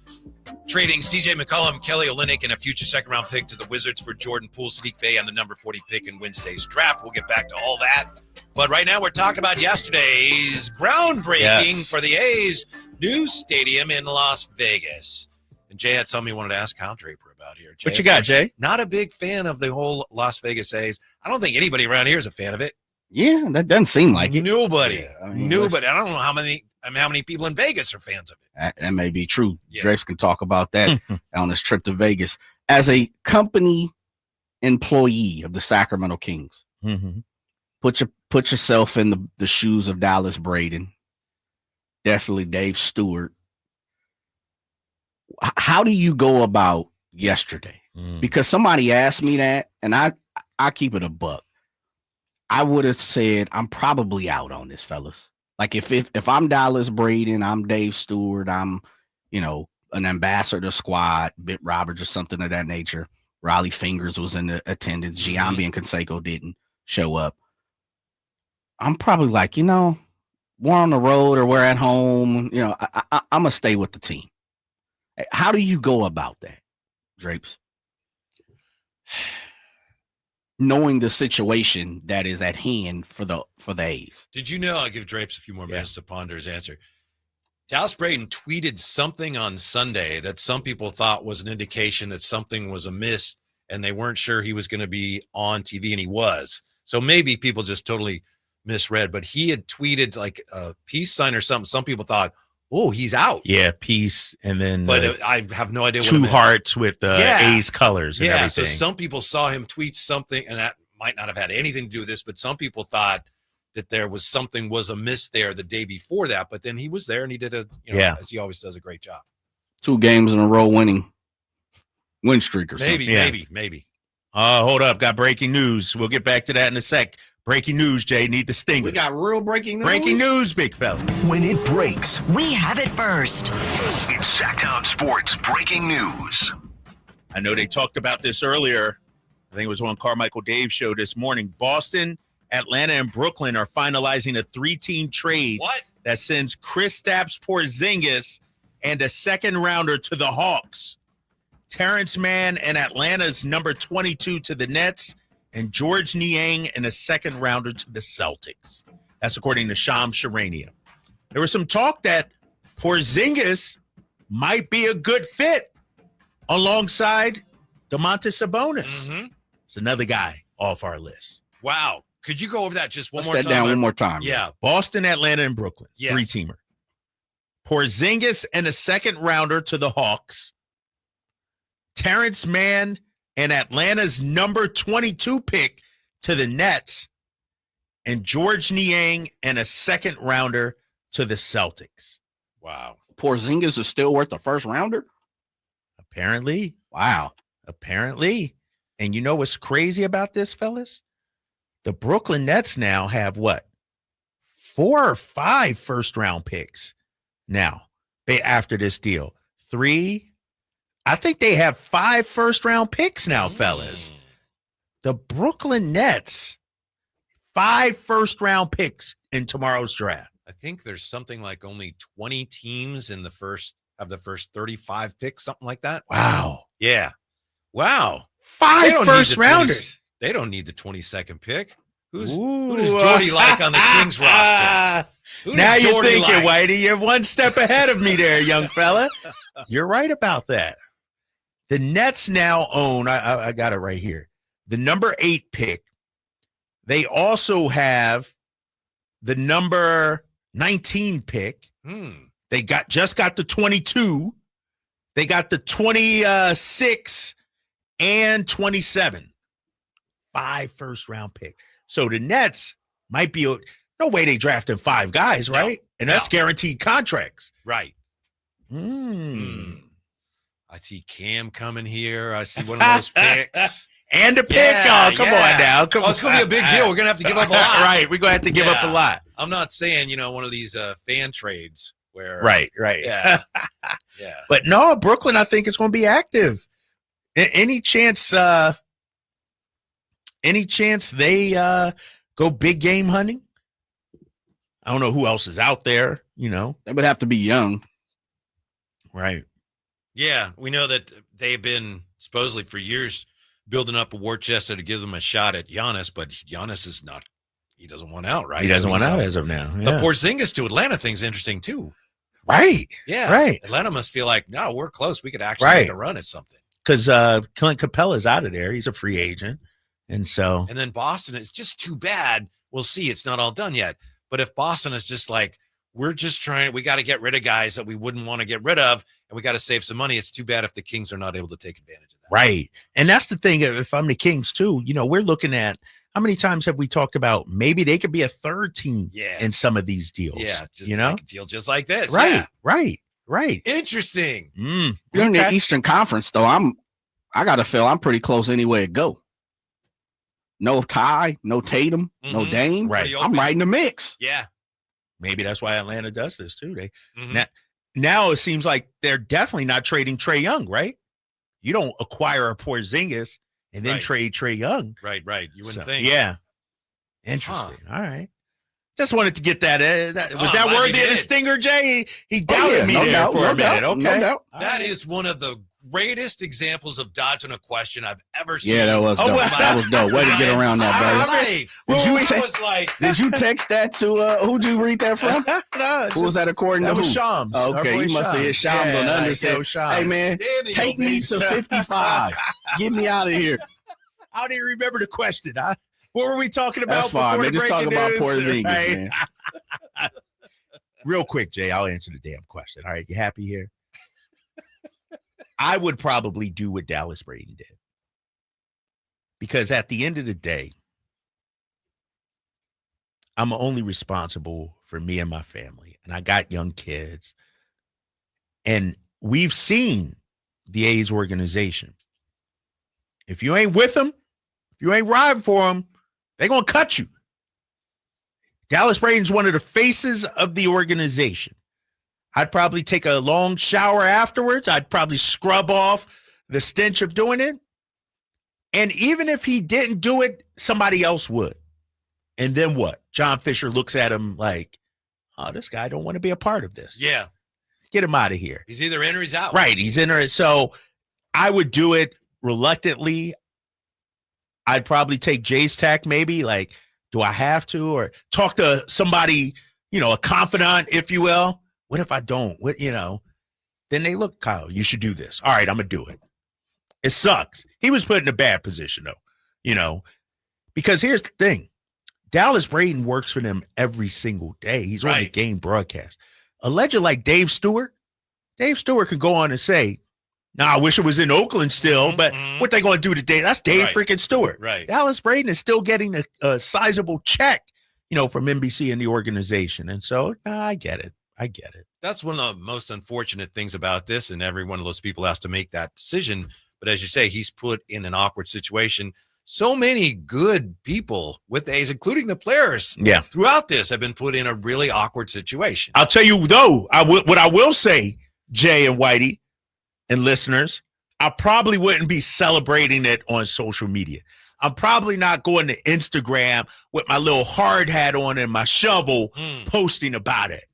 trading C.J. McCollum, Kelly Olynyk, and a future second-round pick to the Wizards for Jordan Poole, Sadiq Bey, and the number 40 pick in Wednesday's draft. We'll get back to all that. But right now we're talking about yesterday's groundbreaking for the A's new stadium in Las Vegas. And Jay had something he wanted to ask Kyle Draper about here. Jay, what you got, Jay? Not a big fan of the whole Las Vegas A's. I don't think anybody around here is a fan of it. Yeah, that doesn't seem like it. Nobody. Yeah, I mean, Nobody. I don't know how many people in Vegas are fans of it. That may be true. Yeah. Drapes can talk about that on this trip to Vegas. As a company employee of the Sacramento Kings, put yourself in the shoes of Dallas Braden, definitely Dave Stewart. How do you go about yesterday? Because somebody asked me that, and I keep it a buck. I would have said I'm probably out on this, fellas. Like if I'm Dallas Braden, I'm Dave Stewart, I'm an ambassador squad, Bit Roberts or something of that nature. Riley Fingers was in the attendance. Giambi and Canseco didn't show up. I'm probably like, we're on the road or we're at home. I'm gonna stay with the team. How do you go about that, Drapes? Knowing the situation that is at hand for the A's. Did you know? I'll give Drapes a few more minutes to ponder his answer. Dallas Braden tweeted something on Sunday that some people thought was an indication that something was amiss and they weren't sure he was going to be on TV, and he was. So maybe people just totally misread, but he had tweeted like a peace sign or something. Some people thought, oh, he's out. Yeah, peace, and then but I have no idea what two hearts with A's colors and everything. So some people saw him tweet something, and that might not have had anything to do with this, but some people thought that there was something was amiss there the day before that, but then he was there and he did as he always does, a great job. 2 games in a row win streak or something. Maybe. Hold up. Got breaking news. We'll get back to that in a sec. Breaking news, Jay. Need the stinger. We got real breaking news. Breaking news, big fella. When it breaks, we have it first. It's Sacktown Sports breaking news. I know they talked about this earlier. I think it was on Carmichael Dave's show this morning. Boston, Atlanta, and Brooklyn are finalizing a 3-team trade that sends Kristaps Porzingis and a second rounder to the Hawks. Terrence Mann and Atlanta's number 22 to the Nets, and George Niang and a second rounder to the Celtics. That's according to Shams Charania. There was some talk that Porzingis might be a good fit alongside Domantas Sabonis. Mm-hmm. It's another guy off our list. Wow. Could you go over that just one Let's more that time? down one more time. Yeah. Boston, Atlanta, and Brooklyn. Yes. 3-teamer. Porzingis and a second rounder to the Hawks. Terrence Mann and Atlanta's number 22 pick to the Nets. And George Niang and a second rounder to the Celtics. Wow. Porzingis is still worth a first rounder? Apparently. Wow. Apparently. And you know what's crazy about this, fellas? The Brooklyn Nets now have what? 4 or 5 first-round picks now after this deal. 3. I think they have 5 first-round picks now, fellas. The Brooklyn Nets, 5 first-round picks in tomorrow's draft. I think there's something like only 20 teams in the first 35 picks, something like that. Wow. Yeah. Wow. 5 first-rounders. They don't need the 22nd pick. Who does Jordy like on the Kings roster? Now you're thinking, Whitey, you're one step ahead of me there, young fella. You're right about that. The Nets now own, I got it right here, the number 8 pick. They also have the number 19 pick. They just got the 22. They got the 26 and 27. 5 first-round pick. So the Nets might be no way they drafting 5 guys, right? And that's guaranteed contracts. Right. Hmm. I see Cam coming here. I see one of those picks. And a pick. Come on now. Come on. It's going to be a big deal. We're going to have to give up a lot. Right. We're going to have to give up a lot. I'm not saying, one of these fan trades where. Right. Yeah. Yeah. But no, Brooklyn, I think it's going to be active. Any chance they go big game hunting? I don't know who else is out there, They would have to be young. Right. Yeah, we know that they've been supposedly for years building up a war chest to give them a shot at Giannis, but Giannis is not. He doesn't want out, right? He doesn't want out as of now. Yeah. The Porzingis to Atlanta thing's interesting too. Right. Yeah. Right. Atlanta must feel like, no, we're close. We could actually make a run at something. Because Clint Capella's out of there. He's a free agent. And so. And then Boston is just too bad. We'll see. It's not all done yet. But if Boston is just like, we're just trying, we got to get rid of guys that we wouldn't want to get rid of, and we got to save some money. It's too bad if the Kings are not able to take advantage of that. Right. And that's the thing. If I'm the Kings too, we're looking at how many times have we talked about maybe they could be a third team in some of these deals. Yeah. Make a deal just like this. Right. Yeah. Right. Interesting. You're in the Eastern Conference, though. I got to feel I'm pretty close anywhere to go. No Ty, no Tatum, no Dame. Right. I'm right in the mix. Yeah. Maybe that's why Atlanta does this too. Now it seems like they're definitely not trading Trae Young, right? You don't acquire a Porzingis and then trade Trae Young. Right. You wouldn't think. Yeah. Interesting. All right. Just wanted to get that. Was that worthy of the stinger, Jay? He doubted me there for a minute. Okay. No doubt. That is one of the greatest examples of dodging a question I've ever seen. Yeah, that was dope. That was dope. Way to get around that, brother. Did you text that to who'd you read that from? Who was that according to who? Shams. Okay, you must have hit Shams on the under. Said, hey man, take me to 55. Get me out of here. I don't even remember the question. What were we talking about? That's fine, man. Just talk about Porzingis, man. Real quick, Jay, I'll answer the damn question. All right, you happy here? I would probably do what Dallas Braden did. Because at the end of the day, I'm only responsible for me and my family. And I got young kids. And we've seen the A's organization. If you ain't with them, If you ain't riding for them, they're going to cut you. Dallas Braden's one of the faces of the organization. I'd probably take a long shower afterwards. I'd probably scrub off the stench of doing it. And even if he didn't do it, somebody else would. And then what? John Fisher looks at him like, oh, this guy don't want to be a part of this. Yeah. Get him out of here. He's either in or he's out. Right. He's in or so I would do it reluctantly. I'd probably take Jay's tack maybe. Like, do I have to? Or talk to somebody, a confidant, if you will. What if I don't? Then they look, Kyle, you should do this. All right, I'm going to do it. It sucks. He was put in a bad position, though, because here's the thing. Dallas Braden works for them every single day. He's on the game broadcast. A legend like Dave Stewart could go on and say, I wish it was in Oakland still, but what they going to do today? That's Dave freaking Stewart. Right. Dallas Braden is still getting a sizable check, from NBC and the organization. And so I get it. That's one of the most unfortunate things about this, and every one of those people has to make that decision. But as you say, he's put in an awkward situation. So many good people with A's, including the players, throughout this have been put in a really awkward situation. I'll tell you, though, what I will say, Jay and Whitey and listeners, I probably wouldn't be celebrating it on social media. I'm probably not going to Instagram with my little hard hat on and my shovel posting about it.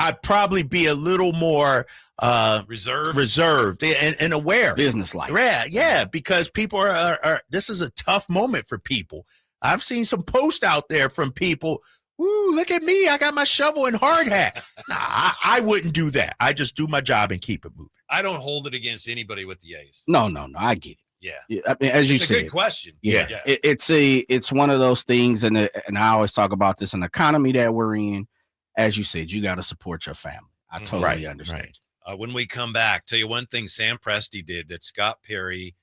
I'd probably be a little more reserved and aware. Business-like. Yeah, because people are this is a tough moment for people. I've seen some posts out there from people, ooh, look at me, I got my shovel and hard hat. Nah, I wouldn't do that. I just do my job and keep it moving. I don't hold it against anybody with the A's. No, I get it. Yeah. I mean, as you said, it's a good question. Yeah. It's one of those things, and I always talk about this in the economy that we're in. As you said, you got to support your family. I totally understand. Right. When we come back, tell you one thing Sam Presti did that Scott Perry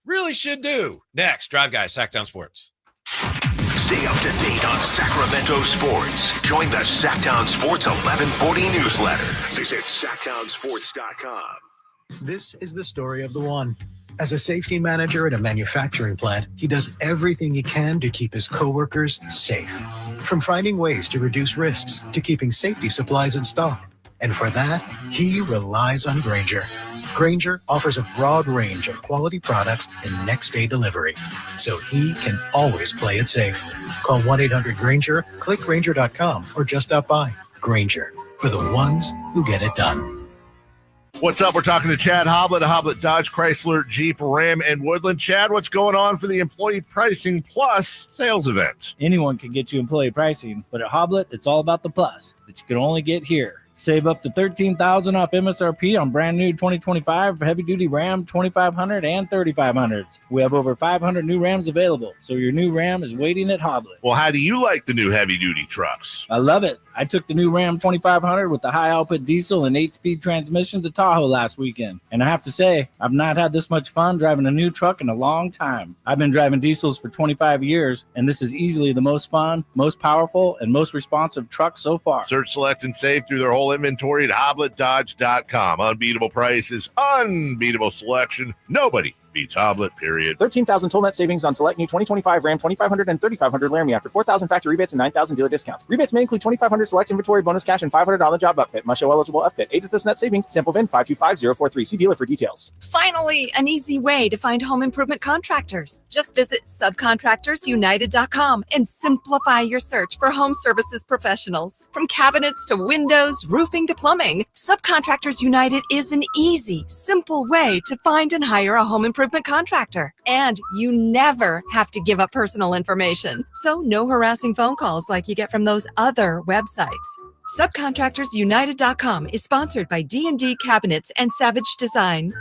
really should do. Next, Drive Guys, Sacktown Sports. Stay up to date on Sacramento sports. Join the Sacktown Sports 1140 newsletter. Visit SacktownSports.com. This is the story of the one. As a safety manager at a manufacturing plant, he does everything he can to keep his coworkers safe. From finding ways to reduce risks to keeping safety supplies in stock. And for that, he relies on Grainger. Grainger offers a broad range of quality products and next-day delivery, so he can always play it safe. Call 1-800-GRAINGER, click Grainger.com, or just stop by. Grainger, for the ones who get it done. What's up? We're talking to Chad Hoblet of Hoblet Dodge, Chrysler, Jeep, Ram, and Woodland. Chad, what's going on for the Employee Pricing Plus sales event? Anyone can get you employee pricing, but at Hoblet, it's all about the plus that you can only get here. Save up to $13,000 off MSRP on brand new 2025 heavy-duty Ram 2500 and 3500s. We have over 500 new Rams available, so your new Ram is waiting at Hoblet. Well, how do you like the new heavy-duty trucks? I love it. I took the new Ram 2500 with the high-output diesel and 8-speed transmission to Tahoe last weekend, and I have to say, I've not had this much fun driving a new truck in a long time. I've been driving diesels for 25 years, and this is easily the most fun, most powerful, and most responsive truck so far. Search, select, and save through their whole inventory at HobletDodge.com. Unbeatable prices, unbeatable selection. Nobody beats Hoblet, period. 13,000 total net savings on select new 2025 Ram 2500 and 3500 Laramie after 4,000 factory rebates and 9,000 dealer discounts. Rebates may include 2,500 select inventory bonus cash and $500 on the job upfit. Must show eligible upfit. Aid to this net savings. Sample VIN 525043. See dealer for details. Finally, an easy way to find home improvement contractors. Just visit subcontractorsunited.com and simplify your search for home services professionals. From cabinets to windows, roofing to plumbing, Subcontractors United is an easy, simple way to find and hire a home improvement contractor. And you never have to give up personal information. So no harassing phone calls like you get from those other websites. Subcontractorsunited.com is sponsored by D&D Cabinets and Savage Design.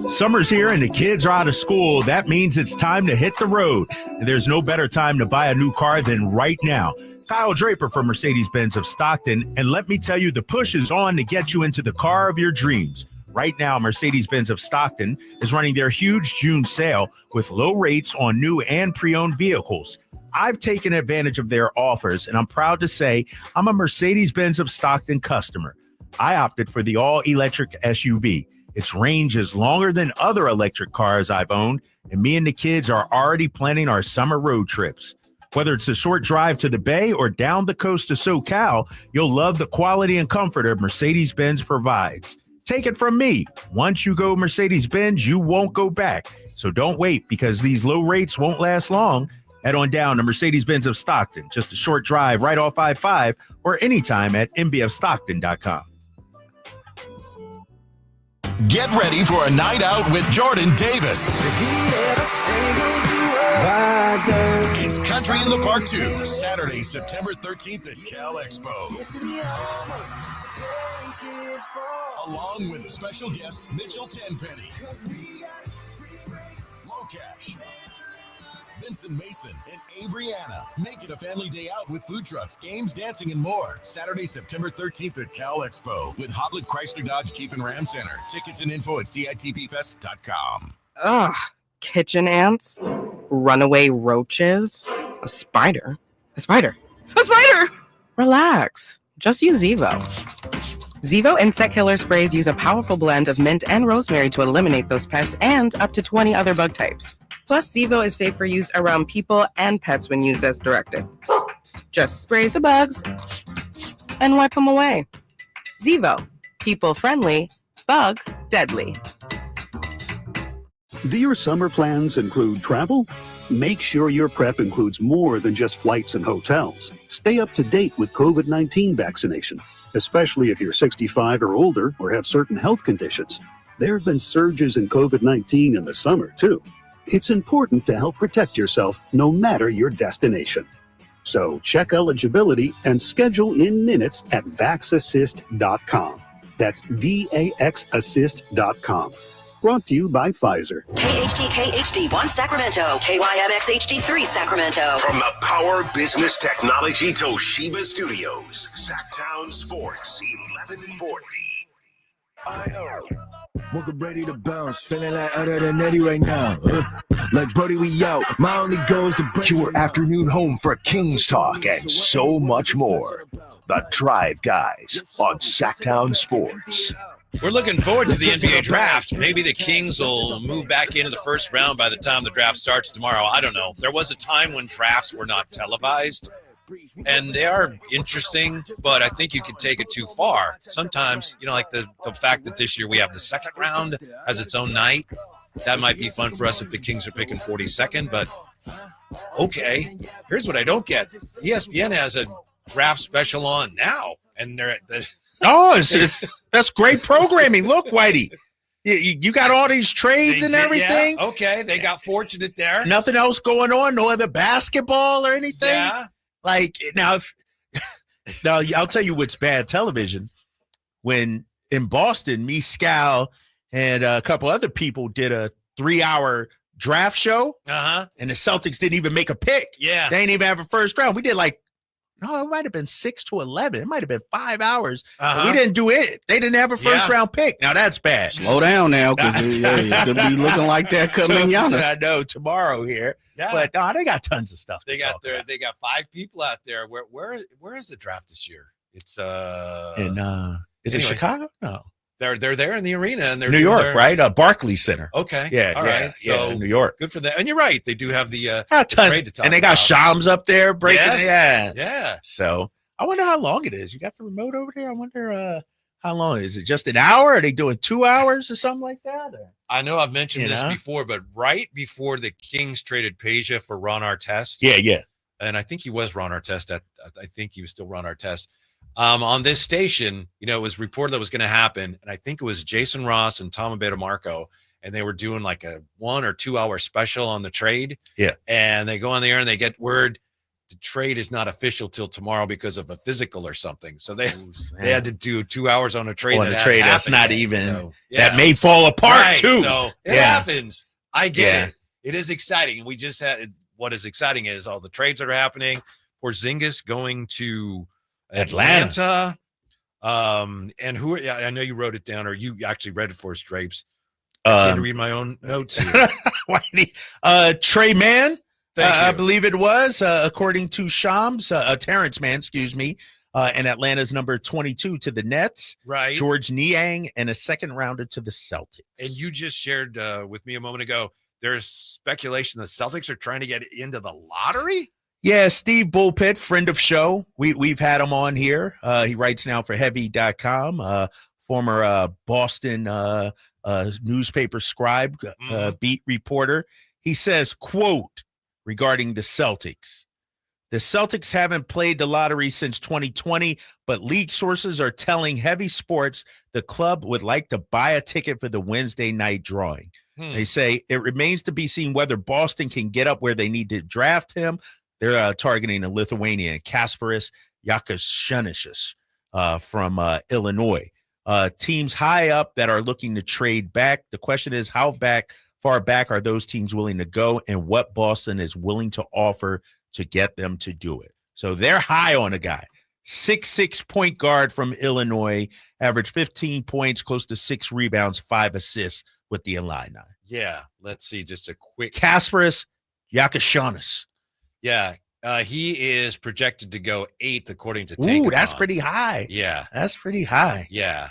Summer's here and the kids are out of school. That means it's time to hit the road. And there's no better time to buy a new car than right now. Kyle Draper from Mercedes-Benz of Stockton. And let me tell you, the push is on to get you into the car of your dreams. Right now, Mercedes-Benz of Stockton is running their huge June sale with low rates on new and pre-owned vehicles. I've taken advantage of their offers, and I'm proud to say I'm a Mercedes-Benz of Stockton customer. I opted for the all-electric SUV. Its range is longer than other electric cars I've owned, and me and the kids are already planning our summer road trips. Whether it's a short drive to the Bay or down the coast to SoCal, you'll love the quality and comfort of Mercedes-Benz provides. Take it from me. Once you go Mercedes-Benz, you won't go back. So don't wait, because these low rates won't last long. Head on down to Mercedes-Benz of Stockton, just a short drive right off I-5, or anytime at mbfstockton.com. Get ready for a night out with Jordan Davis. It's Country in the Park 2, Saturday, September 13th at Cal Expo. Along with the special guests Mitchell Tenpenny, Low Cash, Vincent Mason, and Avery-Anna. Make it a family day out with food trucks, games, dancing, and more. Saturday, September 13th at Cal Expo with Hoblit Chrysler Dodge Jeep and Ram Center. Tickets and info at CITPfest.com. Ugh, kitchen ants, runaway roaches, a spider. A spider. A spider! Relax. Just use Zevo. Zevo insect killer sprays use a powerful blend of mint and rosemary to eliminate those pests and up to 20 other bug types. Plus, Zevo is safe for use around people and pets when used as directed. Just spray the bugs and wipe them away. Zevo, people friendly, bug deadly. Do your summer plans include travel? Make sure your prep includes more than just flights and hotels. Stay up to date with COVID-19 vaccination, especially if you're 65 or older or have certain health conditions. There have been surges in COVID-19 in the summer, too. It's important to help protect yourself no matter your destination. So check eligibility and schedule in minutes at vaxassist.com. That's VAXassist.com. Brought to you by Pfizer. KHD1 Sacramento, KYMX HD3 Sacramento. From the Power Business Technology Toshiba Studios, Sacktown Sports 1140. Woke up ready to bounce, feeling like other than Eddie right now. Like Brody, we out. My only goal is to break your afternoon home for Kings talk and so much more. The Drive Guys on Sacktown Sports. We're looking forward to the NBA draft. Maybe the Kings will move back into the first round by the time the draft starts tomorrow. I don't know. There was a time when drafts were not televised, and they are interesting, but I think you can take it too far. Sometimes, like the fact that this year we have the second round as its own night, that might be fun for us if the Kings are picking 42nd, but okay. Here's what I don't get. ESPN has a draft special on now, and they're at the that's great programming. Look, Whitey, you got all these trades and everything. Yeah, okay, they got fortunate there. Nothing else going on. No other basketball or anything. Yeah. Like now, now I'll tell you what's bad television. When in Boston, me, Scal, and a couple other people did a 3-hour draft show. And the Celtics didn't even make a pick. Yeah, they ain't even have a first round. We did it might have been 6 to 11. It might have been 5 hours. We didn't do it. They didn't have a first round pick. Now that's bad. Slow down now, because it could be looking like that coming out. I know tomorrow here. Yeah. But no, they got tons of stuff. They got 5 people out there. Where is the draft this year? It's is it Chicago? No. They're there in the arena, and they're New York, right? Barclays Center. Okay. Yeah. All right. So New York. Good for them. And you're right. They do have the trade to talk and they got Shams up there breaking. Yes. Yeah. So I wonder how long it is. You got the remote over there? I wonder how long is it? Just an hour? Are they doing 2 hours or something like that? I know I've mentioned this before, but right before the Kings traded Peja for Ron Artest. Yeah. And I think he was Ron Artest. I think he was still Ron Artest. On this station, it was reported that was going to happen, and I think it was Jason Ross and Tom Abetamarco, and they were doing like a 1 or 2 hour special on the trade. Yeah. And they go on the air and they get word the trade is not official till tomorrow because of a physical or something. So they had to do 2 hours on a trade. That's not even that may fall apart too. So it happens. I get it. It is exciting. We just had what is exciting is all the trades that are happening. Porzingis going to Atlanta. And who? I know you wrote it down, or you actually read it for us, Drapes. I can't read my own notes here. Trey Mann, I believe it was, according to Shams, Terrence Mann, excuse me. and Atlanta's number 22 to the Nets. Right. George Niang and a second rounder to the Celtics. And you just shared with me a moment ago, there's speculation the Celtics are trying to get into the lottery. Yeah, Steve Bullpit, friend of show. We've had him on here. He writes now for Heavy.com, former Boston newspaper scribe, beat reporter. He says, quote, regarding the Celtics, the Celtics haven't played the lottery since 2020, but league sources are telling Heavy Sports the club would like to buy a ticket for the Wednesday night drawing. They say it remains to be seen whether Boston can get up where they need to draft him. They're targeting a Lithuanian, Kasparas Yakashenisis from Illinois. Teams high up that are looking to trade back. The question is, how far back are those teams willing to go, and what Boston is willing to offer to get them to do it? So they're high on a guy. 6'6" point guard from Illinois, averaged 15 points, close to 6 rebounds, 5 assists with the Illini. Yeah, let's see. Just a quick. Kasparas Yakashanis. Yeah, he is projected to go 8th according to Tankathon. Ooh, that's pretty high. Yeah. That's pretty high. Yeah.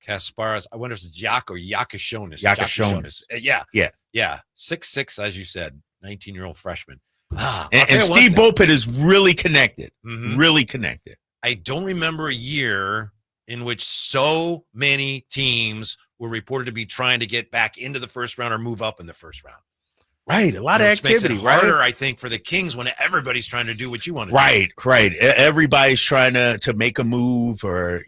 Kasparas. I wonder if it's Yak or Yakashonis. Yakashonis. Yeah. Yeah. Yeah. 6'6", as you said, 19-year-old freshman. And Steve Bullpit is really connected. Really connected. I don't remember a year in which so many teams were reported to be trying to get back into the first round or move up in the first round. Right. A lot of activity, makes it harder, right? I think, for the Kings when everybody's trying to do what you want to do. Right. Everybody's trying to make a move or,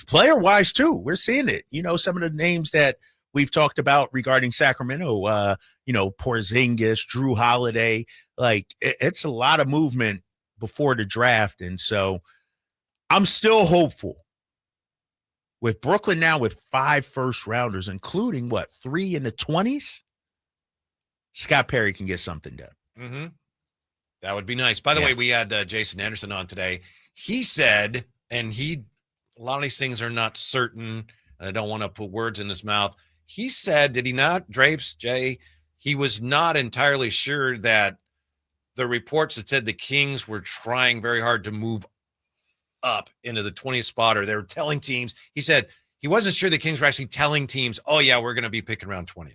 player-wise, too. We're seeing it. Some of the names that we've talked about regarding Sacramento, Porzingis, Jrue Holiday. Like, it's a lot of movement before the draft. And so I'm still hopeful. With Brooklyn now with 5 first-rounders, including, 3 in the 20s? Scott Perry can get something done. That would be nice. By the way, we had Jason Anderson on today. He said, and a lot of these things are not certain, and I don't want to put words in his mouth. He said, did he not, Drapes, Jay? He was not entirely sure that the reports that said the Kings were trying very hard to move up into the 20th spot, or they were telling teams. He said he wasn't sure the Kings were actually telling teams, oh, yeah, we're going to be picking around 20th.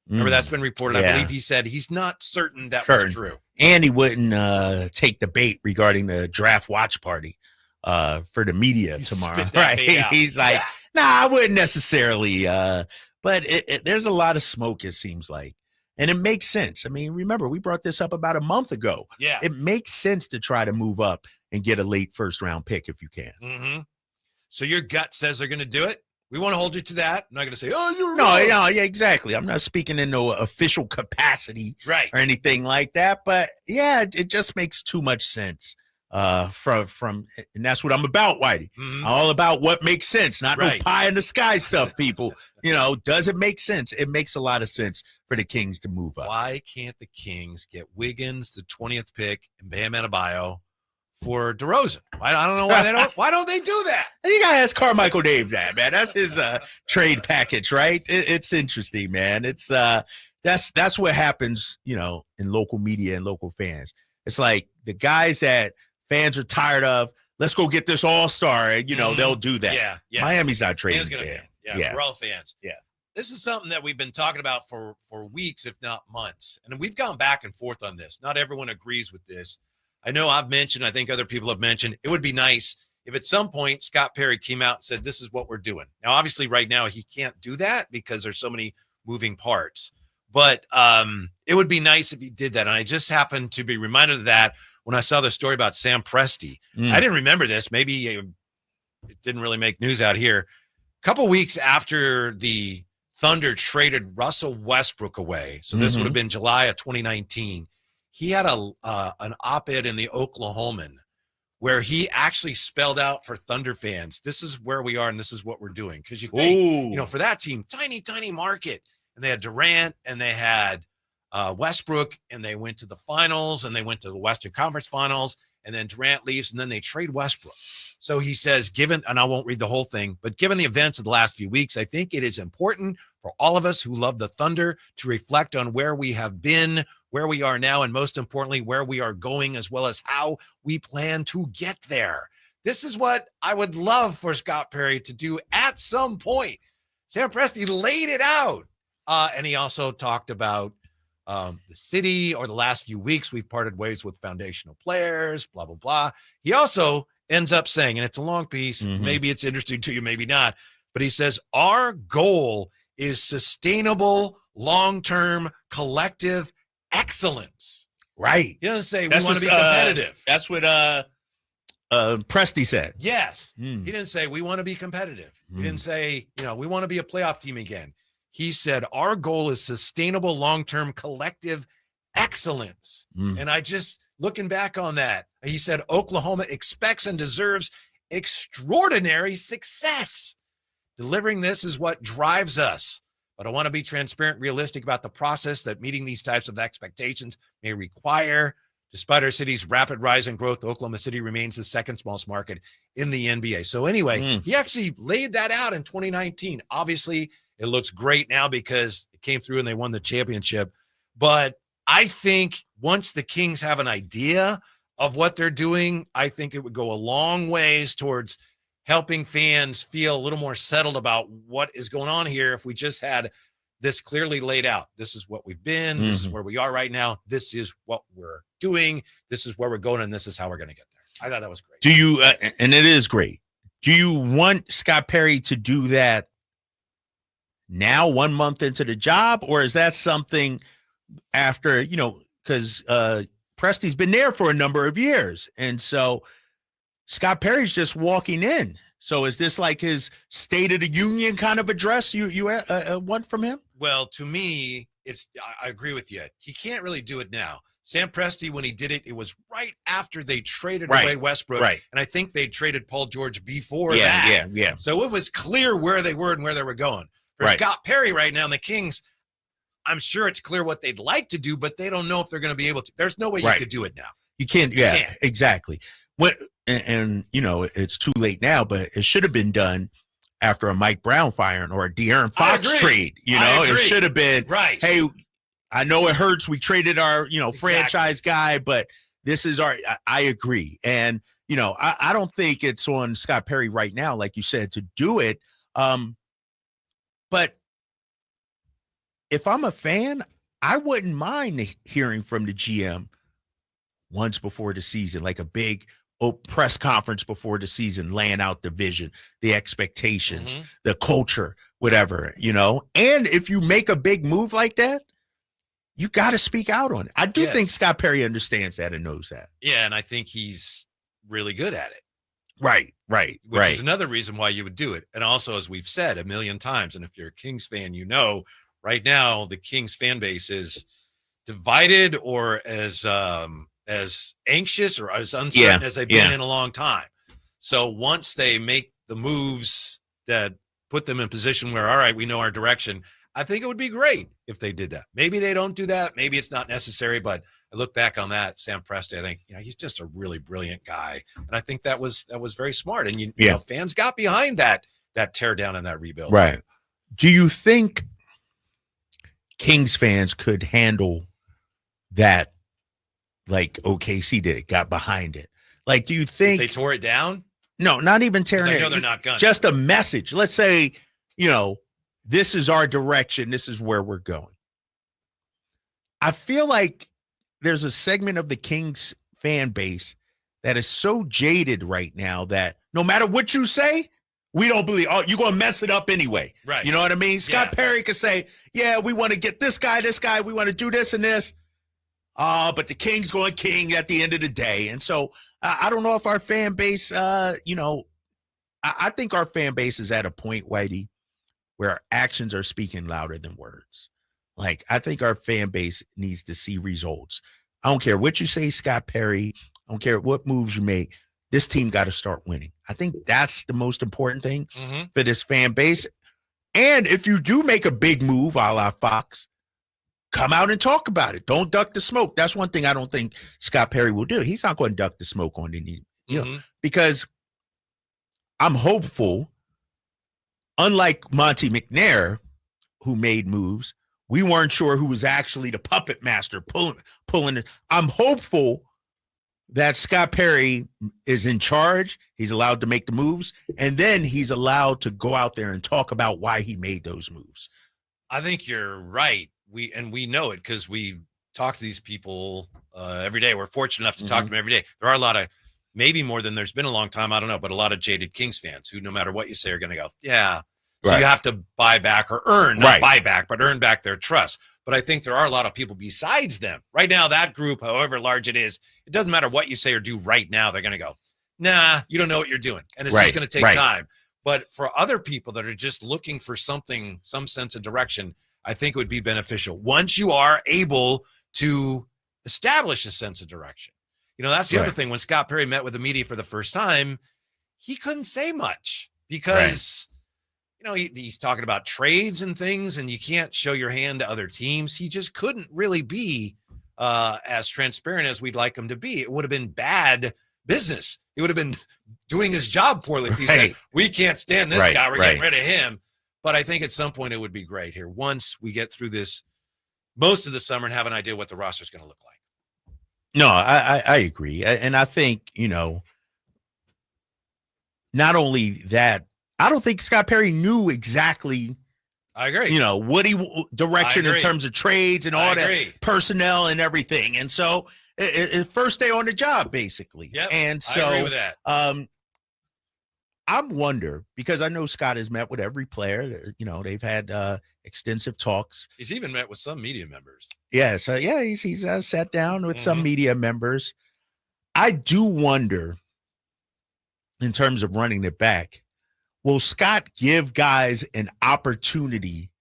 Remember, that's been reported. Yeah. I believe he said he's not certain that was true. And he wouldn't take the bait regarding the draft watch party for the media tomorrow. Right? He's like, nah, I wouldn't necessarily. But there's a lot of smoke, it seems like. And it makes sense. I mean, remember, we brought this up about a month ago. Yeah. It makes sense to try to move up and get a late first-round pick if you can. So your gut says they're going to do it? We want to hold you to that. I'm not going to say, oh, you're wrong. No, yeah, exactly. I'm not speaking in no official capacity or anything like that. But, yeah, it just makes too much sense from and that's what I'm about, Whitey. I'm all about what makes sense, not no pie in the sky stuff, people. Does it make sense? It makes a lot of sense for the Kings to move up. Why can't the Kings get Wiggins, the 20th pick, and Bam Adebayo for DeRozan? I don't know why they don't. Why don't they do that? You gotta ask Carmichael Dave that, man. That's his trade package, right? It's interesting, man. It's that's what happens, in local media and local fans. It's like the guys that fans are tired of. Let's go get this all-star, and they'll do that. Yeah. Miami's not trading. Yeah, we're all fans. Yeah. This is something that we've been talking about for weeks, if not months, and we've gone back and forth on this. Not everyone agrees with this. I know I've mentioned, I think other people have mentioned, it would be nice if at some point Scott Perry came out and said, this is what we're doing. Now, obviously, right now, he can't do that because there's so many moving parts. But it would be nice if he did that. And I just happened to be reminded of that when I saw the story about Sam Presti. I didn't remember this. Maybe it didn't really make news out here. A couple weeks after the Thunder traded Russell Westbrook away, so this would have been July of 2019, he had an op-ed in the Oklahoman where he actually spelled out for Thunder fans, this is where we are and this is what we're doing. Because you think, for that team, tiny market. And they had Durant and they had Westbrook, and they went to the finals and they went to the Western Conference Finals, and then Durant leaves and then they trade Westbrook. So he says, and I won't read the whole thing, but given the events of the last few weeks, I think it is important for all of us who love the Thunder to reflect on where we have been, where we are now, and most importantly, where we are going, as well as how we plan to get there. This is what I would love for Scott Perry to do at some point. Sam Presti laid it out. And he also talked about the city, or the last few weeks we've parted ways with foundational players, blah, blah, blah. He also ends up saying, and it's a long piece, maybe it's interesting to you, maybe not, but he says, our goal is sustainable, long-term, collective excellence. Right. He doesn't say we want to be competitive. That's what Presti said. Yes. He didn't say we want to be competitive. He didn't say, we want to be a playoff team again. He said our goal is sustainable, long-term, collective excellence. And I just, looking back on that, he said Oklahoma expects and deserves extraordinary success. Delivering this is what drives us. But I want to be transparent, realistic about the process that meeting these types of expectations may require. Despite our city's rapid rise in growth, Oklahoma City remains the second smallest market in the NBA. So anyway, he actually laid that out in 2019. Obviously, it looks great now because it came through and they won the championship. But I think once the Kings have an idea of what they're doing, I think it would go a long ways towards helping fans feel a little more settled about what is going on here. If we just had this clearly laid out, this is what we've been, this is where we are right now, this is what we're doing, this is where we're going, and this is how we're going to get there. I thought that was great. Do you, and it is great, do you want Scott Perry to do that now, 1 month into the job, or is that something after, because Presti's been there for a number of years, and so Scott Perry's just walking in. So is this like his State of the Union kind of address you want from him? Well, to me, I agree with you. He can't really do it now. Sam Presti, when he did it, it was right after they traded away Westbrook. Right. And I think they traded Paul George before that. Yeah. So it was clear where they were and where they were going. For Scott Perry right now, and the Kings, I'm sure it's clear what they'd like to do, but they don't know if they're going to be able to. There's no way you could do it now. You can't. Yeah, you can't. Exactly. And it's too late now, but it should have been done after a Mike Brown firing or a De'Aaron Fox trade. It should have been hey, I know it hurts. We traded our franchise guy, but this is our. I agree, and I don't think it's on Scott Perry right now, like you said, to do it. But if I'm a fan, I wouldn't mind hearing from the GM once before the season, like a big press conference before the season, laying out the vision, the expectations, the culture, whatever, And if you make a big move like that, you got to speak out on it. I do think Scott Perry understands that and knows that. Yeah, and I think he's really good at it. Right. Which is another reason why you would do it. And also, as we've said a million times, and if you're a Kings fan, right now the Kings fan base is divided or as anxious or as uncertain as they've been in a long time. So once they make the moves that put them in position where, all right, we know our direction, I think it would be great if they did that. Maybe they don't do that. Maybe it's not necessary, but I look back on that, Sam Presti, I think, he's just a really brilliant guy. And I think that was very smart. And you know, fans got behind that tear down and that rebuild. Right. Do you think Kings fans could handle that like OKC did, got behind it? Like, do you think if they tore it down? No, not even tearing it. I know they're not gonna. Just a message. Let's say, this is our direction. This is where we're going. I feel like there's a segment of the Kings fan base that is so jaded right now that no matter what you say, we don't believe. Oh, you're going to mess it up anyway. Right. You know what I mean? Scott Perry could say, we want to get this guy. We want to do this and this. But the King's going King at the end of the day. And so I don't know if our fan base, I think our fan base is at a point, Whitey, where our actions are speaking louder than words. Like, I think our fan base needs to see results. I don't care what you say, Scott Perry. I don't care what moves you make. This team got to start winning. I think that's the most important thing for this fan base. And if you do make a big move, a la Fox, come out and talk about it. Don't duck the smoke. That's one thing I don't think Scott Perry will do. He's not going to duck the smoke on any, because I'm hopeful, unlike Monty McNair, who made moves, we weren't sure who was actually the puppet master pulling it. I'm hopeful that Scott Perry is in charge. He's allowed to make the moves, and then he's allowed to go out there and talk about why he made those moves. I think you're right. We know it because we talk to these people every day. We're fortunate enough to talk to them every day. There are a lot of, maybe more than there's been a long time, I don't know, but a lot of jaded Kings fans who, no matter what you say, are going to go, yeah. So you have to buy back or earn, not buy back, but earn back their trust. But I think there are a lot of people besides them. Right now, that group, however large it is, it doesn't matter what you say or do right now. They're going to go, nah, you don't know what you're doing. And it's just going to take time. But for other people that are just looking for something, some sense of direction, I think it would be beneficial. Once you are able to establish a sense of direction. You know, that's the other thing. When Scott Perry met with the media for the first time, he couldn't say much because, you know, he's talking about trades and things, and you can't show your hand to other teams. He just couldn't really be as transparent as we'd like him to be. It would have been bad business. He would have been doing his job poorly if he said, we can't stand this guy. We're getting rid of him. But I think at some point it would be great here once we get through this most of the summer and have an idea what the roster is going to look like. No, I agree. And I think, you know, not only that, I don't think Scott Perry knew exactly. I agree. You know, what direction in terms of trades and all that personnel and everything. And so first day on the job, basically. Yep, and so I agree with that. I wonder, because I know Scott has met with every player. You know, they've had extensive talks. He's even met with some media members. Yes. He's sat down with some media members. I do wonder, in terms of running it back, will Scott give guys an opportunity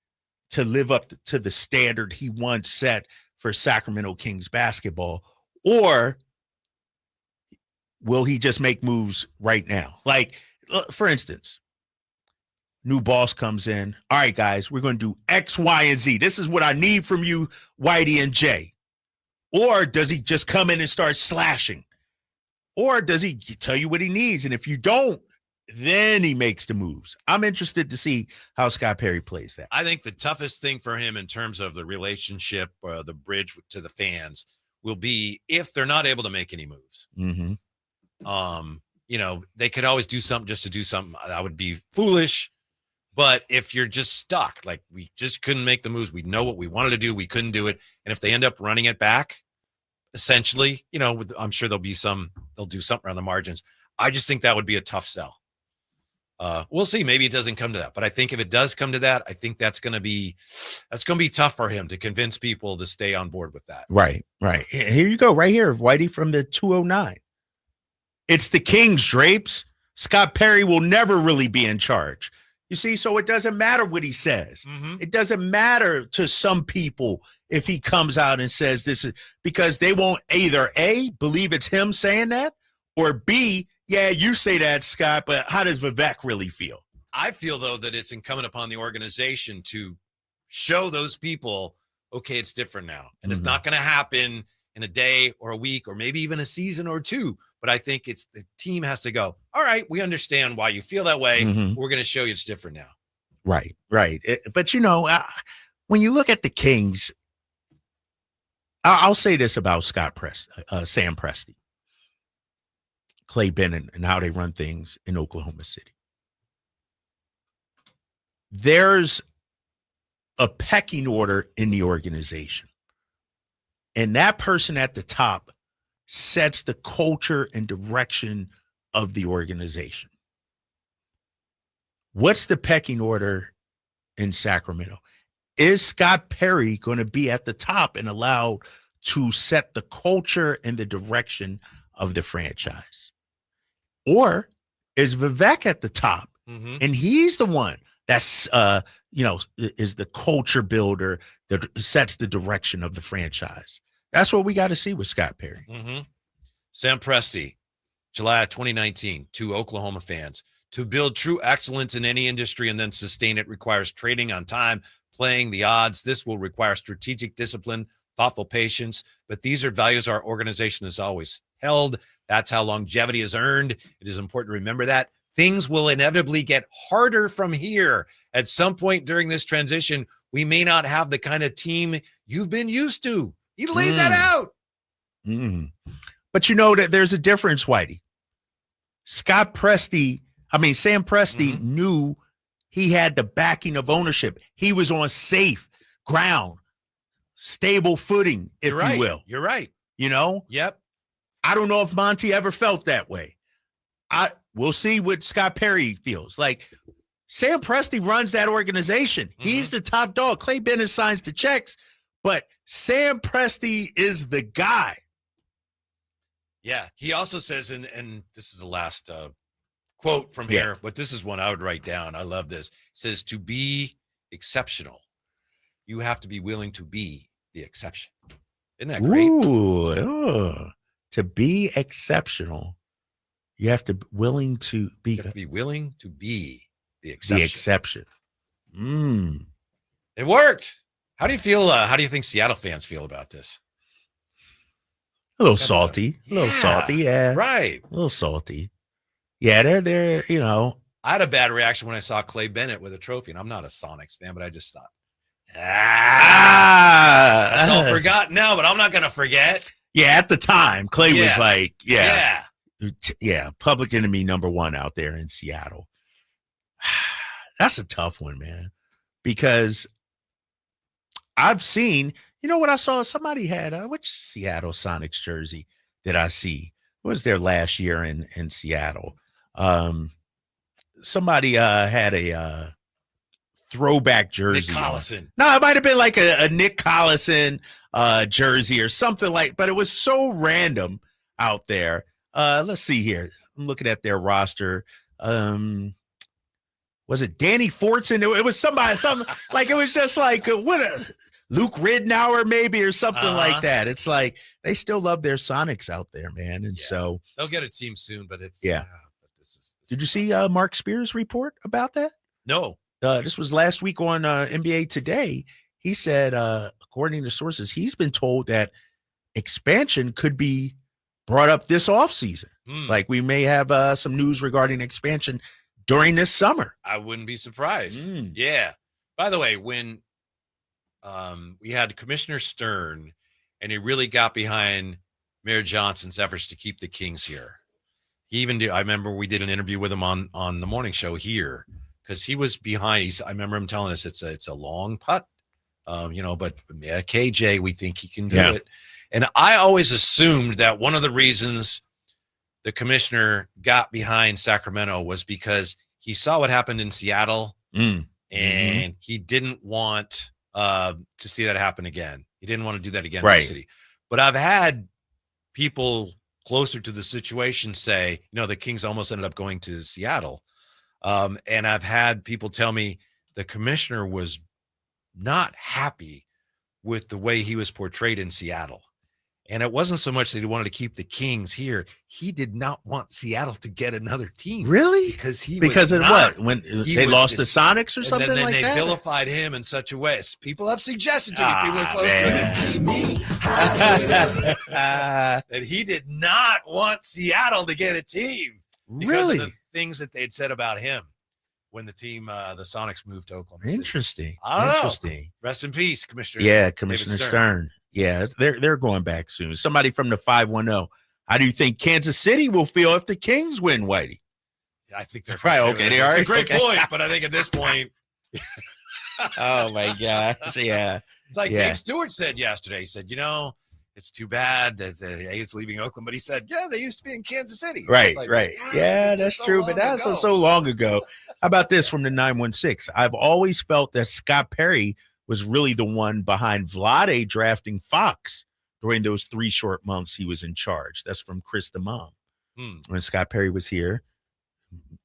to live up to the standard he once set for Sacramento Kings basketball, or will he just make moves right now? Like, for instance, new boss comes in. All right, guys, we're going to do X, Y, and Z. This is what I need from you, Whitey and Jay. Or does he just come in and start slashing? Or does he tell you what he needs? And if you don't, then he makes the moves. I'm interested to see how Scott Perry plays that. I think the toughest thing for him in terms of the relationship, the bridge to the fans, will be if they're not able to make any moves. You know, they could always do something just to do something. That would be foolish. But if you're just stuck, like we just couldn't make the moves, we know what we wanted to do, we couldn't do it. And if they end up running it back, essentially, you know, I'm sure they'll do something around the margins. I just think that would be a tough sell. We'll see. Maybe it doesn't come to that. But I think if it does come to that, I think that's going to be tough for him to convince people to stay on board with that. Right. Here you go. Right here, Whitey from the 209. It's the Kings, Drapes. Scott Perry will never really be in charge. You see, so it doesn't matter what he says. It doesn't matter to some people if he comes out and says this is because they won't either A, believe it's him saying that, or B, yeah, you say that, Scott, but how does Vivek really feel? I feel, though, that it's incumbent upon the organization to show those people, okay, it's different now. And it's not going to happen in a day or a week or maybe even a season or two. But I think it's the team has to go, all right, we understand why you feel that way. We're going to show you it's different now. Right. But, you know, when you look at the Kings, I'll say this about Sam Presti, Clay Bennett, and how they run things in Oklahoma City. There's a pecking order in the organization. And that person at the top sets the culture and direction of the organization. What's the pecking order in Sacramento? Is Scott Perry going to be at the top and allowed to set the culture and the direction of the franchise? Or is Vivek at the top and he's the one that's, is the culture builder that sets the direction of the franchise? That's what we got to see with Scott Perry. Sam Presti, July 2019, to Oklahoma fans. To build true excellence in any industry and then sustain it requires trading on time, playing the odds. This will require strategic discipline, thoughtful patience, but these are values our organization has always held. That's how longevity is earned. It is important to remember that. Things will inevitably get harder from here. At some point during this transition, we may not have the kind of team you've been used to. He laid that out. But you know that there's a difference, Whitey. Sam Presti knew he had the backing of ownership. He was on safe ground, stable footing, if you will. You're right. You know? Yep. I don't know if Monty ever felt that way. We'll see what Scott Perry feels. Like, Sam Presti runs that organization. He's the top dog. Clay Bennett signs the checks, but Sam Presti is the guy. Yeah. He also says, and this is the last quote from here, but this is one I would write down. I love this. It says, to be exceptional, you have to be willing to be the exception. Isn't that great? Ooh, to be exceptional, you have to be willing to be. You have to be willing to be the exception. The exception. It worked. How do you feel? How do you think Seattle fans feel about this? A little salty. A little salty, yeah. Right. A little salty. Yeah, they're, you know. I had a bad reaction when I saw Clay Bennett with a trophy, and I'm not a Sonics fan, but I just thought, that's all forgotten now, but I'm not going to forget. Yeah, at the time, Clay was like, public enemy number one out there in Seattle. That's a tough one, man, because I've seen, you know what I saw? Somebody had, which Seattle Sonics jersey did I see? What was their last year in Seattle? Somebody had a throwback jersey. Nick Collison. No, it might have been like a Nick Collison jersey or something but it was so random out there. Let's see here. I'm looking at their roster. Was it Danny Fortson? It was somebody, like, it was just like, Luke Ridnour maybe, or something like that. It's like, they still love their Sonics out there, man. And so they'll get a team soon, but it's, but did you see Mark Spears' report about that? No. This was last week on NBA Today. He said, according to sources, he's been told that expansion could be brought up this offseason. Like, we may have some news regarding expansion during this summer. I wouldn't be surprised. Yeah. By the way, when we had Commissioner Stern, and he really got behind Mayor Johnson's efforts to keep the Kings here. He even I remember we did an interview with him on the morning show here, because he was behind. I remember him telling us it's a long putt, but KJ, we think he can do it. And I always assumed that one of the reasons the commissioner got behind Sacramento was because he saw what happened in Seattle, and he didn't want to see that happen again. He didn't want to do that again in the city. But I've had people closer to the situation say, the Kings almost ended up going to Seattle. And I've had people tell me the commissioner was not happy with the way he was portrayed in Seattle. And it wasn't so much that he wanted to keep the Kings here. He did not want Seattle to get another team. Really? Because of what? When they lost the Sonics or something then like they that? They vilified him in such a way. People have suggested to me, people are close to him, that he did not want Seattle to get a team. Because of the things that they'd said about him when the team, the Sonics, moved to Oklahoma City. Interesting. I don't know. Rest in peace, Commissioner. Yeah, Commissioner Stern. Yeah, they're going back soon. Somebody from the 510. How do you think Kansas City will feel if the Kings win, Whitey? I think they're right. Okay, they are. It's a great point, but I think at this point, oh my gosh, yeah. It's like Dave Stewart said yesterday. He said, it's too bad that he's leaving Oakland, but he said, they used to be in Kansas City. Right, like, right. Yeah, that's true, but that's so long ago. How about this from the 916? I've always felt that Scott Perry was really the one behind Vlade drafting Fox during those 3 short months he was in charge. That's from Chris the Mom. When Scott Perry was here,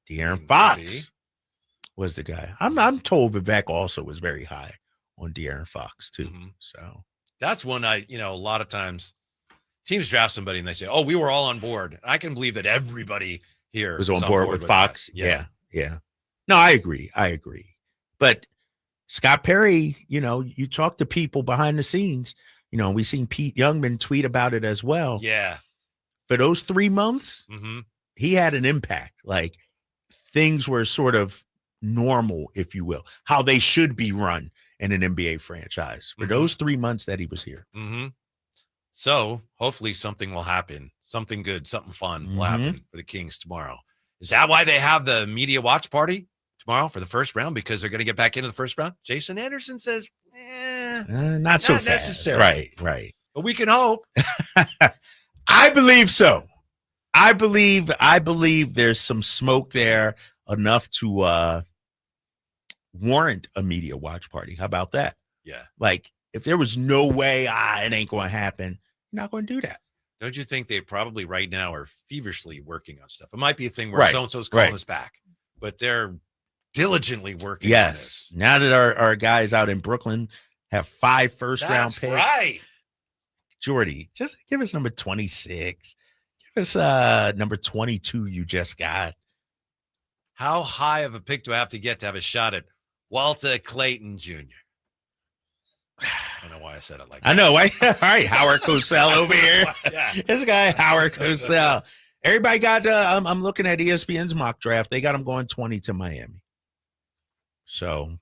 De'Aaron Fox was the guy. I'm told Vivek also was very high on De'Aaron Fox too. So that's one a lot of times teams draft somebody and they say, we were all on board. I can believe that everybody here was on board with Fox. Yeah. No, I agree. But Scott Perry, you talk to people behind the scenes, we've seen Pete Youngman tweet about it as well. Yeah. For those 3 months, he had an impact. Like, things were sort of normal, if you will, how they should be run in an NBA franchise for those 3 months that he was here. So hopefully something will happen. Something good, something fun will happen for the Kings tomorrow. Is that why they have the media watch party tomorrow for the first round? Because they're going to get back into the first round? Jason Anderson says, not so fast. Necessarily. Right. But we can hope. I believe so. I believe there's some smoke there enough to warrant a media watch party. How about that? Yeah. Like, if there was no way it ain't going to happen, you're not going to do that. Don't you think they probably right now are feverishly working on stuff? It might be a thing where so-and-so's calling us back, but they're diligently working on this. Now that our guys out in Brooklyn have 5 first-round picks. Right. Jordy, just give us number 26. Give us number 22 you just got. How high of a pick do I have to get to have a shot at Walter Clayton Jr.? I don't know why I said it like that. I know. All right, Howard Cosell over here. Yeah. This guy, Howard Cosell. Everybody got, I'm looking at ESPN's mock draft. They got him going 20 to Miami. So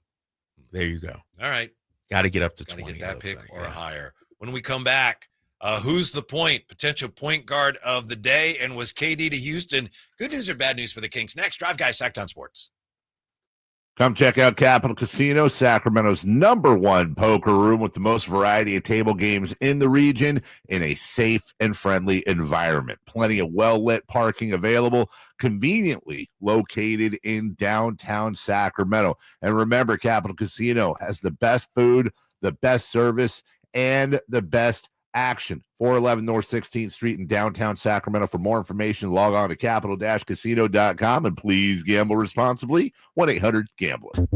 there you go. All right. Got to get up to Gotta 20. Get that pick or higher. When we come back, who's the potential point guard of the day? And was KD to Houston? Good news or bad news for the Kings? Next, Drive Guys, Sacktown Sports. Come check out Capital Casino, Sacramento's #1 poker room with the most variety of table games in the region in a safe and friendly environment. Plenty of well-lit parking available, conveniently located in downtown Sacramento. And remember, Capital Casino has the best food, the best service, and the best action. 411 North 16th Street in downtown Sacramento. For more information, log on to capital-casino.com and please gamble responsibly. 1-800-GAMBLER.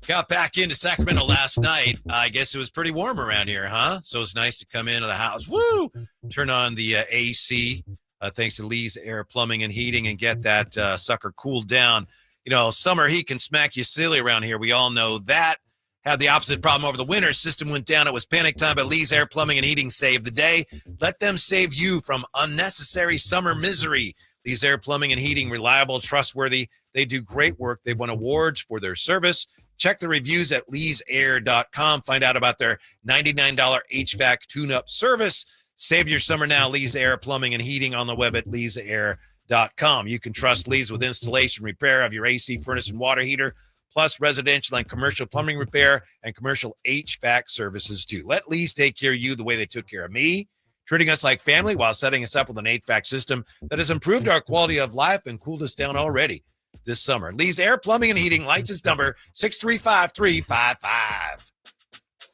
Got back into Sacramento last night. I guess it was pretty warm around here, huh? So it's nice to come into the house. Woo! Turn on the AC, thanks to Lee's Air Plumbing and Heating, and get that sucker cooled down. You know, summer heat can smack you silly around here. We all know that. Had the opposite problem over the winter. System went down. It was panic time, but Lee's Air Plumbing and Heating saved the day. Let them save you from unnecessary summer misery. Lee's Air Plumbing and Heating, reliable, trustworthy. They do great work. They've won awards for their service. Check the reviews at leesair.com. Find out about their $99 HVAC tune-up service. Save your summer now. Lee's Air Plumbing and Heating on the web at leesair.com. You can trust Lee's with installation, repair of your AC, furnace, and water heater, plus residential and commercial plumbing repair and commercial HVAC services too. Let Lee's take care of you the way they took care of me, treating us like family while setting us up with an HVAC system that has improved our quality of life and cooled us down already this summer. Lee's Air Plumbing and Heating, license number 635355.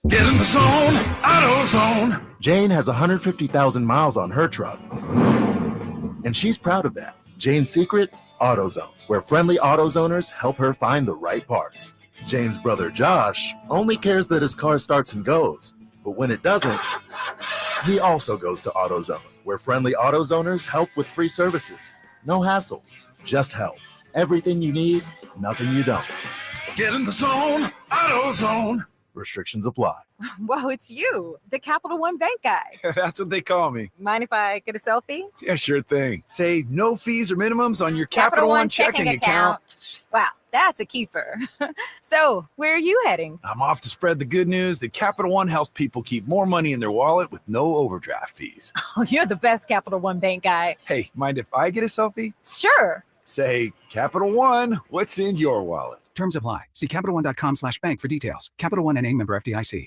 Get in the zone, AutoZone. Jane has 150,000 miles on her truck, and she's proud of that. Jane's secret, AutoZone, where friendly AutoZoners help her find the right parts. Jane's brother Josh only cares that his car starts and goes, but when it doesn't, he also goes to AutoZone, where friendly AutoZoners help with free services. No hassles, just help. Everything you need, nothing you don't. Get in the zone, AutoZone. Restrictions apply. Whoa, it's you, the Capital One Bank guy. That's what they call me. Mind if I get a selfie? Yeah, sure thing. Say no fees or minimums on your Capital One checking account. Wow, that's a keeper. So, where are you heading? I'm off to spread the good news that Capital One helps people keep more money in their wallet with no overdraft fees. Oh, you're the best Capital One Bank guy. Hey, mind if I get a selfie? Sure. Say, Capital One, what's in your wallet? Terms apply. See CapitalOne.com/bank for details. Capital One NA, member FDIC.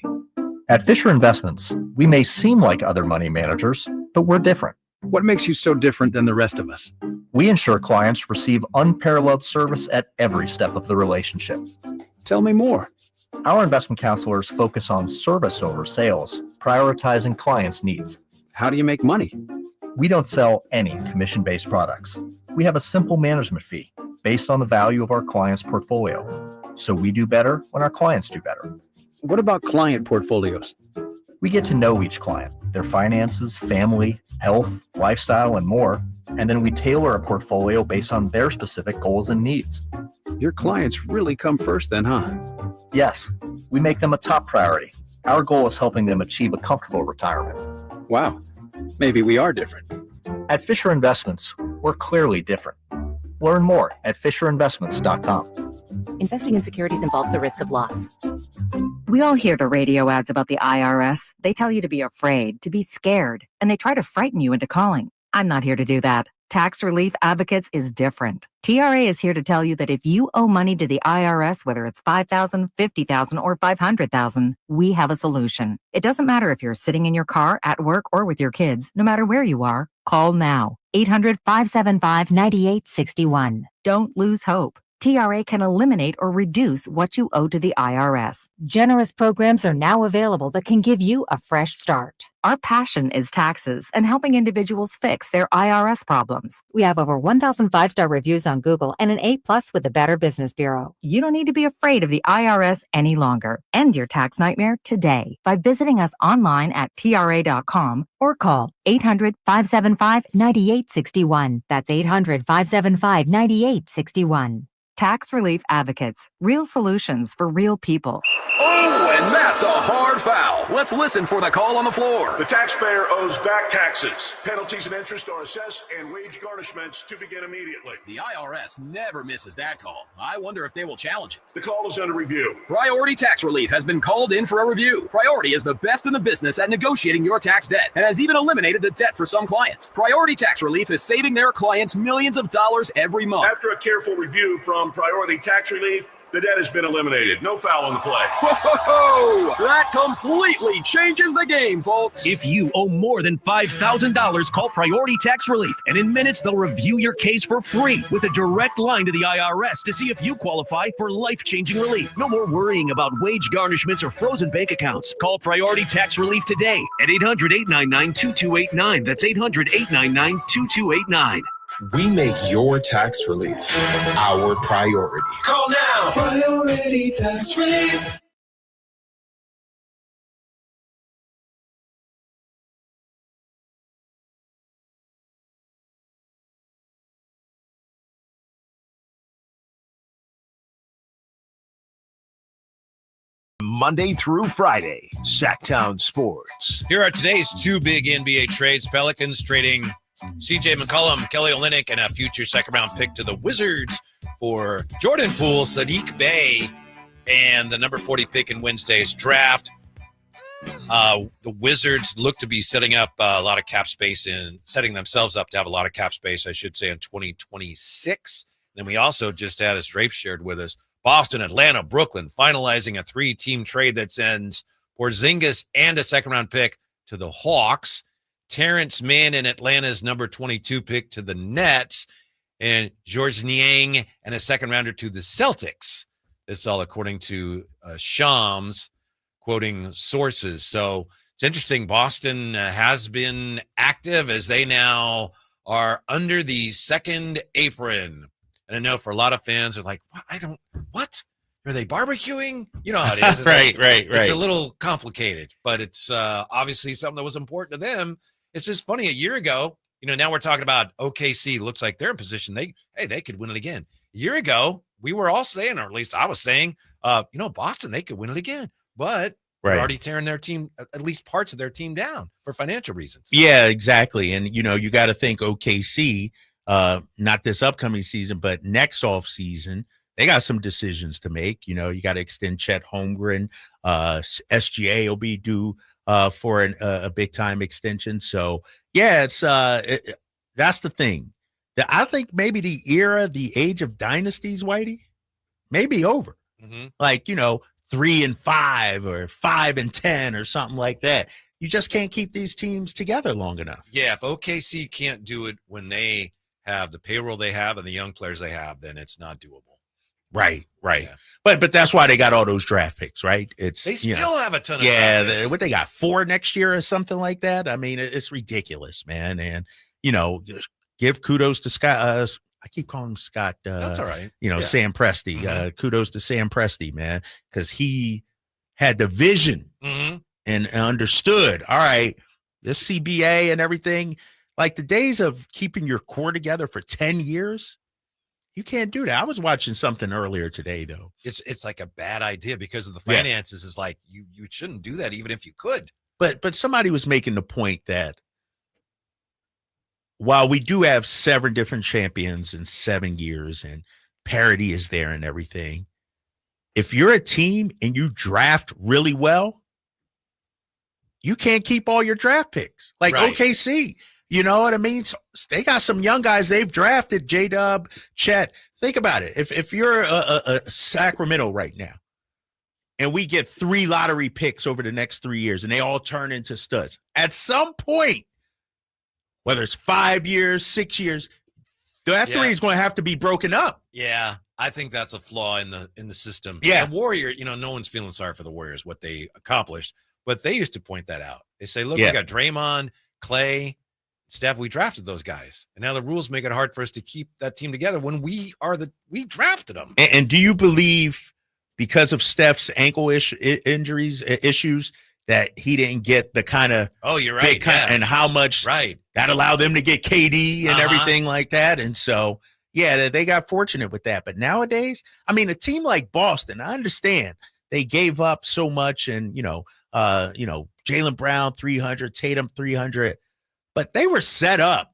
At Fisher Investments, we may seem like other money managers, but we're different. What makes you so different than the rest of us? We ensure clients receive unparalleled service at every step of the relationship. Tell me more. Our investment counselors focus on service over sales, prioritizing clients' needs. How do you make money? We don't sell any commission-based products. We have a simple management fee based on the value of our client's portfolio. So we do better when our clients do better. What about client portfolios? We get to know each client, their finances, family, health, lifestyle, and more. And then we tailor a portfolio based on their specific goals and needs. Your clients really come first then, huh? Yes, we make them a top priority. Our goal is helping them achieve a comfortable retirement. Wow, maybe we are different. At Fisher Investments, we're clearly different. Learn more at FisherInvestments.com. Investing in securities involves the risk of loss. We all hear the radio ads about the IRS. They tell you to be afraid, to be scared, and they try to frighten you into calling. I'm not here to do that. Tax Relief Advocates is different. TRA is here to tell you that if you owe money to the IRS, whether it's $5,000, $50,000, or $500,000, we have a solution. It doesn't matter if you're sitting in your car, at work, or with your kids. No matter where you are, call now. 800-575-9861. Don't lose hope. TRA can eliminate or reduce what you owe to the IRS. Generous programs are now available that can give you a fresh start. Our passion is taxes and helping individuals fix their IRS problems. We have over 1,000 5-star reviews on Google and an A+ with the Better Business Bureau. You don't need to be afraid of the IRS any longer. End your tax nightmare today by visiting us online at TRA.com or call 800-575-9861. That's 800-575-9861. Tax Relief Advocates. Real solutions for real people. Oh, and that's a hard foul. Let's listen for the call on the floor. The taxpayer owes back taxes. Penalties and interest are assessed and wage garnishments to begin immediately. The IRS never misses that call. I wonder if they will challenge it. The call is under review. Priority Tax Relief has been called in for a review. Priority is the best in the business at negotiating your tax debt and has even eliminated the debt for some clients. Priority Tax Relief is saving their clients millions of dollars every month. After a careful review from Priority Tax Relief, the debt has been eliminated. No foul on the play. Whoa! That completely changes the game, folks. If you owe more than $5,000, call Priority Tax Relief, and in minutes they'll review your case for free with a direct line to the IRS to see if you qualify for life-changing relief. No more worrying about wage garnishments or frozen bank accounts. Call Priority Tax Relief today at 800-899-2289. That's 800-899-2289. We make your tax relief our priority. Call now. Priority Tax Relief. Monday through Friday, Sacktown Sports. Here are today's two big NBA trades. Pelicans trading CJ McCollum, Kelly Olynyk, and a future second-round pick to the Wizards for Jordan Poole, Sadiq Bey, and the number 40 pick in Wednesday's draft. The Wizards look to be setting up a lot of cap space setting themselves up to have a lot of cap space, I should say, in 2026. Then we also just had, as Drape shared with us, Boston, Atlanta, Brooklyn finalizing a 3-team trade that sends Porzingis and a second-round pick to the Hawks. Terrence Mann in Atlanta's number 22 pick to the Nets, and George Niang and a second-rounder to the Celtics. This all according to Shams, quoting sources. So it's interesting. Boston has been active as they now are under the second apron. And I know for a lot of fans, they're like, what? Are they barbecuing? You know how it is. It's right. It's a little complicated, but it's obviously something that was important to them. It's just funny. A year ago, now we're talking about OKC. Looks like they're in position. They could win it again. A year ago, we were all saying, or at least I was saying, Boston, they could win it again. But they're already tearing their team, at least parts of their team, down for financial reasons. Yeah, exactly. And, you got to think OKC, not this upcoming season, but next off season, they got some decisions to make. You got to extend Chet Holmgren. SGA will be due for a big time extension. So yeah, it's that's the thing. I think maybe the age of dynasties, Whitey, may be over. Mm-hmm. Like 3-5 or 5-10 or something like that. You just can't keep these teams together long enough. Yeah, if OKC can't do it when they have the payroll they have and the young players they have, then it's not doable. Right. Yeah. But that's why they got all those draft picks, right? They still have a ton of draft picks. What they got, 4 next year or something like that? I mean, it's ridiculous, man. And, give kudos to Scott. I keep calling him Scott. That's all right. Sam Presti. Mm-hmm. Kudos to Sam Presti, man, because he had the vision and understood, all right, this CBA and everything, like the days of keeping your core together for 10 years, you can't do that. I was watching something earlier today, though. It's like a bad idea because of the finances. It's like you shouldn't do that even if you could. But somebody was making the point that while we do have 7 different champions in 7 years and parity is there and everything, if you're a team and you draft really well, you can't keep all your draft picks. Like OKC, you know what I mean? So they got some young guys they've drafted, J-Dub, Chet. Think about it. If you're a Sacramento right now, and we get 3 lottery picks over the next 3 years, and they all turn into studs, at some point, whether it's 5 years, 6 years, that 3 is going to have to be broken up. Yeah, I think that's a flaw in the system. Yeah. The Warrior, no one's feeling sorry for the Warriors, what they accomplished, but they used to point that out. They say, look, we got Draymond, Clay, Steph, we drafted those guys. And now the rules make it hard for us to keep that team together when we drafted them. And do you believe because of Steph's ankle issues that he didn't get the kind of you're right, and how much that allowed them to get KD and everything like that? And so they got fortunate with that. But nowadays, I mean, a team like Boston, I understand they gave up so much, and Jaylen Brown 300, Tatum 300, but they were set up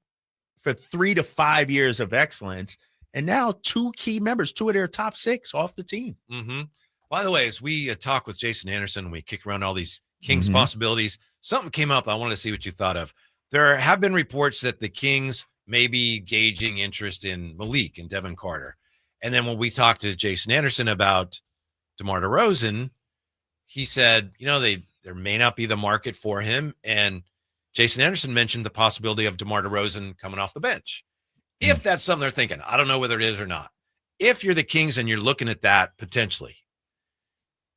for 3 to 5 years of excellence. And now 2 key members, 2 of their top 6 off the team. Mm-hmm. By the way, as we talk with Jason Anderson, and we kick around all these Kings possibilities, something came up I wanted to see what you thought of. There have been reports that the Kings may be gauging interest in Malik and Devin Carter. And then when we talked to Jason Anderson about DeMar DeRozan, he said, there may not be the market for him. And Jason Anderson mentioned the possibility of DeMar DeRozan coming off the bench. If that's something they're thinking, I don't know whether it is or not. If you're the Kings and you're looking at that potentially,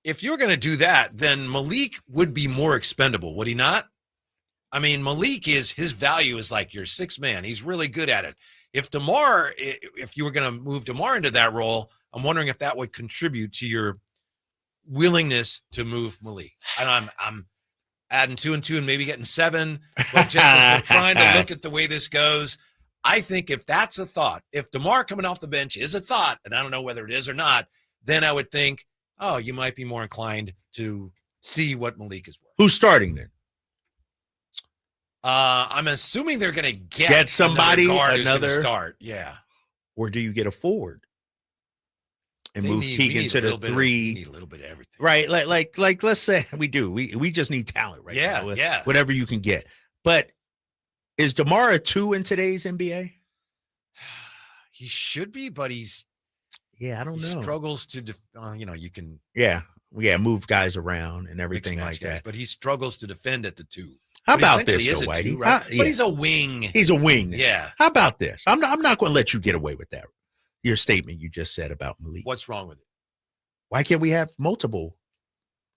if you're going to do that, then Malik would be more expendable, would he not? I mean, Malik his value is like your 6th man. He's really good at it. If you were going to move DeMar into that role, I'm wondering if that would contribute to your willingness to move Malik. And I'm adding 2 and 2 and maybe getting 7, but just as we're trying to look at the way this goes, I think if that's a thought, if DeMar coming off the bench is a thought, and I don't know whether it is or not, then I would think, you might be more inclined to see what Malik is worth. Who's starting then? I'm assuming they're going to get somebody, guard who's going to start. Yeah. Or do you get a forward and move Keegan to the 3? We need a little bit of everything. Right. Like let's say we do. We just need talent right now. Yeah. Whatever you can get. But is DeMar a 2 in today's NBA? He should be, but I don't know. Struggles to, you can. Move guys around and everything like that. But he struggles to defend at the 2. How about this, though, Whitey? 2, right? But he's a wing. He's a wing. Yeah. How about this? I'm not going to let you get away with that. Your statement you just said about Malik. What's wrong with it? Why can't we have multiple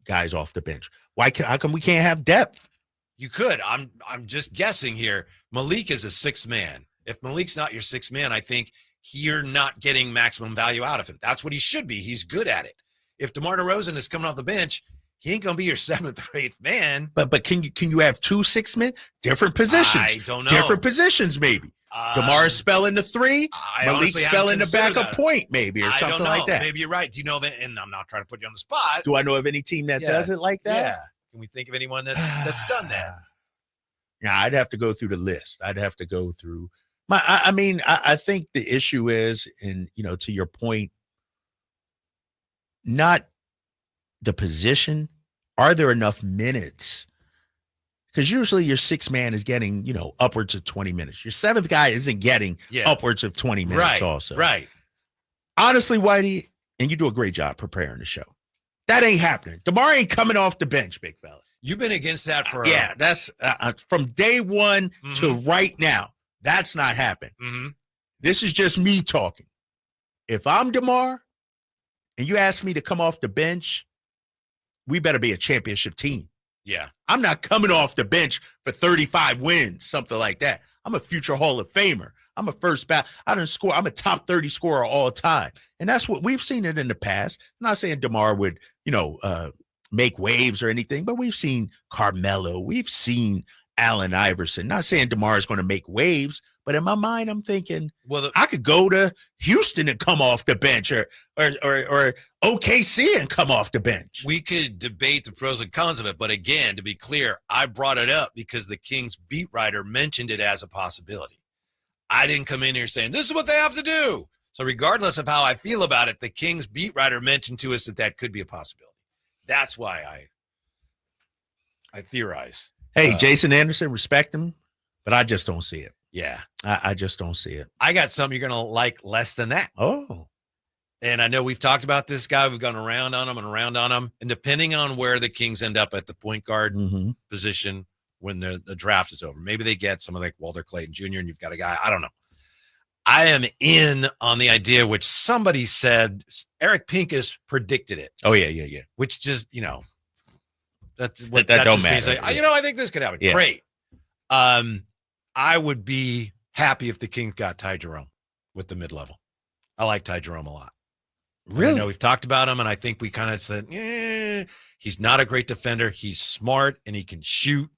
guys off the bench? How come we can't have depth? You could. I'm just guessing here. Malik is a 6th man. If Malik's not your 6th man, I think you're not getting maximum value out of him. That's what he should be. He's good at it. If DeMar DeRozan is coming off the bench, he ain't gonna be your 7th or 8th man. But can you have 2 6 men? Different positions. I don't know. Different positions, maybe. DeMar spelling the 3, Malik spelling the backup point, maybe, or something like that. Maybe you're right. Do you know of it? And I'm not trying to put you on the spot. Do I know of any team that does it like that? Yeah. Can we think of anyone that's done that? Yeah, I'd have to go through the list. I'd have to go through. I think the issue is, and to your point, not the position. Are there enough minutes? Because usually your 6th man is getting, upwards of 20 minutes. Your 7th guy isn't getting upwards of 20 minutes also. Right. Honestly, Whitey, and you do a great job preparing the show. That ain't happening. DeMar ain't coming off the bench, big fella. You've been against that for that's from day one to right now. That's not happening. Mm-hmm. This is just me talking. If I'm DeMar and you ask me to come off the bench, we better be a championship team. Yeah. I'm not coming off the bench for 35 wins, something like that. I'm a future Hall of Famer. I'm a first bat. I'm a top 30 scorer all time. And that's what we've seen it in the past. I'm not saying DeMar would, make waves or anything, but we've seen Carmelo. We've seen Allen Iverson. Not saying DeMar is going to make waves, but in my mind, I'm thinking, I could go to Houston and come off the bench, or OKC and come off the bench. We could debate the pros and cons of it, but again, to be clear, I brought it up because the Kings beat writer mentioned it as a possibility. I didn't come in here saying, this is what they have to do. So regardless of how I feel about it, the Kings beat writer mentioned to us that could be a possibility. That's why I theorize. Hey, Jason Anderson, respect him, but I just don't see it. Yeah. I just don't see it. I got something you're going to like less than that. Oh. And I know we've talked about this guy. We've gone around on him and around on him. And depending on where the Kings end up at the point guard position when the draft is over, maybe they get someone like Walter Clayton Jr. and you've got a guy. I don't know. I am in on the idea, which somebody said, Eric Pincus predicted it. Oh, yeah. Which just, that's what that don't just matter. means. Like, I think this could happen. Yeah. Great. I would be happy if the Kings got Ty Jerome with the mid-level. I like Ty Jerome a lot. Really? I know we've talked about him, and I think we kind of said, he's not a great defender. He's smart, and he can shoot.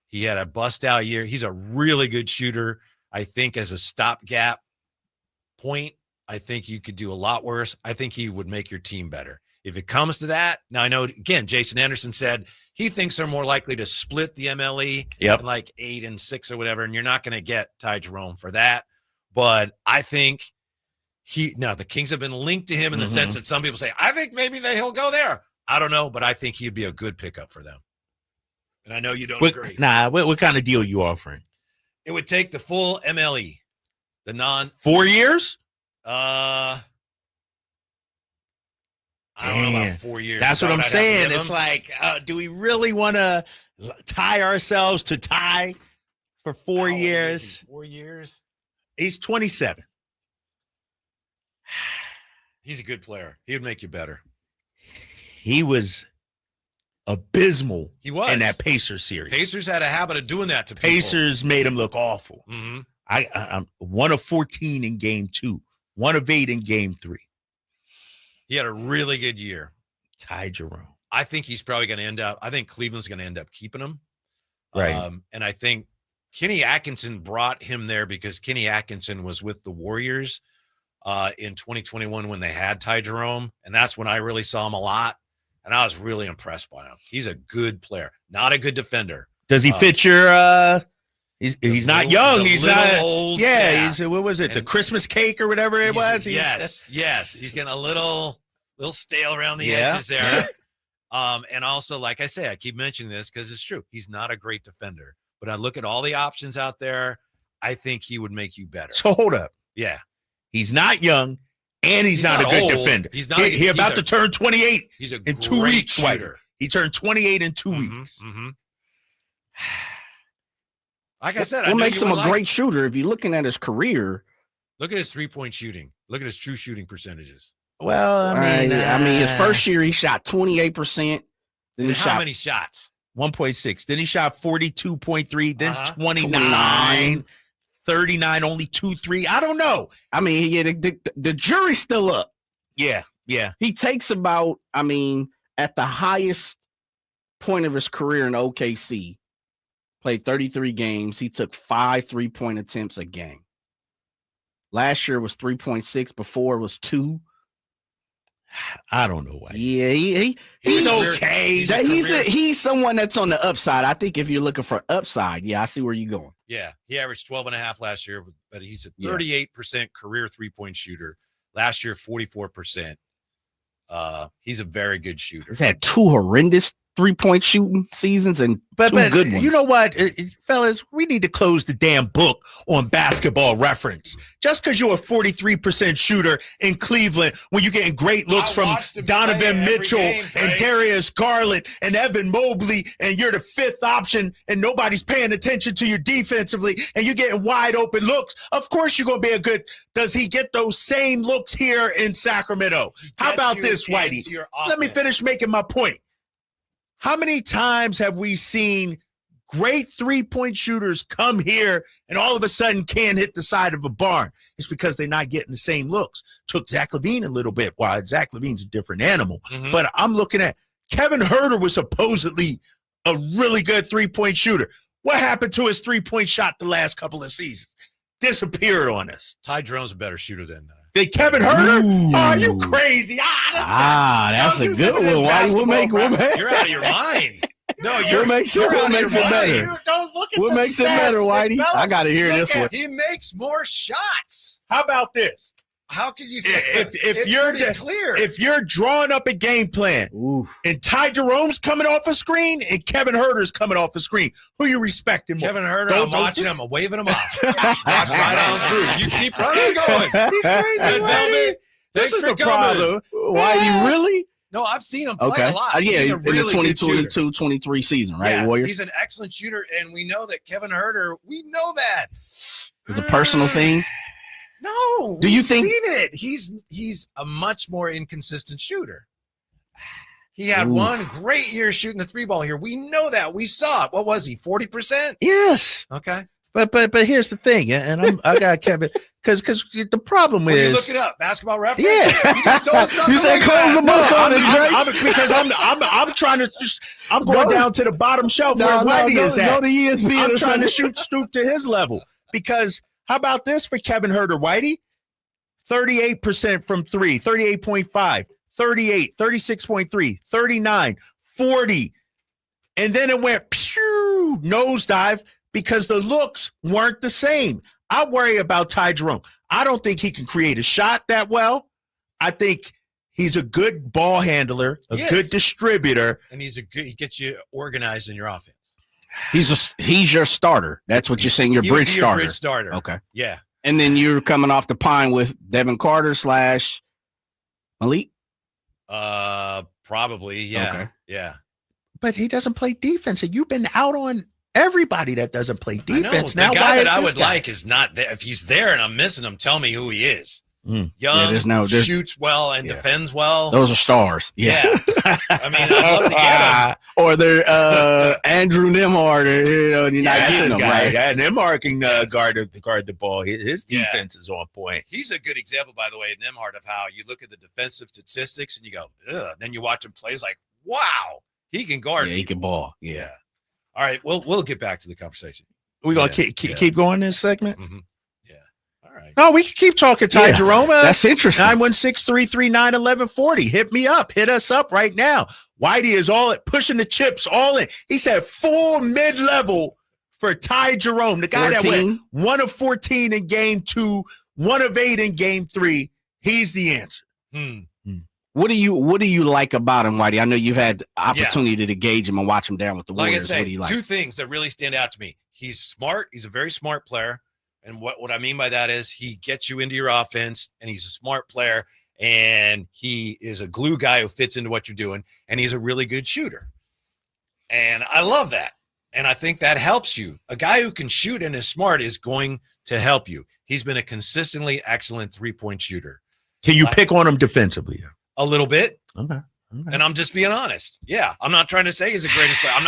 He had a bust-out year. He's a really good shooter. I think as a stopgap point, I think you could do a lot worse. I think he would make your team better. If it comes to that, now I know, again, Jason Anderson said he thinks they're more likely to split the MLE like 8 and 6 or whatever, and you're not going to get Ty Jerome for that. But I think the Kings have been linked to him in the sense that some people say, I think maybe he'll go there. I don't know, but I think he'd be a good pickup for them. And I know you don't agree. Nah, what kind of deal are you offering? It would take the full MLE, the 4 years? I don't know about 4 years. That's what I'm saying. It's like, do we really want to tie ourselves to Ty for 4 years? 4 years? He's 27. He's a good player. He would make you better. He was abysmal. He was in that Pacers series. Pacers had a habit of doing that to people. Pacers made him look awful. Mm-hmm. I'm 1 of 14 in game 2, 1 of 8 in game 3. He had a really good year. Ty Jerome. I think he's probably going to end up. I think Cleveland's going to end up keeping him. Right. And I think Kenny Atkinson brought him there because Kenny Atkinson was with the Warriors in 2021 when they had Ty Jerome. And that's when I really saw him a lot. And I was really impressed by him. He's a good player, not a good defender. Does he fit your he's not young. He's not old. Yeah, he's what was it? The Christmas cake or whatever it was? Yes. He's getting a little stale around the edges there. And also, like I say, I keep mentioning this because it's true. He's not a great defender. But I look at all the options out there. I think he would make you better. So hold up. Yeah. He's not young. And he's not a good defender. He's not. He's about to turn 28 He's a in 2 weeks. shooter. He turned 28 in 2 weeks. Mm-hmm. Like I said, what makes him a great shooter? If you're looking at his career, look at his 3-point shooting. Look at his true shooting percentages. Well, I mean, his first year he shot 28%. Then how many shots? 1.6. Then he shot 42.3. Then 29. 39, only 2-3. I don't know. I mean, the jury's still up. Yeah. He takes about, at the highest point of his career in OKC, played 33 games. He took 5 3-point attempts a game. Last year was 3.6. Before it was 2. I don't know why. Yeah, he's okay. He's someone that's on the upside. I think if you're looking for upside, I see where you're going. Yeah, he averaged 12.5 last year, but he's a 38% career 3-point shooter. Last year, 44%. He's a very good shooter. He's had 2 horrendous 3-point shooting seasons and 2 good ones. You know what, fellas? We need to close the damn book on Basketball Reference. Just because you're a 43% shooter in Cleveland when you're getting great looks from Donovan Mitchell and Darius Garland and Evan Mobley, and you're the 5th option and nobody's paying attention to you defensively and you're getting wide open looks, of course you're going to be a good. Does he get those same looks here in Sacramento? How about this, Whitey? Let me finish making my point. How many times have we seen great 3-point shooters come here and all of a sudden can't hit the side of a barn? It's because they're not getting the same looks. Took Zach LaVine a little bit. While Zach LaVine's a different animal. Mm-hmm. But I'm looking at Kevin Huerter was supposedly a really good 3-point shooter. What happened to his 3-point shot the last couple of seasons? Disappeared on us. Ty Jerome's a better shooter than Kevin Huerter? Oh, are you crazy? That's a good one. Why we'll make You're out of your mind. No, what makes it better? Don't look at what makes it better, Whitey? I got to hear this one. He makes more shots. How about this? How can you say if you're drawing up a game plan and Ty Jerome's coming off a screen and Kevin Huerter's coming off a screen, who you respecting more? Kevin Huerter, I'm watching him, I'm waving him off. Watch right on through. You keep running going. This is the problem. Why you really? No, I've seen him play a lot. Yeah, he's a in really the 22-23 season, right, Warriors? He's an excellent shooter, and we know that Kevin Huerter, we know that. It's a personal thing. No, do you think seen it? He's a much more inconsistent shooter. He had one great year shooting the 3-ball here. We know that. We saw it. What was he? 40%? Yes. Okay. But here's the thing, and I got Kevin because the problem is you look it up. Basketball Reference. Yeah, you just told us you said close the book on it, because I'm trying to I'm going down to the bottom shelf where Whitey is at. Go to ESPN. I'm trying to stoop to his level because. How about this for Kevin Huerter, Whitey? 38% from 3, 38.5, 38, 36.3, 39, 40. And then it went nosedive because the looks weren't the same. I worry about Ty Jerome. I don't think he can create a shot that well. I think he's a good ball handler, a good distributor. And he gets you organized in your offense. He's your starter. That's what you're saying. Your bridge starter. Bridge starter. Okay. Yeah. And then you're coming off the pine with Devin Carter / Malik. Probably. Yeah. Okay. Yeah. But he doesn't play defense, and you've been out on everybody that doesn't play defense. Now, the guy that I would like is not there. If he's there and I'm missing him, tell me who he is. Young, shoots well and defends well. Those are stars. Yeah. I mean, I'd love to get him. Or they're Andrew Nemhard, or you're not getting them, guy. right? Yeah, Nemhard can guard the ball. His defense is on point. He's a good example, by the way, Nemhard, of how you look at the defensive statistics and you go, ugh. Then you watch him play. It's like, wow, he can guard. Yeah, he can ball. Yeah. All right, we'll get back to the conversation. We're going to keep going this segment? Mm-hmm. Yeah. All right. No, we can keep talking, Ty Jerome. That's interesting. 916-339-1140. Hit me up. Hit us up right now. Whitey is pushing the chips all in. He said full mid-level for Ty Jerome, the guy 14? That went 1 of 14 in game 2, 1 of 8 in game 3. He's the answer. What do you like about him, Whitey? I know you've had opportunity to gauge him and watch him down with the Warriors. Like I say, what do you like? 2 things that really stand out to me. He's smart. He's a very smart player. And what I mean by that is he gets you into your offense, and he's a smart player, and he is a glue guy who fits into what you're doing, and he's a really good shooter. And I love that. And I think that helps you. A guy who can shoot and is smart is going to help you. He's been a consistently excellent 3-point shooter. Can you pick on him defensively? A little bit. Okay. And I'm just being honest. Yeah. I'm not trying to say he's the greatest player. I'm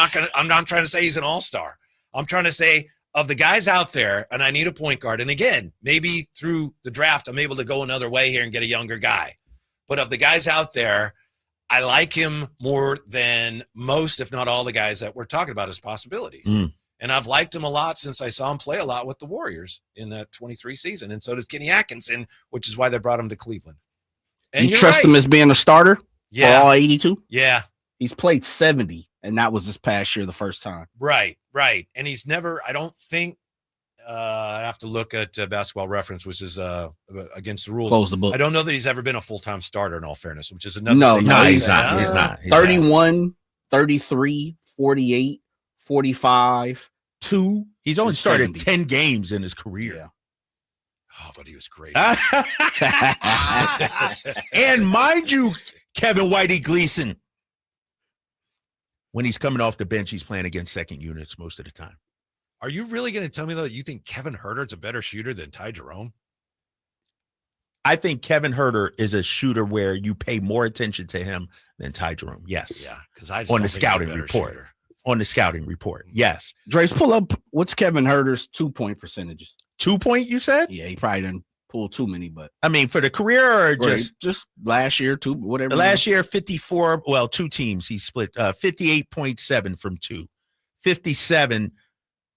not trying to say he's an all-star. I'm trying to say of the guys out there, and I need a point guard. And again, maybe through the draft, I'm able to go another way here and get a younger guy. But of the guys out there, I like him more than most, if not all, the guys that we're talking about as possibilities. And I've liked him a lot since I saw him play a lot with the Warriors in that 23 season. And so does Kenny Atkinson, which is why they brought him to Cleveland. And you trust him as being a starter? Yeah. For all 82? Yeah. He's played 70, and that was this past year the first time. Right. And he's never, I don't think, I have to look at Basketball Reference, which is against the rules. Close the book. I don't know that he's ever been a full-time starter, in all fairness, which is another thing. No, he's not. 31, 33, 48, 45, 2. He's only started 10 games in his career. Yeah. Oh, but he was great. And mind you, Kevin Whitey Gleason, when he's coming off the bench, he's playing against second units most of the time. Are you really going to tell me, though, you think Kevin Huerter's a better shooter than Ty Jerome? I think Kevin Huerter is a shooter where you pay more attention to him than Ty Jerome. Yes. Yeah, because I just on the scouting report. Shooter. On the scouting report. Yes. Drace, pull up what's Kevin Huerter's 2-point percentages? 2-point, you said? Yeah, he probably didn't pull too many, but I mean, for the career or just last year, whatever. Last year, 54. Well, 2 teams he split 58.7 from 2, 57.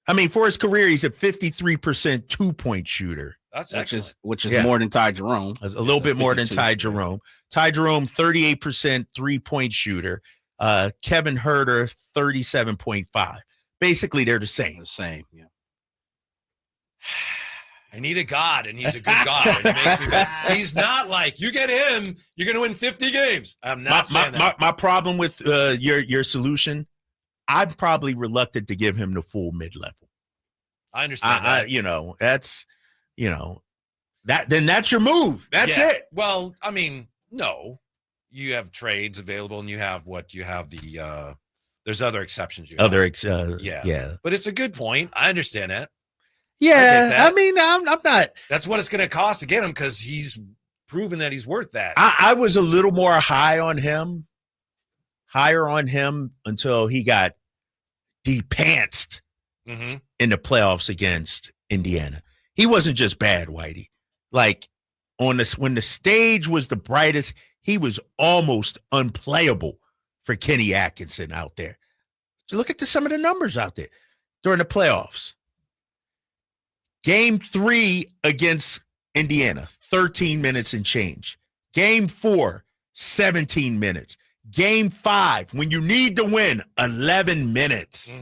I mean, for his career, he's a 53% 2-point shooter. That's excellent. Which is more than Ty Jerome. A little bit more than Ty Jerome. Ty Jerome, 38% 3-point shooter. Kevin Huerter, 37.5. Basically, they're the same. Yeah. I need a God, and he's a good God. And it makes me mad. He's not like, you get him, you're going to win 50 games. I'm not saying that. My problem with your solution, I'm probably reluctant to give him the full mid-level. I understand that. That's your move. That's it. Well, I mean, no. You have trades available, and you have the there's other exceptions. Yeah. But it's a good point. I understand that. Yeah, I mean, I'm not. That's what it's going to cost to get him because he's proven that he's worth that. I was a little more higher on him until he got de-pantsed in the playoffs against Indiana. He wasn't just bad, Whitey. Like when the stage was the brightest, he was almost unplayable for Kenny Atkinson out there. So look at some of the numbers out there during the playoffs. Game 3 against Indiana, 13 minutes and change. Game 4, 17 minutes. Game 5, when you need to win, 11 minutes.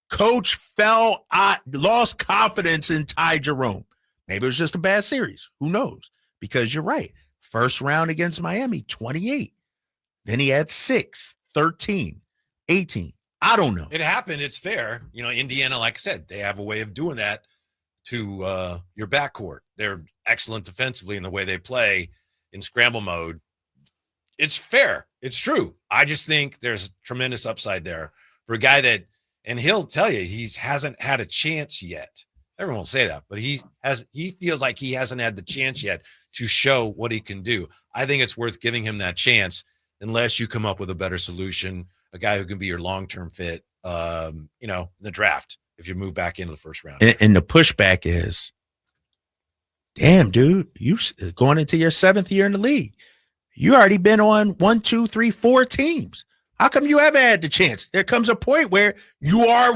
Coach lost confidence in Ty Jerome. Maybe it was just a bad series. Who knows? Because you're right. First round against Miami, 28. Then he had 6, 13, 18. I don't know. It happened. It's fair. Indiana, like I said, they have a way of doing that to your backcourt. They're excellent defensively in the way they play in scramble mode. It's fair. It's true. I just think there's tremendous upside there for a guy that, and he'll tell you, he hasn't had a chance yet. Everyone will say that, but he feels like he hasn't had the chance yet to show what he can do. I think it's worth giving him that chance unless you come up with a better solution, a guy who can be your long-term fit, in the draft if you move back into the first round. And the pushback is, damn, dude, you going into your 7th year in the league. You already been on 1, 2, 3, 4 teams. How come you haven't had the chance? There comes a point where you are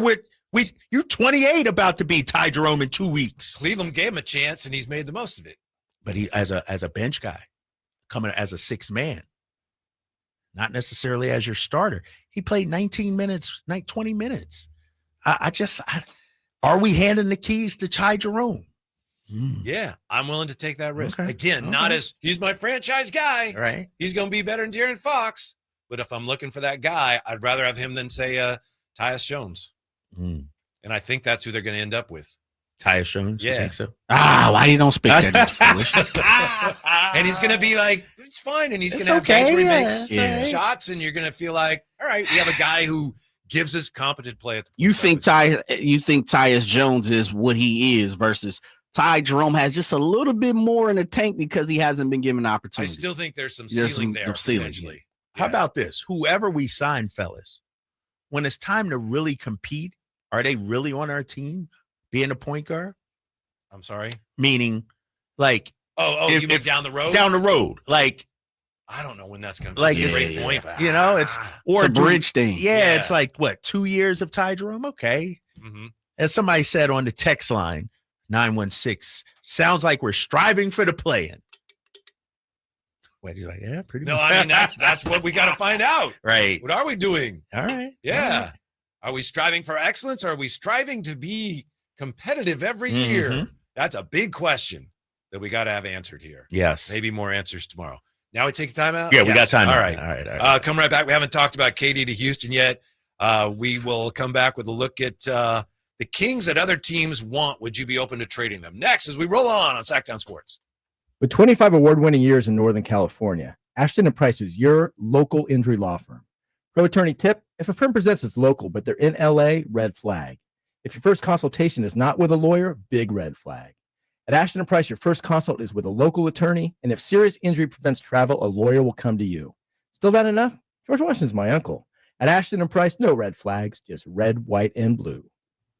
you're 28 about to be Ty Jerome in 2 weeks. Cleveland gave him a chance, and he's made the most of it. But he, as a bench guy, coming as a 6th man, not necessarily as your starter. He played 19 minutes, 20 minutes. Are we handing the keys to Ty Jerome? Yeah, I'm willing to take that risk. Okay. Again, not as he's my franchise guy. Right. He's going to be better than De'Aaron Fox. But if I'm looking for that guy, I'd rather have him than, say, Tyus Jones. And I think that's who they're going to end up with. Tyus Jones? Yeah. You think so? Why you don't speak that? And he's going to be like, it's fine. And he's going to have games where he makes shots, and you're going to feel like, all right, we have a guy who gives us competent play. You think Tyus Jones is what he is versus Ty Jerome has just a little bit more in the tank because he hasn't been given opportunity. I still think there's some ceiling there potentially. Yeah. How about this? Whoever we sign, fellas, when it's time to really compete, are they really on our team being a point guard? I'm sorry? Meaning, like, you mean down the road? Down the road. Like, I don't know when that's going to be. Like, a great point. It's a bridge thing. Yeah, it's like, what, 2 years of Ty Jerome? Okay. As somebody said on the text line, 916, sounds like we're striving for the play-in. Wait, he's like, yeah, pretty much. No, I mean, that's what we got to find out. Right. What are we doing? All right. Yeah. All right. Are we striving for excellence? Or are we striving to be competitive every year? That's a big question that we got to have answered here. Yes. Maybe more answers tomorrow. Now we take time out? Yeah, we got time. All right. All right. Come right back. We haven't talked about KD to Houston yet. We will come back with a look at the Kings that other teams want. Would you be open to trading them? Next, as we roll on Sacktown Sports. With 25 award-winning years in Northern California, Ashton & Price is your local injury law firm. Pro attorney tip: if a firm presents as local, but they're in LA, red flag. If your first consultation is not with a lawyer, big red flag. At Ashton & Price, your first consult is with a local attorney, and if serious injury prevents travel, a lawyer will come to you. Still not enough? George Washington's my uncle. At Ashton & Price, no red flags, just red, white, and blue.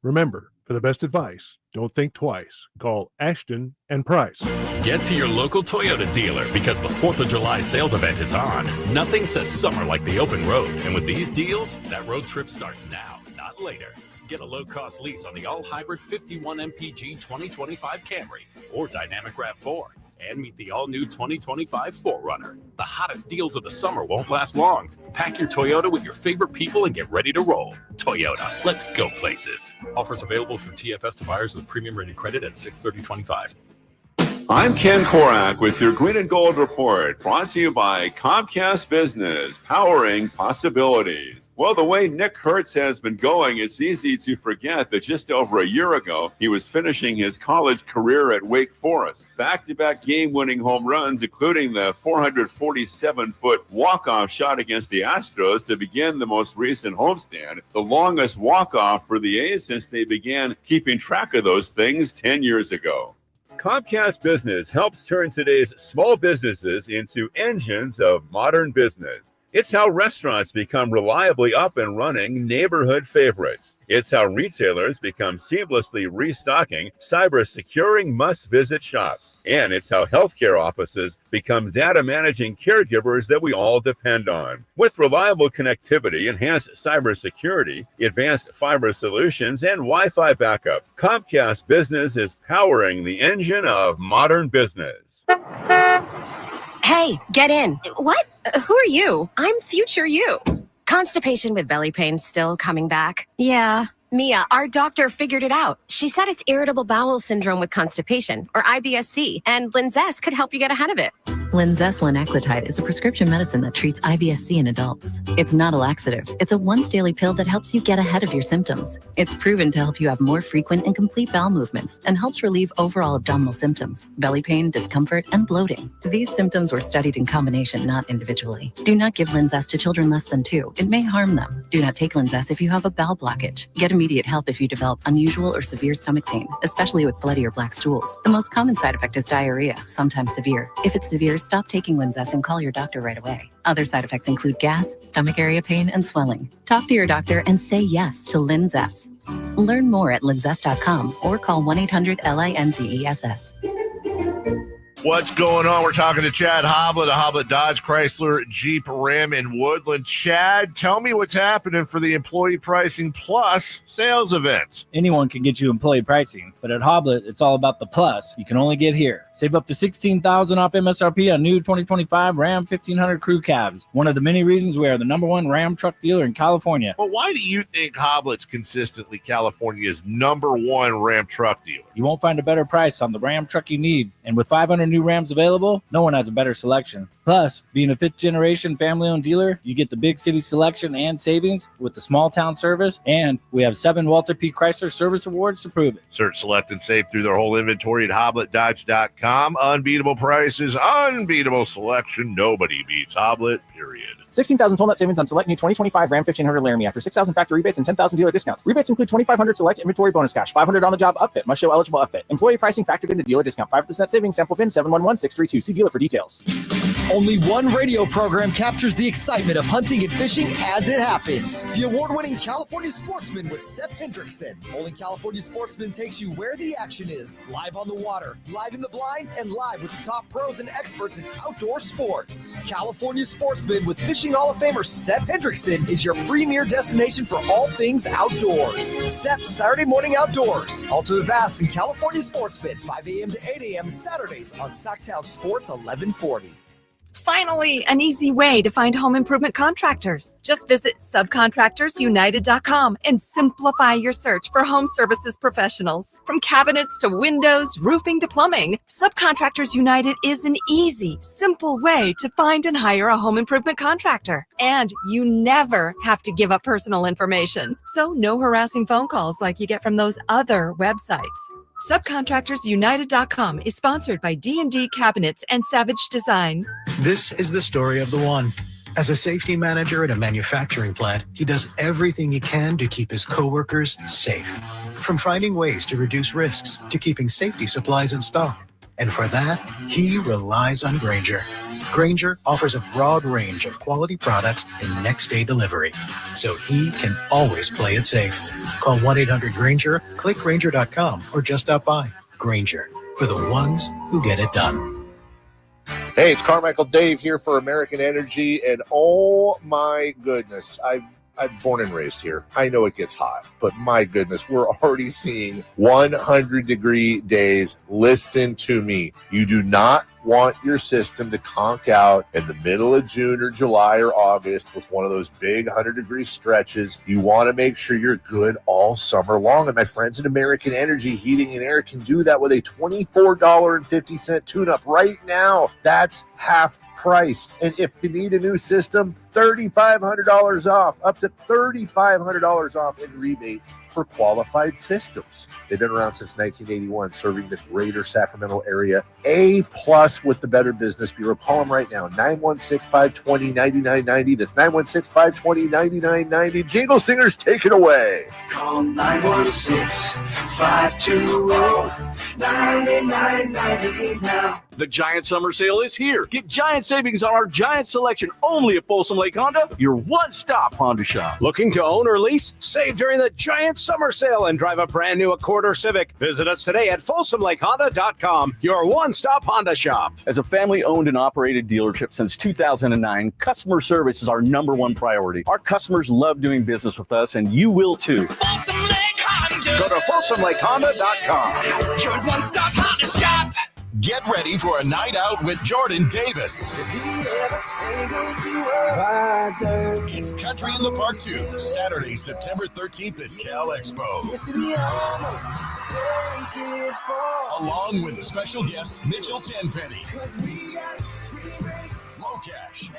Remember, for the best advice, don't think twice. Call Ashton & Price. Get to your local Toyota dealer because the 4th of July sales event is on. Nothing says summer like the open road. And with these deals, that road trip starts now, not later. Get a low-cost lease on the all-hybrid 51 MPG 2025 Camry or Dynamic RAV4. And meet the all-new 2025 4Runner. The hottest deals of the summer won't last long. Pack your Toyota with your favorite people and get ready to roll. Toyota. Let's go places. Offers available through TFS to buyers with premium rated credit at 6/30/25. I'm Ken Korak with your Green and Gold Report, brought to you by Comcast Business, powering possibilities. Well, the way Nick Hertz has been going, it's easy to forget that just over a year ago, he was finishing his college career at Wake Forest. Back-to-back game-winning home runs, including the 447-foot walk-off shot against the Astros to begin the most recent homestand, the longest walk-off for the A's since they began keeping track of those things 10 years ago. Comcast Business helps turn today's small businesses into engines of modern business. It's how restaurants become reliably up and running neighborhood favorites. It's how retailers become seamlessly restocking, cyber-securing must-visit shops. And it's how healthcare offices become data-managing caregivers that we all depend on. With reliable connectivity, enhanced cybersecurity, advanced fiber solutions, and Wi-Fi backup, Comcast Business is powering the engine of modern business. Hey, get in. What? Who are you? I'm future you. Constipation with belly pain still coming back? Yeah. Mia, our doctor figured it out. She said it's irritable bowel syndrome with constipation, or IBS-C, and Linzess could help you get ahead of it. Linzess linaclotide is a prescription medicine that treats IBS-C in adults. It's not a laxative. It's a once-daily pill that helps you get ahead of your symptoms. It's proven to help you have more frequent and complete bowel movements and helps relieve overall abdominal symptoms, belly pain, discomfort, and bloating. These symptoms were studied in combination, not individually. Do not give Linzess to children less than 2. It may harm them. Do not take Linzess if you have a bowel blockage. Get immediate help if you develop unusual or severe stomach pain, especially with bloody or black stools. The most common side effect is diarrhea, sometimes severe. If it's severe, stop taking Linzess and call your doctor right away. Other side effects include gas, stomach area pain, and swelling. Talk to your doctor and say yes to Linzess. Learn more at linzess.com or call 1-800-LINZESS. What's going on? We're talking to Chad Hoblet of Hoblet Dodge, Chrysler, Jeep, Ram, and Woodland. Chad, tell me what's happening for the Employee Pricing Plus sales event. Anyone can get you employee pricing, but at Hoblet, it's all about the plus. You can only get here. Save up to $16,000 off MSRP on new 2025 Ram 1500 crew cabs. One of the many reasons we are the #1 Ram truck dealer in California. But why do you think Hoblet's consistently California's #1 Ram truck dealer? You won't find a better price on the Ram truck you need. And with 500 new Rams available, no one has a better selection. Plus, being a 5th-generation family-owned dealer, you get the big city selection and savings with the small-town service, and we have 7 Walter P. Chrysler Service Awards to prove it. Search, select, and save through their whole inventory at HobletDodge.com. Unbeatable prices, unbeatable selection. Nobody beats Hoblet, period. 16,000 total net savings on select new 2025 Ram 1500 Laramie after 6,000 factory rebates and 10,000 dealer discounts. Rebates include 2,500 select inventory bonus cash, 500 on the job upfit, must show eligible upfit. Employee pricing factored into dealer discount. 5% savings. Sample VIN 711632. See dealer for details. Only one radio program captures the excitement of hunting and fishing as it happens. The award-winning California Sportsman with Sep Hendrickson. Only California Sportsman takes you where the action is, live on the water, live in the blind, and live with the top pros and experts in outdoor sports. California Sportsman with Fishing Hall of Famer Sep Hendrickson is your premier destination for all things outdoors. Sep's Saturday Morning Outdoors. Ultimate Bass and California Sportsman, 5 a.m. to 8 a.m. Saturdays on Sacktown Sports 1140. Finally, an easy way to find home improvement contractors. Just visit subcontractorsunited.com and simplify your search for home services professionals. From cabinets to windows, roofing to plumbing, Subcontractors United is an easy, simple way to find and hire a home improvement contractor. And you never have to give up personal information. So no harassing phone calls like you get from those other websites. Subcontractorsunited.com is sponsored by D&D Cabinets and Savage Design. This is the story of the one. As a safety manager at a manufacturing plant, he does everything he can to keep his coworkers safe. From finding ways to reduce risks to keeping safety supplies in stock. And for that, he relies on Grainger. Grainger offers a broad range of quality products and next-day delivery, so he can always play it safe. Call 1-800-GRAINGER, click Grainger.com, or just stop by. Grainger, for the ones who get it done. Hey, it's Carmichael Dave here for American Energy, and oh my goodness, I'm born and raised here. I know it gets hot, but my goodness, we're already seeing 100-degree days. Listen to me. You do not want your system to conk out in the middle of June or July or August with one of those big 100-degree stretches. You want to make sure you're good all summer long. And my friends at American Energy Heating and Air can do that with a $24.50 tune-up right now. That's half price. And if you need a new system, $3,500 off, up to $3,500 off in rebates for qualified systems. They've been around since 1981, serving the greater Sacramento area. A+ with the Better Business Bureau. Call them right now, 916-520-9990. That's 916-520-9990. Jingle Singers, take it away. Call 916-520-9990 now. The Giant Summer Sale is here. Get giant savings on our giant selection only at Folsom Lake Honda, your one-stop Honda shop. Looking to own or lease? Save during the Giant Summer Sale and drive a brand new Accord or Civic. Visit us today at FolsomLakeHonda.com, your one-stop Honda shop. As a family-owned and operated dealership since 2009, customer service is our #1 priority. Our customers love doing business with us, and you will too. Folsom Lake Honda. Go to FolsomLakeHonda.com. Your one-stop Honda shop. Get ready for a night out with Jordan Davis. It's Country in the Park 2, Saturday, September 13th at Cal Expo. Along with the special guests, Mitchell Tenpenny, Locash,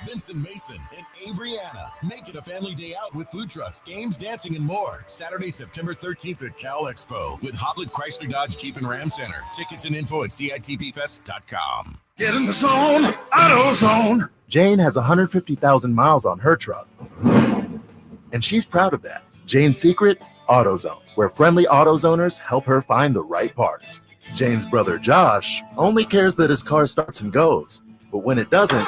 Vincent Mason, and Averyana. Make it a family day out with food trucks, games, dancing, and more. Saturday, September 13th at Cal Expo with Hoblet Chrysler Dodge Jeep and Ram Center. Tickets and info at CITPFest.com. Get in the zone, AutoZone. Jane has 150,000 miles on her truck, and she's proud of that. Jane's secret, AutoZone, where friendly AutoZoners help her find the right parts. Jane's brother Josh only cares that his car starts and goes, but when it doesn't,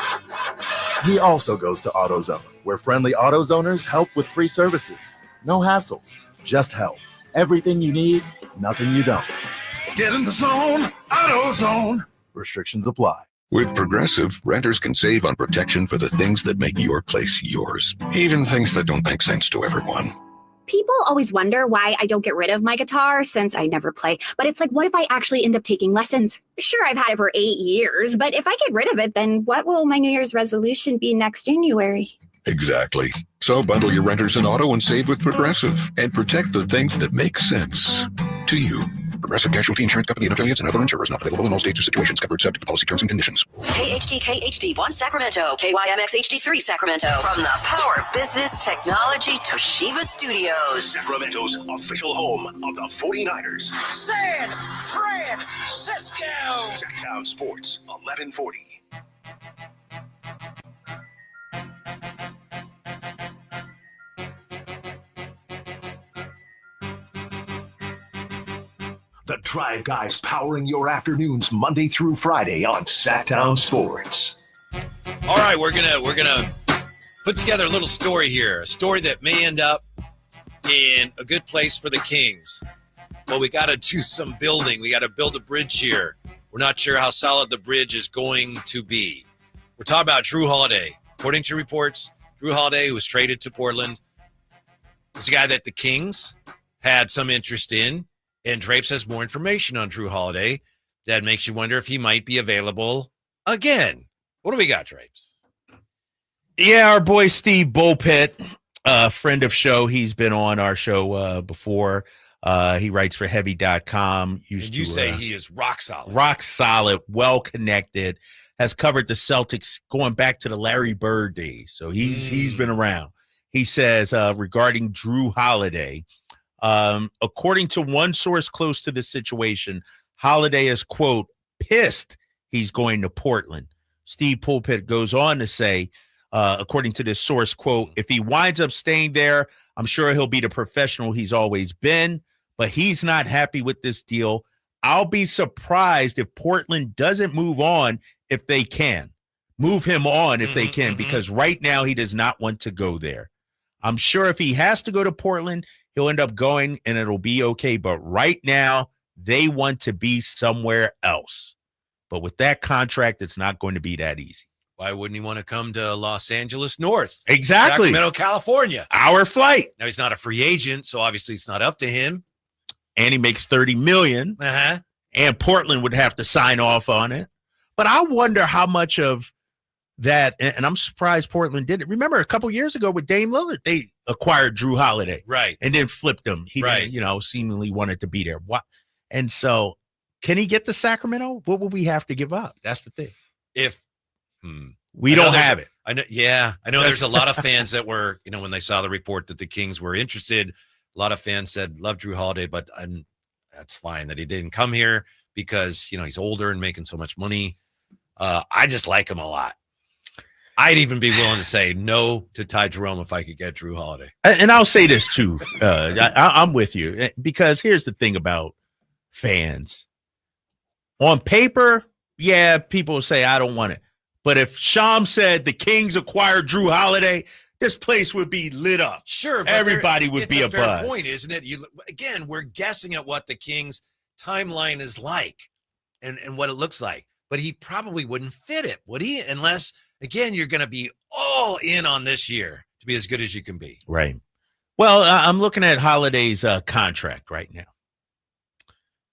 he also goes to AutoZone, where friendly AutoZoners help with free services. No hassles, just help. Everything you need, nothing you don't. Get in the zone, AutoZone. Restrictions apply. With Progressive, renters can save on protection for the things that make your place yours, even things that don't make sense to everyone. People always wonder why I don't get rid of my guitar since I never play. But it's like, what if I actually end up taking lessons? Sure, I've had it for 8 years, but if I get rid of it, then what will my New Year's resolution be next January? Exactly. So bundle your renters and auto and save with Progressive and protect the things that make sense to you. Progressive Casualty Insurance Company and affiliates and other insurers not available in all states or situations. Covered subject to policy terms and conditions. KHD1 Sacramento, KYMX HD3 Sacramento. From the Power Business Technology Toshiba Studios. Sacramento's official home of the 49ers. San Francisco. Sacktown Sports, 1140. The Drive Guys powering your afternoons Monday through Friday on Sacktown Sports. All right, we're gonna put together a little story here, a story that may end up in a good place for the Kings. Well, we got to do some building. We got to build a bridge here. We're not sure how solid the bridge is going to be. We're talking about Jrue Holiday. According to reports, Jrue Holiday, who was traded to Portland, is a guy that the Kings had some interest in. And Drapes has more information on Jrue Holiday that makes you wonder if he might be available again. What do we got, Drapes? Yeah, our boy Steve Bulpett, friend of show. He's been on our show before. He writes for Heavy.com. You say he is rock solid. Rock solid, well-connected, has covered the Celtics going back to the Larry Bird days. So he's been around. He says regarding Jrue Holiday, according to one source close to the situation, Holiday is, quote, pissed he's going to Portland. Steve Bulpett goes on to say, according to this source, quote, if he winds up staying there, I'm sure he'll be the professional he's always been, but he's not happy with this deal. I'll be surprised if Portland doesn't move on if they can. Move him on if they can, because right now he does not want to go there. I'm sure if he has to go to Portland, he'll end up going and it'll be okay. But right now, they want to be somewhere else. But with that contract, it's not going to be that easy. Why wouldn't he want to come to Los Angeles North? Exactly. Sacramento, California. Our flight. Now, he's not a free agent, so obviously it's not up to him. And he makes $30 million. and Portland would have to sign off on it. But I wonder how much of that, and I'm surprised Portland did it. Remember a couple years ago with Dame Lillard, they acquired Jrue Holiday, right, and then flipped him. He, seemingly wanted to be there. What? And so, can he get to Sacramento? What would we have to give up? That's the thing. If we don't have it. I know. Yeah, I know. There's a lot of fans that were, when they saw the report that the Kings were interested, a lot of fans said, "Love Jrue Holiday," but that's fine that he didn't come here because he's older and making so much money. I just like him a lot. I'd even be willing to say no to Ty Jerome if I could get Jrue Holiday. And I'll say this too. I'm with you because here's the thing about fans. On paper, yeah, people will say I don't want it. But if Sham said the Kings acquired Jrue Holiday, this place would be lit up. Sure, but everybody would be a fair buzz. Point, isn't it? Again, we're guessing at what the Kings' timeline is like and what it looks like. But he probably wouldn't fit it, would he? Unless, again, you're going to be all in on this year to be as good as you can be. Right. Well, I'm looking at Holiday's contract right now.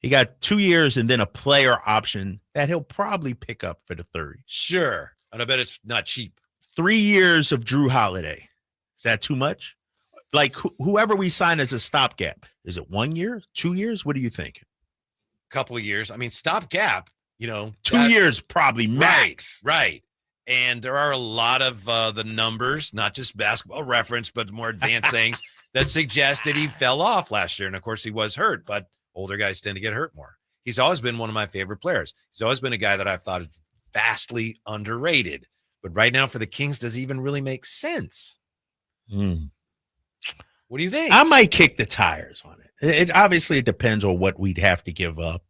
He got 2 years and then a player option that he'll probably pick up for the 30. Sure. And I bet it's not cheap. 3 years of Jrue Holiday. Is that too much? Like whoever we sign as a stopgap. Is it 1 year, 2 years? What do you think? Couple of years. I mean, stopgap. 2 years probably max. Right. And there are a lot of the numbers, not just Basketball Reference, but more advanced things that suggest that he fell off last year. And of course he was hurt, but older guys tend to get hurt more. He's always been one of my favorite players. He's always been a guy that I've thought is vastly underrated. But right now for the Kings, does he even really make sense? What do you think? I might kick the tires on it. It obviously it depends on what we'd have to give up.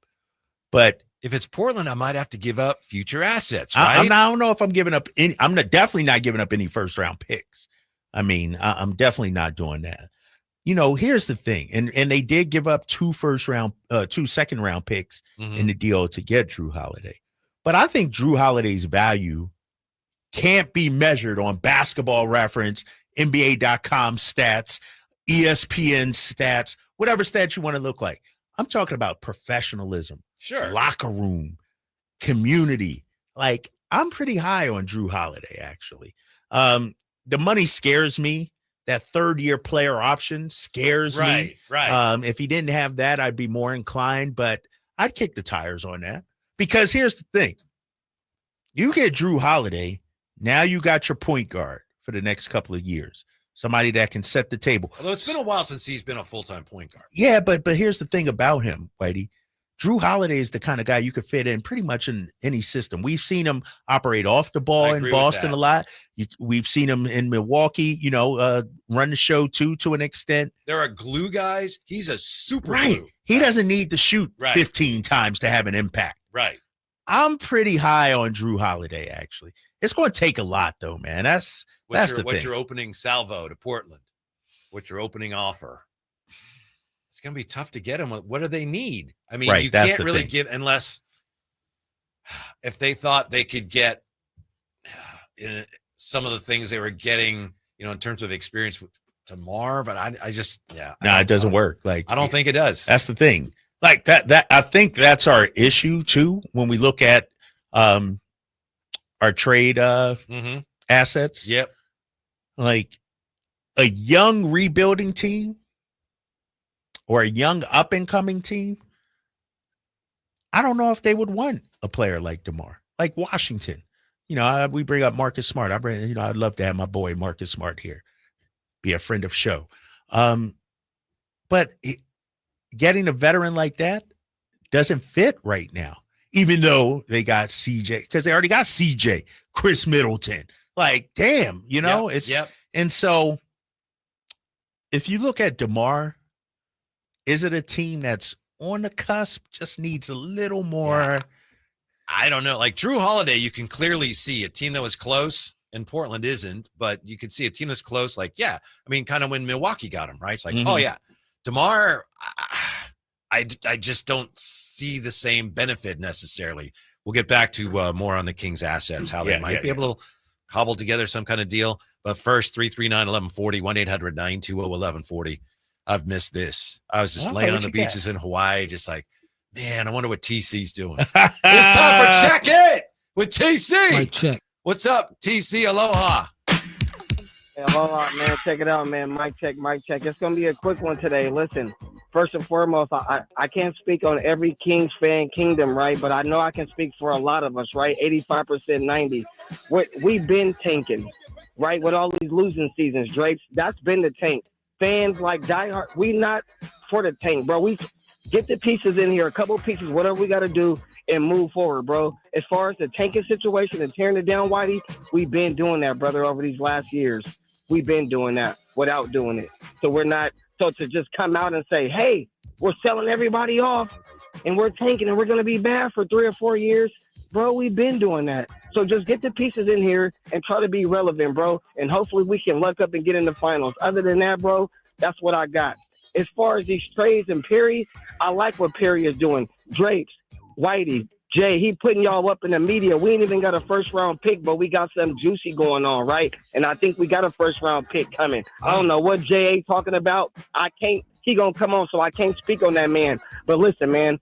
But if it's Portland, I might have to give up future assets, right? I don't know if I'm giving up any. I'm definitely not giving up any first round picks. I mean, I'm definitely not doing that. Here's the thing, and they did give up 2 second round picks in the deal to get Jrue Holiday. But I think Jrue Holiday's value can't be measured on Basketball Reference, NBA.com stats, ESPN stats, whatever stats you want to look like. I'm talking about professionalism. Sure. Locker room, community. Like, I'm pretty high on Jrue Holiday, actually. The money scares me. That third-year player option scares me. Right. If he didn't have that, I'd be more inclined, but I'd kick the tires on that. Because here's the thing. You get Jrue Holiday, now you got your point guard for the next couple of years. Somebody that can set the table. Although it's been a while since he's been a full-time point guard. Yeah, but here's the thing about him, Whitey. Jrue Holiday is the kind of guy you could fit in pretty much in any system. We've seen him operate off the ball in Boston a lot. We've seen him in Milwaukee, run the show too, to an extent. There are glue guys. He's a super glue. He doesn't need to shoot 15 times to have an impact. Right. I'm pretty high on Jrue Holiday, actually. It's going to take a lot, though, man. What's your opening salvo to Portland? What's your opening offer? It's going to be tough to get him. What do they need? I mean, you can't really give unless if they thought they could get some of the things they were getting, in terms of experience with Demar, but I just, No, it doesn't work. Like, I don't think it does. That's the thing. Like that I think that's our issue too when we look at our trade assets. Yep. Like a young rebuilding team or a young up and coming team, I don't know if they would want a player like DeMar, like Washington. We bring up Marcus Smart. I'd love to have my boy Marcus Smart here, be a friend of show. But getting a veteran like that doesn't fit right now, even though they got CJ, because they already got CJ, Chris Middleton. Like, damn, And so if you look at DeMar, is it a team that's on the cusp, just needs a little more? Yeah. I don't know. Like Jrue Holiday, you can clearly see a team that was close, and Portland isn't, but you could see a team that's close. Like, kind of when Milwaukee got him, right? It's like, oh yeah, DeMar, I just don't see the same benefit necessarily. We'll get back to more on the Kings assets, how they might be able to cobble together some kind of deal. But first, 339-1140, 1-800-920-1140. I've missed this. I was just laying on the beaches in Hawaii, just like Man, I wonder what TC's doing. It's time for Check It with TC. Mic check. What's up, TC? Aloha. Hey, aloha, man. Check it out, man. Mic check, mic check. It's going to be a quick one today. Listen, first and foremost, I can't speak on every Kings fan kingdom, right? But I know I can speak for a lot of us, right? 85%, 90. We've been tanking, right? With all these losing seasons, Drapes. That's been the tank. Fans like diehard, we not for the tank, bro. We get the pieces in here, a couple pieces, whatever we got to do, and move forward, bro. As far as the tanking situation and tearing it down, Whitey, we've been doing that, brother, over these last years. We've been doing that without doing it. So we're not, so to just come out and say, hey, we're selling everybody off and we're tanking and we're going to be bad for 3 or 4 years, bro, we've been doing that. So just get the pieces in here and try to be relevant, bro. And hopefully we can luck up and get in the finals. Other than that, bro, that's what I got. As far as these trades and Perry, I like what Perry is doing. Drapes, Whitey, Jay, he putting y'all up in the media. We ain't even got a first-round pick, but we got something juicy going on, right? And I think we got a first-round pick coming. I don't know what J.A. talking about. He going to come on, so I can't speak on that man. But listen, man,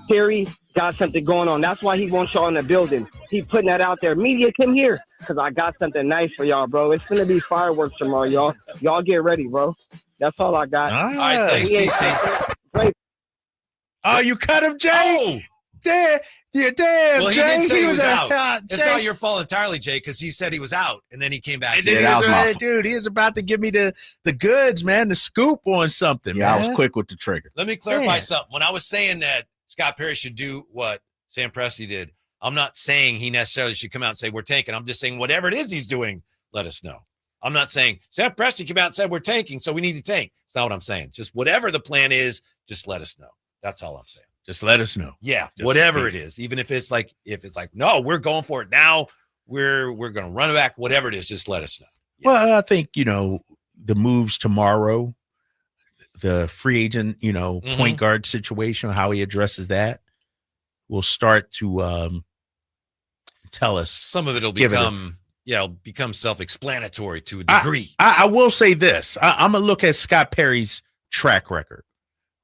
Terry got something going on. That's why he wants y'all in the building. He putting that out there. Media, come here, because I got something nice for y'all, bro. It's going to be fireworks tomorrow, y'all. Y'all get ready, bro. That's all I got. All right, thanks, TC. Oh, you cut him, Jay? Oh. Damn, Well, he Jay. didn't say he was out. It's Jay. not your fault entirely, Jay, because he said he was out, and then he came back. And then dude, he was about to give me the goods, man, the scoop on something, Yeah, man. I was quick with the trigger. Let me clarify Yeah. something. When I was saying that Scott Perry should do what Sam Presti did, I'm not saying he necessarily should come out and say we're tanking. I'm just saying whatever it is he's doing, let us know. I'm not saying Sam Presti came out and said we're tanking, so we need to tank. It's not what I'm saying. Just whatever the plan is, just let us know. That's all I'm saying. Just let us know. Yeah, Just whatever see. it is, even if it's like no, we're going for it now. We're going to run it back. Whatever it is, just let us know. Yeah. Well, I think, the moves tomorrow, the free agent, point guard situation, how he addresses that will start to tell us. Some of it'll become self-explanatory to a degree. I will say this. I'm going to look at Scott Perry's track record.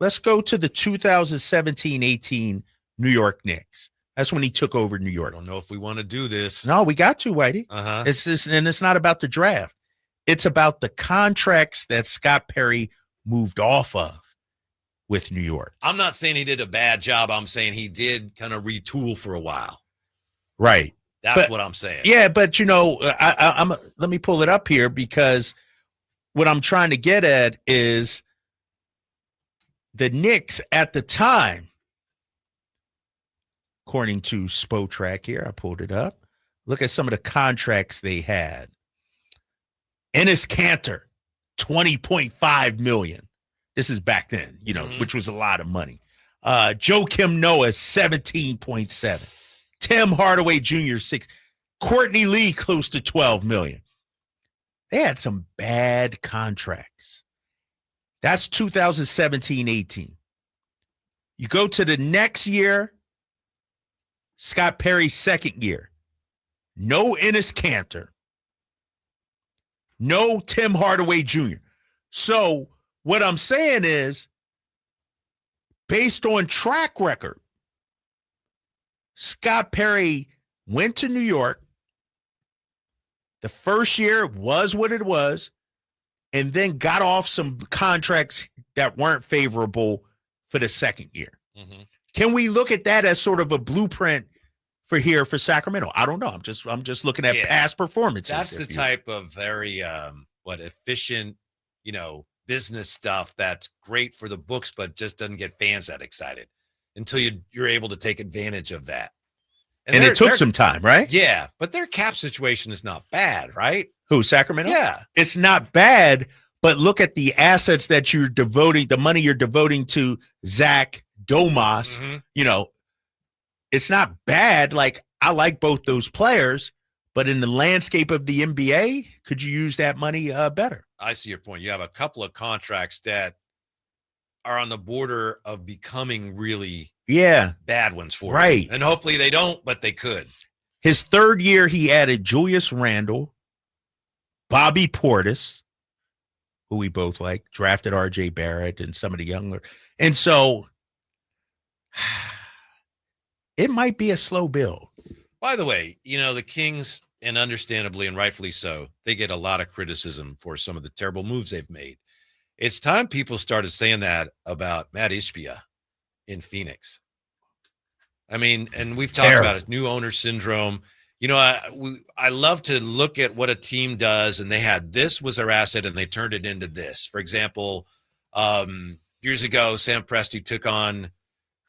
Let's go to the 2017-18 New York Knicks. That's when he took over New York. I don't know if we want to do this. No, we got to, Whitey. Uh-huh. It's not about the draft. It's about the contracts that Scott Perry moved off of with New York. I'm not saying he did a bad job. I'm saying he did kind of retool for a while. Right. That's what I'm saying. Yeah, but I'm let me pull it up here because what I'm trying to get at is the Knicks at the time, according to Spotrac here, I pulled it up. Look at some of the contracts they had. Enes Kanter, $20.5 million. This is back then, which was a lot of money. Joakim Noah, 17.7. Tim Hardaway Jr., 6. Courtney Lee, close to $12 million. They had some bad contracts. That's 2017-18. You go to the next year, Scott Perry's second year. No Enes Kanter. No Tim Hardaway Jr. So what I'm saying is, based on track record, Scott Perry went to New York. The first year was what it was, and then got off some contracts that weren't favorable for the second year. Mm-hmm. Can we look at that as sort of a blueprint for Sacramento? I don't know. I'm just looking at past performances. That's the type of very efficient, business stuff that's great for the books, but just doesn't get fans that excited until you're able to take advantage of that. And it took some time, right? Yeah, but their cap situation is not bad, right? Who, Sacramento? Yeah. It's not bad, but look at the assets that you're devoting, the money you're devoting to Zach Domas. Mm-hmm. It's not bad. Like, I like both those players, but in the landscape of the NBA, could you use that money better? I see your point. You have a couple of contracts that are on the border of becoming really bad ones for right. you. And hopefully they don't, but they could. His third year, he added Julius Randle, Bobby Portis, who we both like, drafted RJ Barrett and some of the younger. And so it might be a slow build. By the way, the Kings, and understandably and rightfully so, they get a lot of criticism for some of the terrible moves they've made. It's time people started saying that about Matt Ishbia in Phoenix. I mean, and we've talked about it, new owner syndrome. I love to look at what a team does, and they had this was their asset, and they turned it into this. For example, years ago, Sam Presti took on,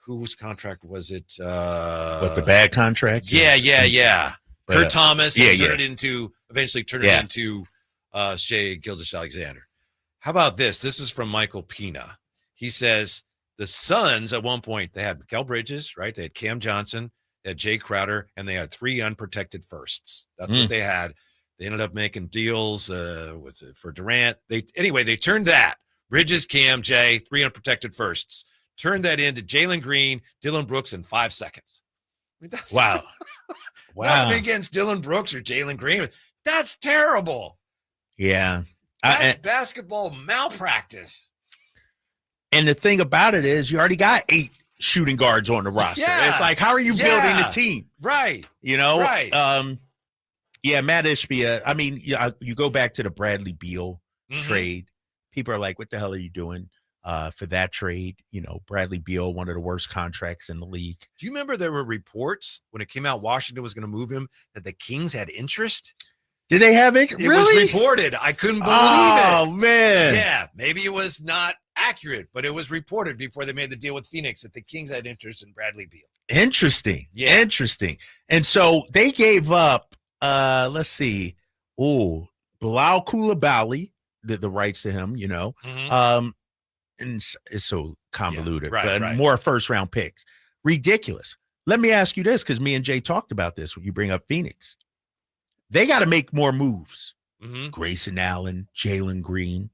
whose contract was it? Was the bad contract? Yeah. But, Kurt Thomas, and eventually turned it into Shai Gilgeous-Alexander. How about this? This is from Michael Pina. He says the Suns at one point, they had Mikal Bridges, right? They had Cam Johnson, they had Jay Crowder, and they had 3 unprotected firsts. That's what they had. They ended up making deals for Durant. They turned that. Bridges, Cam, Jay, 3 unprotected firsts. Turned that into Jalen Green, Dylan Brooks in 5 seconds. I mean, that's wow. Nothing against Dylan Brooks or Jalen Green. That's terrible. Yeah. That's basketball malpractice. And the thing about it is you already got 8 shooting guards on the roster. Yeah. It's like, how are you building a team? Right. Right. Matt Ishbia. I mean, you go back to the Bradley Beal trade. People are like, what the hell are you doing for that trade? Bradley Beal, one of the worst contracts in the league. Do you remember there were reports when it came out Washington was going to move him that the Kings had interest? Did they have it? It was reported. I couldn't believe it. Oh, man. Yeah, maybe it was not accurate, but it was reported before they made the deal with Phoenix that the Kings had interest in Bradley Beal. Interesting. Yeah. Interesting. And so they gave up, let's see, Bilal Coulibaly, the rights to him, and it's so convoluted, but more first-round picks. Ridiculous. Let me ask you this, because me and Jay talked about this when you bring up Phoenix. They got to make more moves. Grayson Allen, Jalen Green.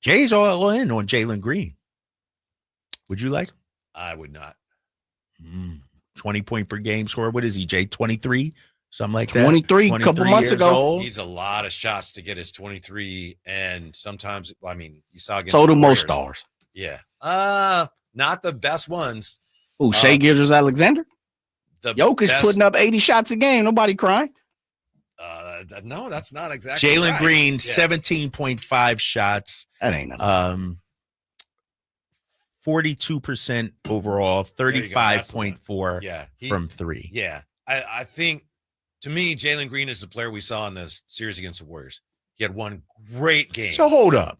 Jay's all in on Jalen Green. Would you like him? I would not. 20 point per game score. What is he, Jay? 23? Something like that? 23 a couple months ago. Old. Needs a lot of shots to get his 23. And sometimes, you saw against so do the most Warriors. stars. Yeah. Not the best ones. Oh, Shai Gilgeous-Alexander? Jokic best- putting up 80 shots a game. Nobody crying. No, that's not exactly Jalen right. Green, Yeah. 17.5 shots. That ain't nothing. 42% overall, 35.4 from 3. Yeah. I think, to me, Jalen Green is the player we saw in this series against the Warriors. He had one great game. So hold up.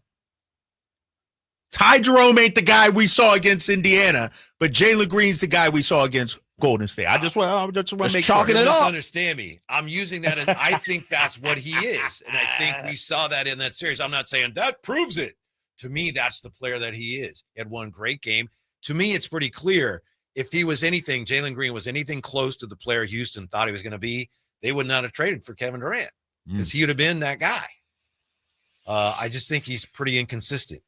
Ty Jerome ain't the guy we saw against Indiana, but Jalen Green's the guy we saw against Golden State. I just want to make sure. You misunderstand me. I'm using that as I think that's what he is. And I think we saw that in that series. I'm not saying that proves it. To me, that's the player that he is. He had one great game. To me, it's pretty clear. If he was anything, Jalen Green was anything close to the player Houston thought he was going to be, they would not have traded for Kevin Durant because he would have been that guy. I just think he's pretty inconsistent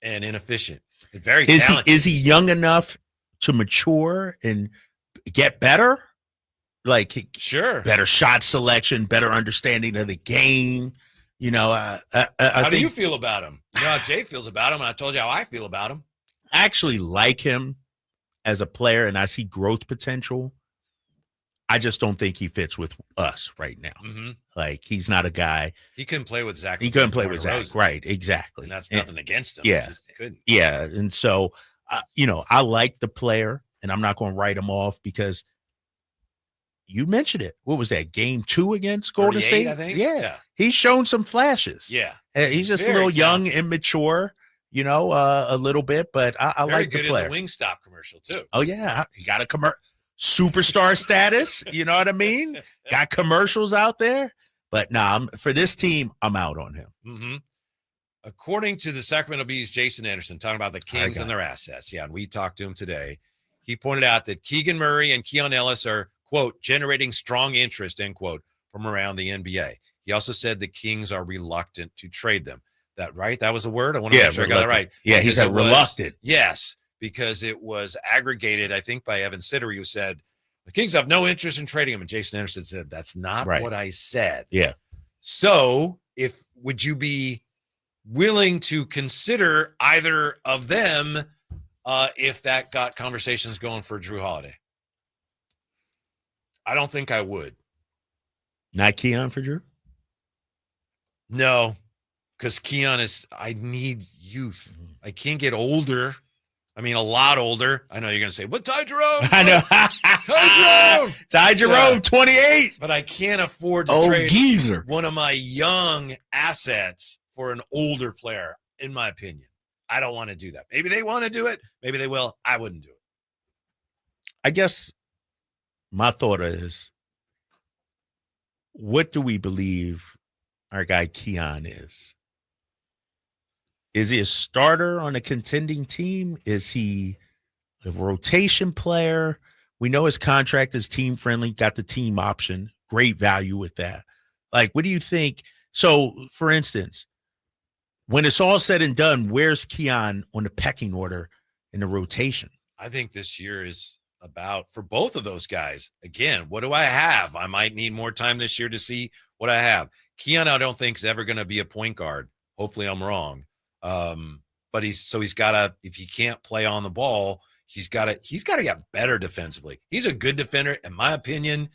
and inefficient. Very talented. Is he young enough to mature and get better? Like, sure, better shot selection, better understanding of the game. How do you feel about him? You know how Jay feels about him, and I told you how I feel about him. I actually like him as a player, and I see growth potential. I just don't think he fits with us right now. Like, he's not a guy. He couldn't play with Zach. He couldn't play with Zach. Right, exactly. And that's nothing against him. Yeah. Just couldn't. Yeah. And so, I like the player, and I'm not going to write him off because you mentioned it. What was that, game 2 against Golden State? I think. Yeah. He's shown some flashes. Yeah. He's just Very a little talented. young, immature, a little bit, but I Very like the good player. in the Wingstop commercial, too. Oh, yeah. He got a superstar status. You know what I mean? Got commercials out there. But for this team, I'm out on him. According to the Sacramento Bees, Jason Anderson, talking about the Kings and their assets. Yeah, and we talked to him today. He pointed out that Keegan Murray and Keon Ellis are, quote, generating strong interest, end quote, from around the NBA. He also said the Kings are reluctant to trade them. That right? That was a word? I want to make sure I got that right. Yeah, he said reluctant. Yes, because it was aggregated, I think, by Evan Sittery, who said, the Kings have no interest in trading him. And Jason Anderson said, that's not what I said. Yeah. So would you be willing to consider either of them if that got conversations going for Jrue Holiday? I don't think I would. Not Keon for Jrue? No, because Keon I need youth. I can't get older. I mean, a lot older. I know you're going to say, but Ty Jerome. I know. Ty Jerome. Ty Jerome, Yeah. 28. But I can't afford to trade geezer. one of my young assets for an older player, in my opinion. I don't want to do that. Maybe they want to do it. Maybe they will. I wouldn't do it. I guess my thought is, what do we believe our guy Keon is? Is he a starter on a contending team? Is he a rotation player? We know his contract is team friendly, got the team option, great value with that. Like, what do you think? So, for instance, when it's all said and done, where's Keon on the pecking order in the rotation? I think this year is about, for both of those guys, again, what do I have? I might need more time this year to see what I have. Keon, I don't think is ever going to be a point guard. Hopefully I'm wrong. But he's got to, if he can't play on the ball, he's got to get better defensively. He's a good defender. In my opinion,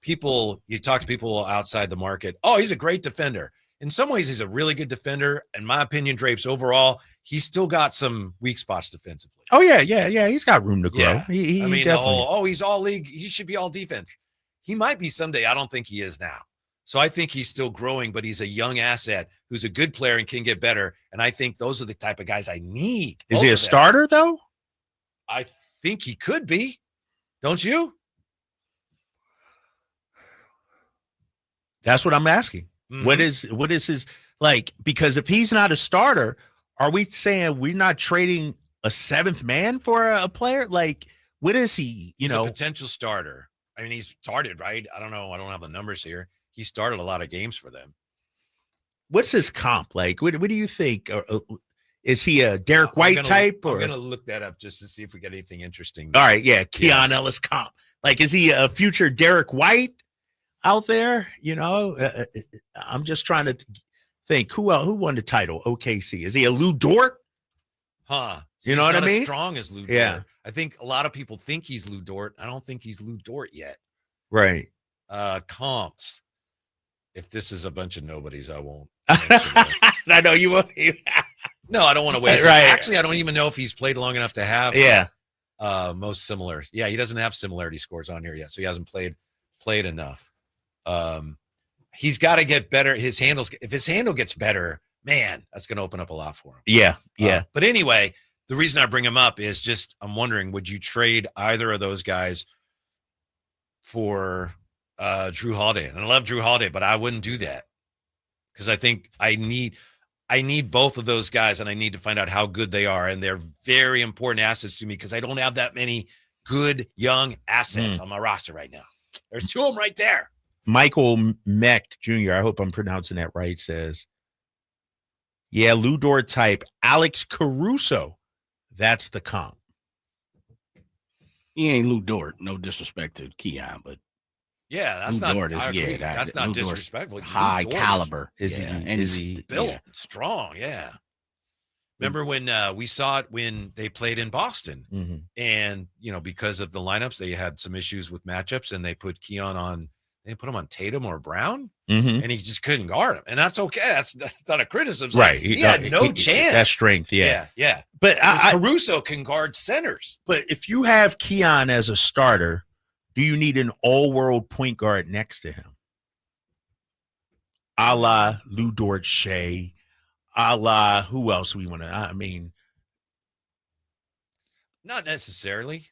you talk to people outside the market. Oh, he's a great defender. In some ways, he's a really good defender. In my opinion, Drapes, overall, he's still got some weak spots defensively. Oh, yeah. He's got room to grow. Yeah. He I mean, definitely. he's all league. He should be all defense. He might be someday. I don't think he is now. So I think he's still growing, but he's a young asset who's a good player and can get better. And I think those are the type of guys I need. Is he a starter, though? I think he could be. Don't you? That's what I'm asking. Mhm. What is his, like, because if he's not a starter, are we saying we're not trading a seventh man for a player? Like, what is he? He's a potential starter. I mean, he's started, right? I don't know. I don't have the numbers here. He started a lot of games for them. What's his comp like? What do you think? Is he a Derek White type? I'm Or going to look that up just to see if we get anything interesting. all right, yeah, Keon Ellis comp. Like, is he a future Derek White out there? I'm just trying to think who won the title. OKC. Is he a Lou Dort? Huh? You know what I mean? As strong as Lou Dort. Yeah. I think a lot of people think he's Lou Dort. I don't think he's Lou Dort yet. Right. Comps. If this is a bunch of nobodies, I won't. I know you won't. No, I don't want to waste it. Right. Actually, I don't even know if he's played long enough to have most similar. Yeah, he doesn't have similarity scores on here yet, so he hasn't played enough. He's got to get better. If his handle gets better, man, that's going to open up a lot for him. Yeah. But anyway, the reason I bring him up is just I'm wondering, would you trade either of those guys for Jrue Holiday? And I love Jrue Holiday, but I wouldn't do that because I think I need both of those guys, and I need to find out how good they are. And they're very important assets to me because I don't have that many good young assets on my roster right now. There's two of them right there. Michael Meck Jr., I hope I'm pronouncing that right, says, yeah, Lou Dort type, Alex Caruso. That's the comp. He ain't Lou Dort. No disrespect to Keon, but yeah, that's Lou not. Dort is, I agree. yeah, that's not Lou Dort's disrespectful. high caliber. Is he built strong? Yeah. Remember when we saw it when they played in Boston, and because of the lineups, they had some issues with matchups, and they put Keon on. They put him on Tatum or Brown, and he just couldn't guard him, and that's okay. That's not a criticism, Right? He had no chance. That's strength, yeah. But Caruso can guard centers. But if you have Keon as a starter, do you need an all-world point guard next to him? A la Lou Dort, Shea, a la who else we want to? I mean, not necessarily.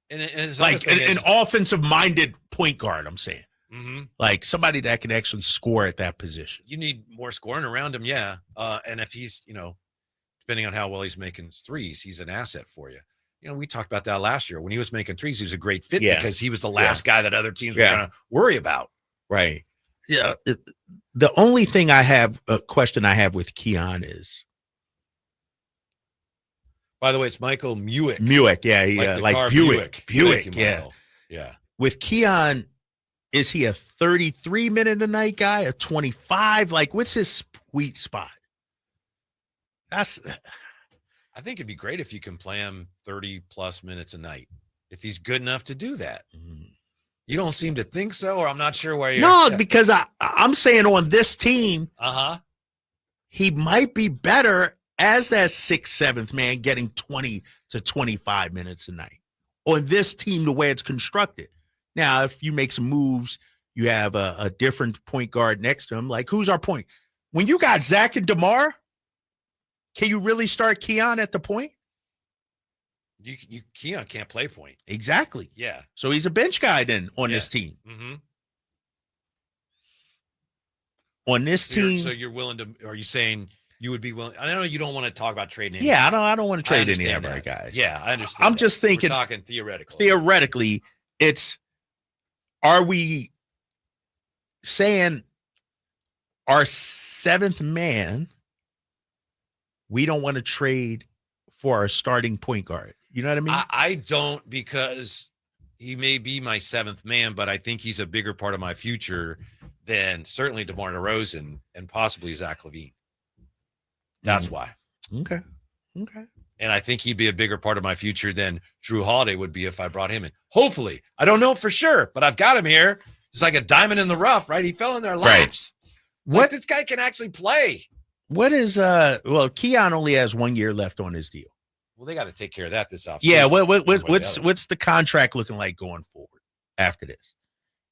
And like an offensive-minded point guard, I'm saying. Mm-hmm. Like somebody that can actually score at that position. You need more scoring around him, yeah. And if he's, depending on how well he's making threes, he's an asset for you. We talked about that last year. When he was making threes, he was a great fit because he was the last guy that other teams were going to worry about. Right. Yeah. The only thing a question I have with Keon is. By the way, it's Michael Muick. Muick, yeah. Like Buick. Buick, yeah. Yeah. With Keon, is he a 33-minute-a-night guy, a 25? Like, what's his sweet spot? I think it'd be great if you can play him 30-plus minutes a night, if he's good enough to do that. You don't seem to think so, or I'm not sure where you're. No, because I'm saying on this team, he might be better as that 6th, 7th man getting 20 to 25 minutes a night on this team, the way it's constructed. Now, if you make some moves, you have a different point guard next to him. Like, who's our point? When you got Zach and DeMar, can you really start Keon at the point? Keon can't play point. Exactly. Yeah. So he's a bench guy then on this team. Mm-hmm. On this team. So you're willing to, are you saying you would be willing? I know you don't want to talk about trading. Yeah, I don't want to trade any of our guys. Yeah, I understand. I'm just thinking. We're talking theoretically. Theoretically, are we saying our 7th man, we don't want to trade for our starting point guard? You know what I mean? I don't, because he may be my 7th man, but I think he's a bigger part of my future than certainly DeMar DeRozan and possibly Zach LaVine. That's why. Okay. And I think he'd be a bigger part of my future than Jrue Holiday would be if I brought him in. Hopefully. I don't know for sure, but I've got him here. It's like a diamond in the rough, right? He fell in their laps. Right. Like, this guy can actually play. What is Keon only has 1 year left on his deal. Well, they got to take care of that this offseason. Yeah, what's the contract looking like going forward after this?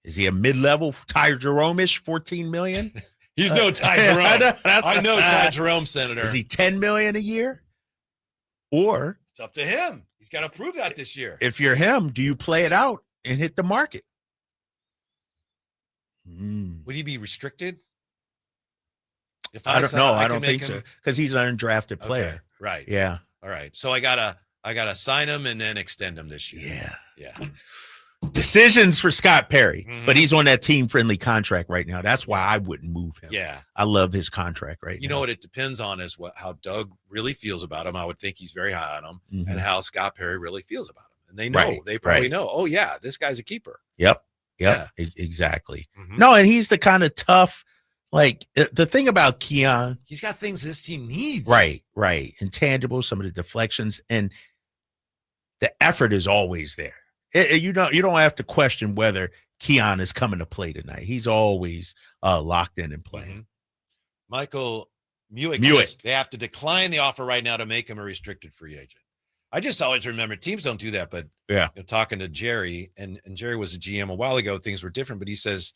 Is he a mid-level Ty Jerome-ish, $14 million? He's no Ty Jerome. I know Ty Jerome, Senator. Is he $10 million a year? Or it's up to him. He's got to prove that this year. If you're him, do you play it out and hit the market? Would he be restricted? If I don't know. I don't think so, because he's an undrafted player. Okay, right. Yeah. All right. So I gotta sign him and then extend him this year. Yeah. Decisions for Scott Perry, but he's on that team-friendly contract right now. That's why I wouldn't move him. Yeah. I love his contract right now. You know what it depends on is how Doug really feels about him. I would think he's very high on him, and how Scott Perry really feels about him. And they know, they probably know, oh yeah, this guy's a keeper. Yep. Exactly. No, and he's the kind of tough, like the thing about Keon, he's got things this team needs. Right. Intangible, some of the deflections, and the effort is always there. You don't have to question whether Keon is coming to play tonight. He's always locked in and playing. Michael Muick says they have to decline the offer right now to make him a restricted free agent. I just always remember teams don't do that, but talking to Jerry, and Jerry was a GM a while ago, things were different, but he says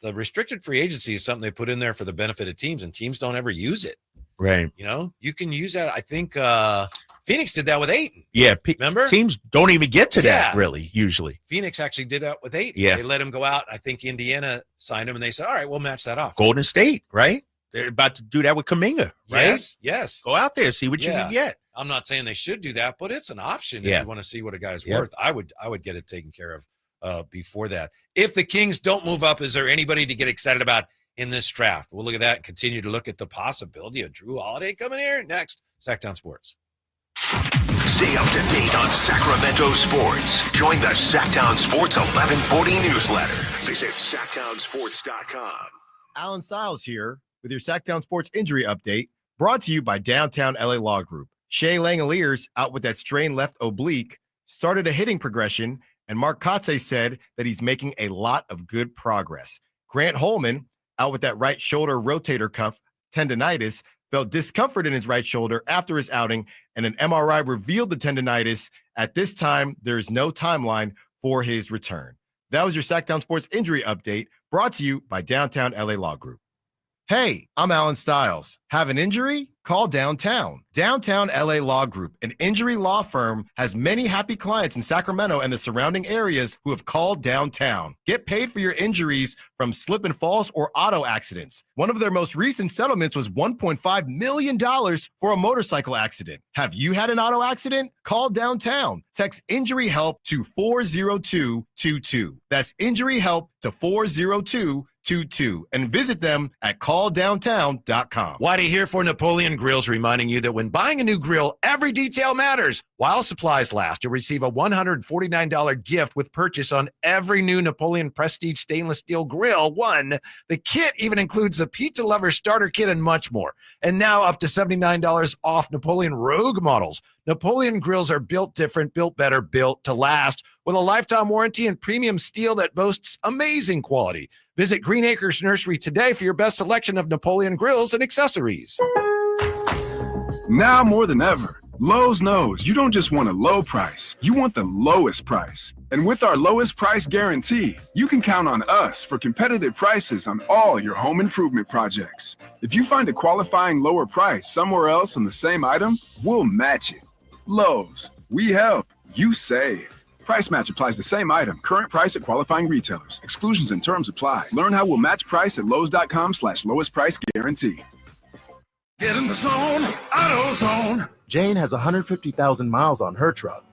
the restricted free agency is something they put in there for the benefit of teams, and teams don't ever use it. Right. You know, you can use that. I think Phoenix did that with Ayton. Yeah. Remember? Teams don't even get to that really, usually. Phoenix actually did that with Ayton. Yeah. They let him go out. I think Indiana signed him, and they said, all right, we'll match that off. Golden State, right? They're about to do that with Kuminga, right? Yes. Go out there, see what you can get. I'm not saying they should do that, but it's an option if you want to see what a guy's worth. I would get it taken care of before that. If the Kings don't move up, is there anybody to get excited about in this draft? We'll look at that and continue to look at the possibility of Jrue Holiday coming here next. Sacktown Sports. Stay up to date on Sacramento sports. Join the Sacktown Sports 1140 newsletter. Visit sacktownsports.com. Alan Stiles here with your Sacktown Sports injury update, brought to you by Downtown LA Law Group. Shea Langoliers, out with that strained left oblique, started a hitting progression, and Mark Kotze said that he's making a lot of good progress. Grant Holman, out with that right shoulder rotator cuff tendonitis, felt discomfort in his right shoulder after his outing, and an MRI revealed the tendonitis. At this time, there is no timeline for his return. That was your Sacktown Sports injury update, brought to you by Downtown LA Law Group. Hey, I'm Alan Stiles. Have an injury? Call Downtown. Downtown LA Law Group, an injury law firm, has many happy clients in Sacramento and the surrounding areas who have called Downtown. Get paid for your injuries from slip and falls or auto accidents. One of their most recent settlements was $1.5 million for a motorcycle accident. Have you had an auto accident? Call Downtown. Text injury help to 40222. That's injury help to 40222 and visit them at calldowntown.com. Whitey here for Napoleon Grills, reminding you that when buying a new grill, every detail matters. While supplies last, you'll receive a $149 gift with purchase on every new Napoleon Prestige stainless steel grill. The kit even includes the Pizza Lover starter kit and much more. And now up to $79 off Napoleon Rogue models. Napoleon grills are built different, built better, built to last. with a lifetime warranty and premium steel that boasts amazing quality. Visit Green Acres Nursery today for your best selection of Napoleon grills and accessories. Now more than ever, Lowe's knows you don't just want a low price, you want the lowest price. And with our lowest price guarantee, you can count on us for competitive prices on all your home improvement projects. If you find a qualifying lower price somewhere else on the same item, we'll match it. Lowe's, we help, you save. Price match applies the same item, current price at qualifying retailers. Exclusions and terms apply. Learn how we'll match price at lowes.com/lowest price guarantee. Get in the zone, AutoZone. Jane has 150,000 miles on her truck,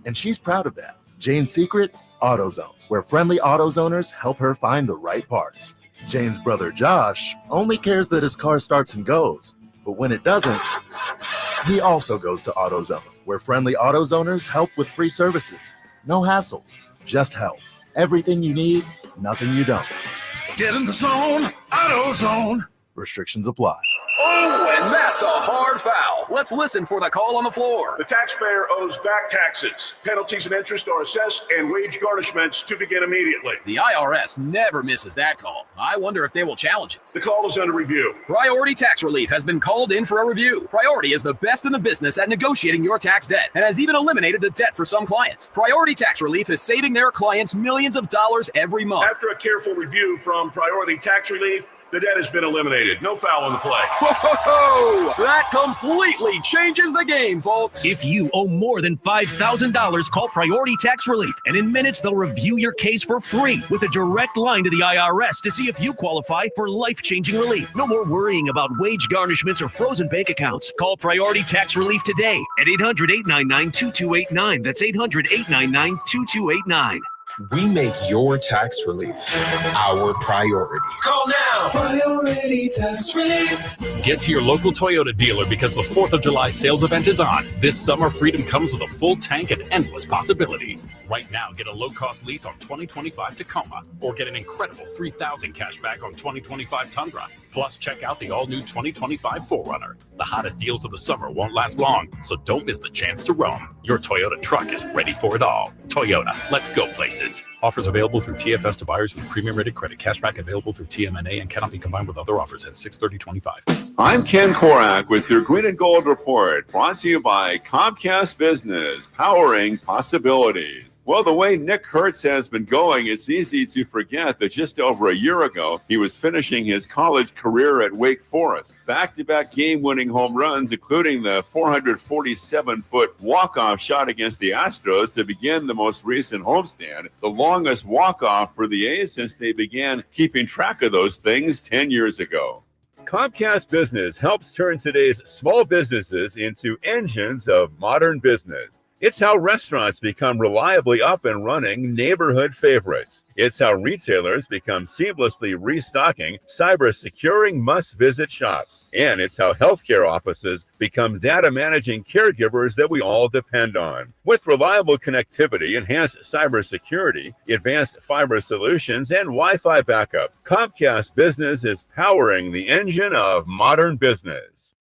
and she's proud of that. Jane's secret? AutoZone, where friendly AutoZoners help her find the right parts. Jane's brother Josh only cares that his car starts and goes, but when it doesn't, he also goes to AutoZone, where friendly AutoZoners help with free services. No hassles, just help. Everything you need, nothing you don't. Get in the zone, AutoZone. Restrictions apply. Oh, and that's a hard foul. Let's listen for the call on the floor. The taxpayer owes back taxes. Penalties and interest are assessed and wage garnishments to begin immediately. The IRS never misses that call. I wonder if they will challenge it. The call is under review. Priority Tax Relief has been called in for a review. Priority is the best in the business at negotiating your tax debt and has even eliminated the debt for some clients. Priority Tax Relief is saving their clients millions of dollars every month. After a careful review from Priority Tax Relief, the debt has been eliminated. No foul on the play. Whoa! That completely changes the game, folks. If you owe more than $5,000, call Priority Tax Relief, and in minutes they'll review your case for free with a direct line to the IRS to see if you qualify for life-changing relief. No more worrying about wage garnishments or frozen bank accounts. Call Priority Tax Relief today at 800-899-2289. That's 800-899-2289. We make your tax relief our priority. Call now. Priority Tax Relief. Get to your local Toyota dealer because the 4th of July sales event is on. This summer, freedom comes with a full tank and endless possibilities. Right now, get a low-cost lease on 2025 Tacoma or get an incredible $3,000 cash back on 2025 Tundra. Plus, check out the all-new 2025 4Runner. The hottest deals of the summer won't last long, so don't miss the chance to roam. Your Toyota truck is ready for it all. Toyota, let's go places. Offers available through TFS to buyers with premium rated credit. Cashback available through TMNA and cannot be combined with other offers at 6/30/25. I'm Ken Korak with your Green and Gold Report, brought to you by Comcast Business, powering possibilities. Well, the way Nick Kurtz has been going, it's easy to forget that just over a year ago, he was finishing his college career at Wake Forest. Back-to-back game-winning home runs, including the 447-foot walk-off shot against the Astros to begin the most recent homestand, the longest walk-off for the A's since they began keeping track of those things 10 years ago. Comcast Business helps turn today's small businesses into engines of modern business. It's how restaurants become reliably up and running neighborhood favorites. It's how retailers become seamlessly restocking, cyber-securing must-visit shops. And it's how healthcare offices become data-managing caregivers that we all depend on. With reliable connectivity, enhanced cybersecurity, advanced fiber solutions, and Wi-Fi backup, Comcast Business is powering the engine of modern business.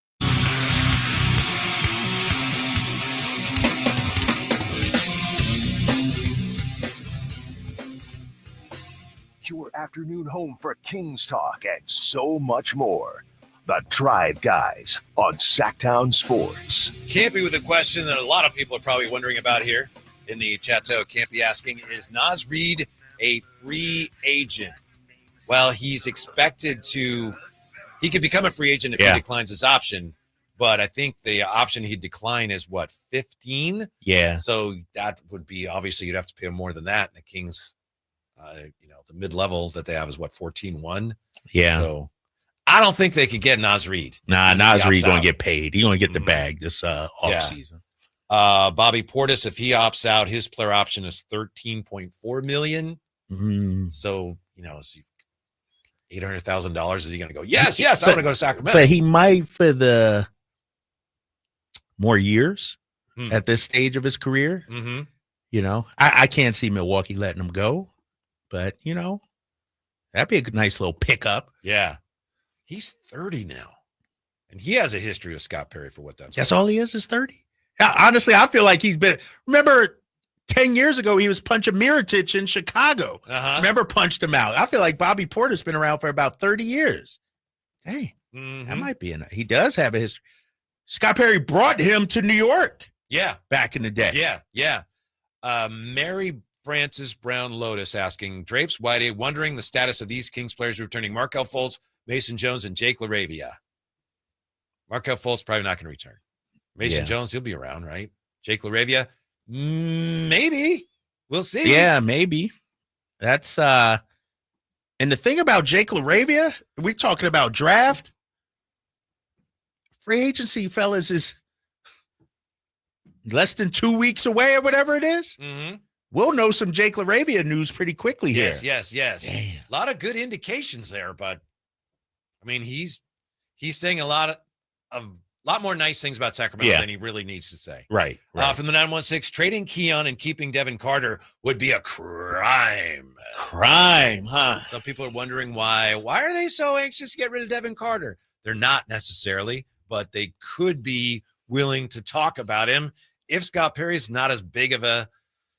Your afternoon home for Kings talk and so much more. The Drive Guys on Sacktown Sports. Campy with a question that a lot of people are probably wondering about here in the chateau. Campy asking, is Naz Reid a free agent? Well, he's expected to. He could become a free agent if he declines his option, but I think the option he'd decline is what, 15? Yeah. So that would be, obviously you'd have to pay him more than that. And the Kings, the mid-level that they have is what, 14-1? Yeah. So I don't think they could get Naz Reid. Nah, Naz Reid going to get paid. He's going to get the bag this offseason. Bobby Portis, if he opts out, his player option is $13.4 million. Mm-hmm. So, is $800,000. Is he going to go, yes, I want to go to Sacramento? But he might for the more years at this stage of his career. Mm-hmm. I can't see Milwaukee letting him go. But, that'd be a nice little pickup. Yeah. He's 30 now. And he has a history with Scott Perry for what that's all he is 30. Yeah, honestly, I feel like he's been – remember 10 years ago, he was punching Mirotic in Chicago. Remember, punched him out. I feel like Bobby Porter's been around for about 30 years. Hey, that might be enough. He does have a history. Scott Perry brought him to New York. Yeah. Back in the day. Yeah. Mary Francis Brown Lotus asking, Drapes, Whitey, wondering the status of these Kings players returning. Markelle Fultz, Mason Jones, and Jake LaRavia. Markelle Fultz probably not going to return. Mason Jones, he'll be around, right? Jake LaRavia, maybe. We'll see. Yeah, maybe. That's and the thing about Jake LaRavia, we're talking about draft. Free agency, fellas, is less than 2 weeks away or whatever it is. We'll know some Jake LaRavia news pretty quickly here. Yes. Damn. A lot of good indications there, but I mean, he's saying a lot more nice things about Sacramento than he really needs to say. Right. From the 916, trading Keon and keeping Devin Carter would be a crime. Huh? Some people are wondering why. Why are they so anxious to get rid of Devin Carter? They're not necessarily, but they could be willing to talk about him if Scott Perry's not as big of a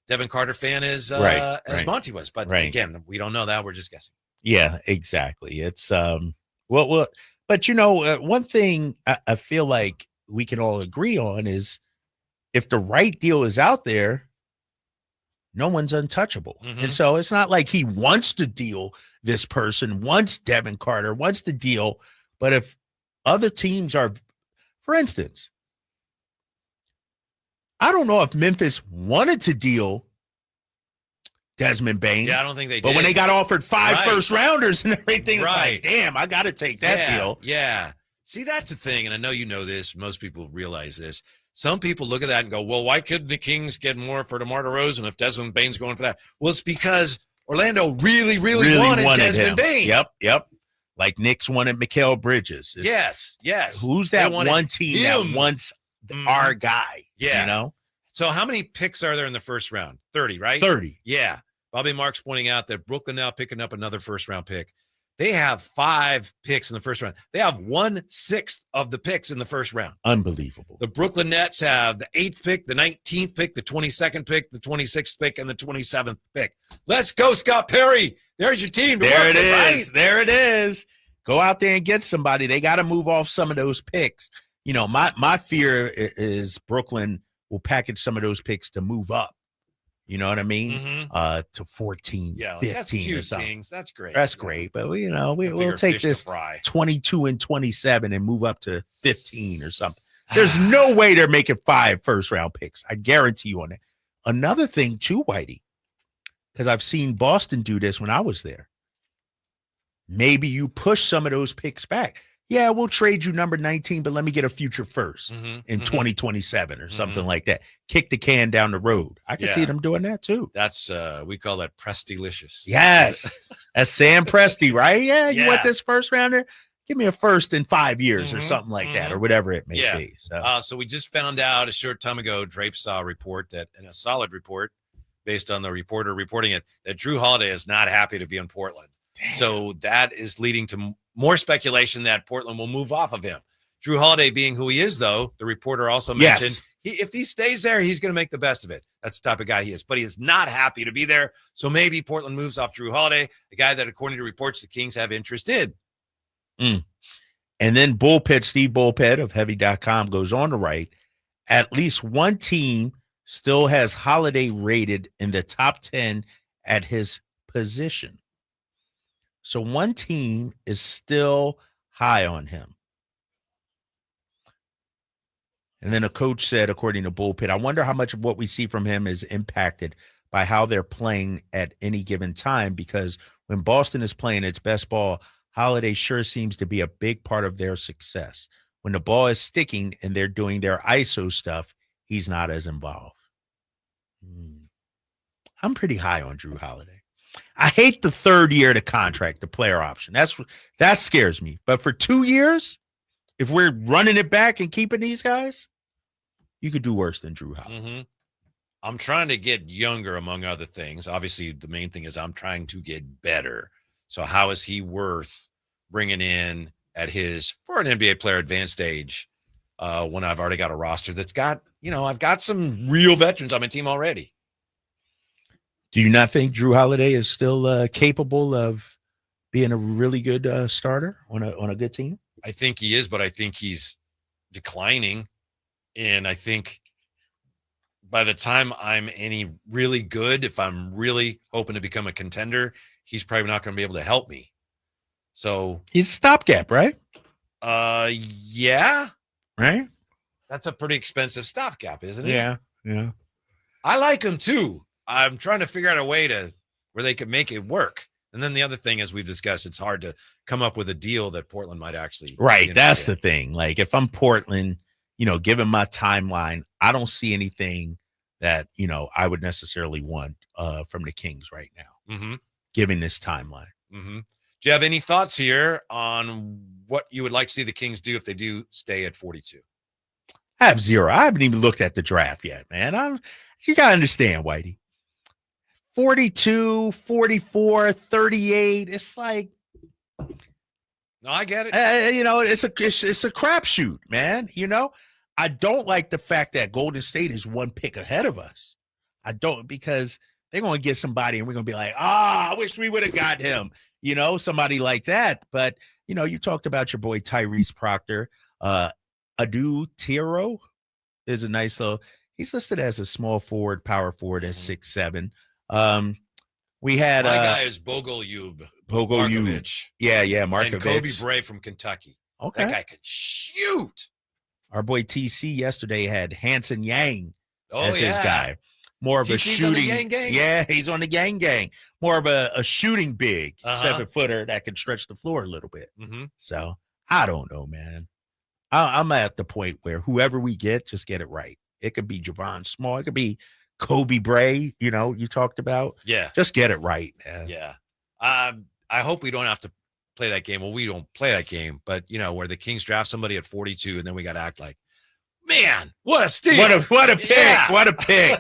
Devin Carter fan as Monty was. But again, we don't know that. We're just guessing. Yeah, exactly. It's but one thing I feel like we can all agree on is if the right deal is out there, no one's untouchable. And so it's not like he wants to deal this person, wants Devin Carter, wants to deal. But if other teams are, for instance, I don't know if Memphis wanted to deal Desmond Bane. Yeah, I don't think they did. But when they got offered 5 first rounders and everything, it's Right. like, damn, I got to take that deal. Yeah. See, that's the thing, and I know you know this. Most people realize this. Some people look at that and go, well, why couldn't the Kings get more for DeMar DeRozan if Desmond Bane's going for that? Well, it's because Orlando really wanted Desmond him. Bane. Yep. Like Knicks wanted Mikal Bridges. Yes. Who's that one team that wants our guy? Yeah. You know? So how many picks are there in the first round? 30, right? 30. Yeah. Bobby Marks pointing out that Brooklyn now picking up another first-round pick. They have 5 picks in the first round. They have 1/6 of the picks in the first round. Unbelievable. The Brooklyn Nets have the 8th pick, the 19th pick, the 22nd pick, the 26th pick, and the 27th pick. Let's go, Scott Perry. There's your team. There it is. Right? There it is. Go out there and get somebody. They got to move off some of those picks. You know, my fear is Brooklyn will package some of those picks to move up. You know what I mean? To 14, 15 that's cute, or something. Kings. That's great. That's great. But we'll take this 22 and 27 and move up to 15 or something. There's no way they're making 5 first-round picks. I guarantee you on it. Another thing too, Whitey, because I've seen Boston do this when I was there. Maybe you push some of those picks back. Yeah, we'll trade you number 19, but let me get a future first in 2027 or something like that. Kick the can down the road. I can see them doing that too. That's we call that Prestilicious. Yes. That's Sam Presti, right? Yeah, you want this first rounder? Give me a first in 5 years or something like that, or whatever it may be. So we just found out a short time ago, Drape saw a report and a solid report based on the reporter reporting it, that Jrue Holiday is not happy to be in Portland. Damn. So that is leading to more speculation that Portland will move off of him. Jrue Holiday being who he is, though, the reporter also mentioned if he stays there, he's going to make the best of it. That's the type of guy he is. But he is not happy to be there. So maybe Portland moves off Jrue Holiday, a guy that, according to reports, the Kings have interest in. And then Steve Bullpet of Heavy.com goes on to write, at least one team still has Holiday rated in the top 10 at his position. So one team is still high on him. And then a coach said, according to Bullpit, I wonder how much of what we see from him is impacted by how they're playing at any given time, because when Boston is playing its best ball, Holiday sure seems to be a big part of their success. When the ball is sticking and they're doing their ISO stuff, he's not as involved. I'm pretty high on Jrue Holiday. I hate the 3rd year of the contract, the player option. That scares me. But for 2 years, if we're running it back and keeping these guys, you could do worse than Jrue Holiday. I'm trying to get younger, among other things. Obviously, the main thing is I'm trying to get better. So how is he worth bringing in at his, for an NBA player, advanced age, when I've already got a roster that's got, I've got some real veterans on my team already. Do you not think Jrue Holiday is still capable of being a really good starter on a good team? I think he is, but I think he's declining. And I think by the time I'm any really good, if I'm really hoping to become a contender, he's probably not going to be able to help me. So he's a stopgap, right? Yeah. Right? That's a pretty expensive stopgap, isn't it? Yeah. Yeah. I like him too. I'm trying to figure out a way to where they could make it work. And then the other thing, as we've discussed, it's hard to come up with a deal that Portland might actually. Right. That's the thing. Like if I'm Portland, given my timeline, I don't see anything that, I would necessarily want from the Kings right now, given this timeline. Mm-hmm. Do you have any thoughts here on what you would like to see the Kings do if they do stay at 42? I have zero. I haven't even looked at the draft yet, man. You got to understand, Whitey. 42, 44, 38. It's like, no, I get it. It's a crapshoot, man. I don't like the fact that Golden State is one pick ahead of us. I don't, because they're going to get somebody and we're going to be like, I wish we would have got him, somebody like that. But, you talked about your boy Tyrese Proctor. Adu Tiro is a nice little, he's listed as a small forward, power forward at 6'7". We had my guy is Bogolyub. Yeah, Markovic. And Kobe Bray from Kentucky. Okay. That guy could shoot. Our boy TC yesterday had Hanson Yang as his guy. More of TC's a shooting. On the Yang gang? Yeah, he's on the gang. More of a shooting big 7-footer that can stretch the floor a little bit. So I don't know, man. I'm at the point where whoever we get, just get it right. It could be Javon Small. It could be Kobe Bray, you talked about. Yeah. Just get it right, man. Yeah. I hope we don't have to play that game. Well, we don't play that game, but, where the Kings draft somebody at 42 and then we got to act like, man, what a steal. What a pick. Yeah. What a pick,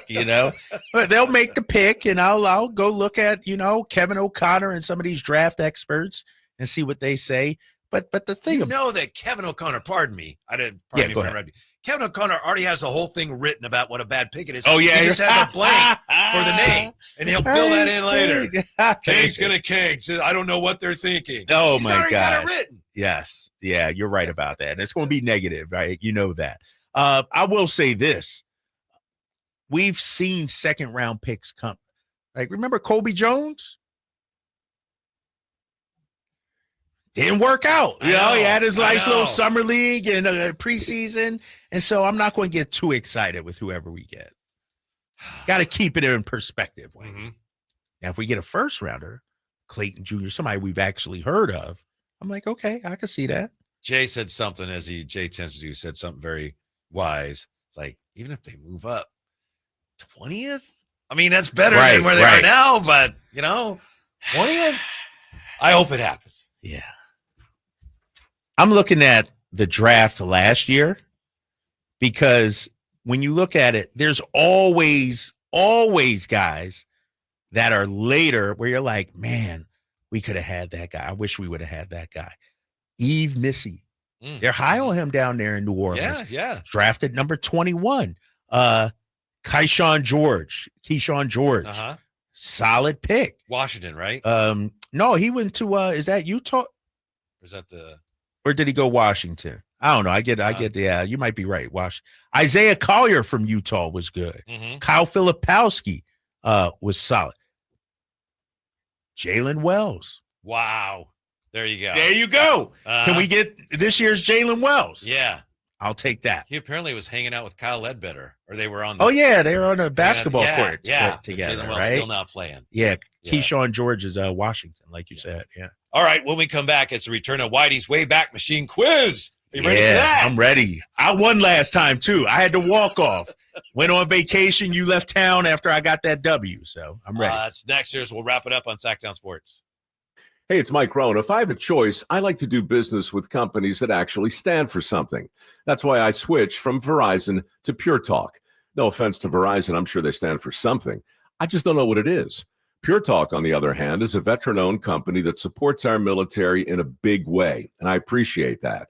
But they'll make the pick, and I'll go look at, Kevin O'Connor and some of these draft experts and see what they say. But the thing that Kevin O'Connor, pardon me. Kevin O'Connor already has the whole thing written about what a bad pick it is. Oh, yeah. He just has a blank for the name, and he'll fill that in later. King's going to King. I don't know what they're thinking. Oh, He's my God. got it written. Yes. Yeah, you're right about that. And it's going to be negative, right? You know that. I will say this. We've seen second-round picks come. Like, remember Kobe Jones? Didn't work out. He had his nice little summer league and preseason. And so I'm not going to get too excited with whoever we get. Got to keep it in perspective. Now, if we get a first rounder, Clayton Jr., somebody we've actually heard of, I'm like, okay, I can see that. Jay said something, as Jay tends to do, said something very wise. It's like, even if they move up 20th, I mean, that's better than where they are now, but, 20th, I hope it happens. Yeah. I'm looking at the draft last year because when you look at it, there's always guys that are later where you're like, man, we could have had that guy. I wish we would have had that guy. Eve Missy. They're high on him down there in New Orleans. Yeah. Drafted number 21. Keyshawn George. Solid pick. Washington, right? No, he went to is that Utah? Or is that or did he go Washington? I don't know. I get yeah, you might be right. Isaiah Collier from Utah was good. Kyle Filipowski was solid. Jalen Wells. Wow. There you go. There you go. Can we get this year's Jalen Wells? Yeah. I'll take that. He apparently was hanging out with Kyle Ledbetter, or they were on they were on a basketball court together, Jalen Wells right? still not playing. Yeah. Keyshawn George is Washington, like you said. Yeah. All right, when we come back, it's the return of Whitey's Wayback Machine quiz. Are you ready for that? I'm ready. I won last time, too. I had to walk off. Went on vacation. You left town after I got that W, so I'm ready. That's next year's. We'll wrap it up on Sacktown Sports. Hey, it's Mike Rohn. If I have a choice, I like to do business with companies that actually stand for something. That's why I switched from Verizon to Pure Talk. No offense to Verizon. I'm sure they stand for something. I just don't know what it is. Pure Talk, on the other hand, is a veteran-owned company that supports our military in a big way, and I appreciate that.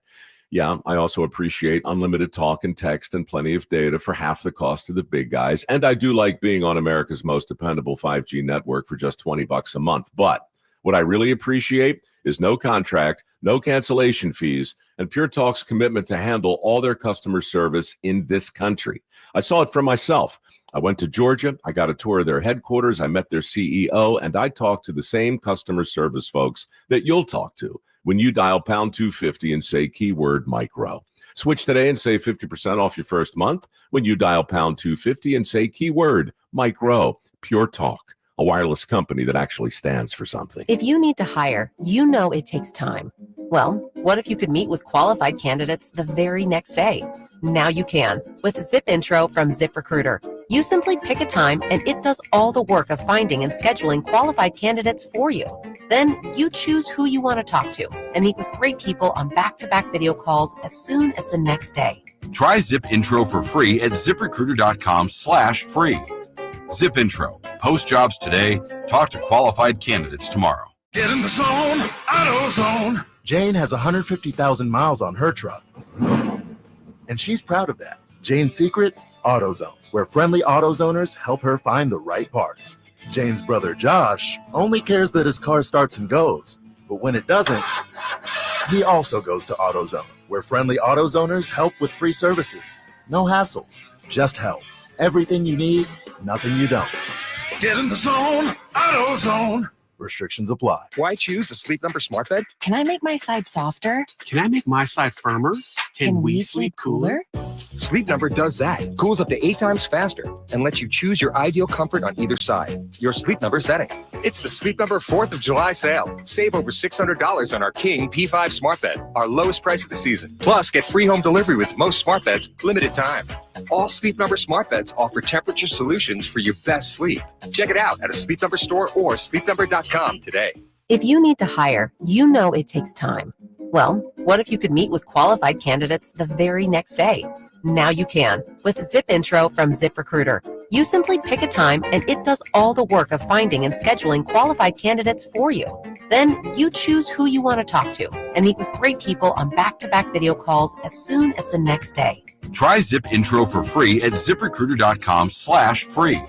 Yeah, I also appreciate unlimited talk and text and plenty of data for half the cost of the big guys. And I do like being on America's most dependable 5G network for just $20 a month. But what I really appreciate is no contract, no cancellation fees, and Pure Talk's commitment to handle all their customer service in this country. I saw it for myself. I went to Georgia. I got a tour of their headquarters. I met their CEO, and I talked to the same customer service folks that you'll talk to when you dial pound 250 and say keyword Mike Rowe. Switch today and save 50% off your first month when you dial pound 250 and say keyword Mike Rowe. Pure Talk, a wireless company that actually stands for something. If you need to hire, you know it takes time. Well, what if you could meet with qualified candidates the very next day? Now you can with Zip Intro from ZipRecruiter. You simply pick a time and it does all the work of finding and scheduling qualified candidates for you. Then you choose who you want to talk to and meet with great people on back-to-back video calls as soon as the next day. Try Zip Intro for free at ZipRecruiter.com/free. Zip Intro. Post jobs today. Talk to qualified candidates tomorrow. Get in the zone, AutoZone. Jane has 150,000 miles on her truck, and she's proud of that. Jane's secret? AutoZone, where friendly AutoZoners help her find the right parts. Jane's brother Josh only cares that his car starts and goes, but when it doesn't, he also goes to AutoZone, where friendly AutoZoners help with free services. No hassles, just help. Everything you need, nothing you don't. Get in the zone, AutoZone. Restrictions apply. Why choose a Sleep Number smart bed? Can I make my side softer? Can I make my side firmer? Can we sleep cooler? Sleep Number does that. Cools up to 8 times faster and lets you choose your ideal comfort on either side. Your Sleep Number setting. It's the Sleep Number 4th of July sale. Save over $600 on our King P5 smart bed, our lowest price of the season. Plus, get free home delivery with most smart beds, limited time. All Sleep Number smart beds offer temperature solutions for your best sleep. Check it out at a Sleep Number store or sleepnumber.com today. If you need to hire, you know it takes time. Well, what if you could meet with qualified candidates the very next day? Now you can with Zip Intro from ZipRecruiter. You simply pick a time and it does all the work of finding and scheduling qualified candidates for you. Then you choose who you want to talk to and meet with great people on back-to-back video calls as soon as the next day. Try Zip Intro for free at ZipRecruiter.com/free.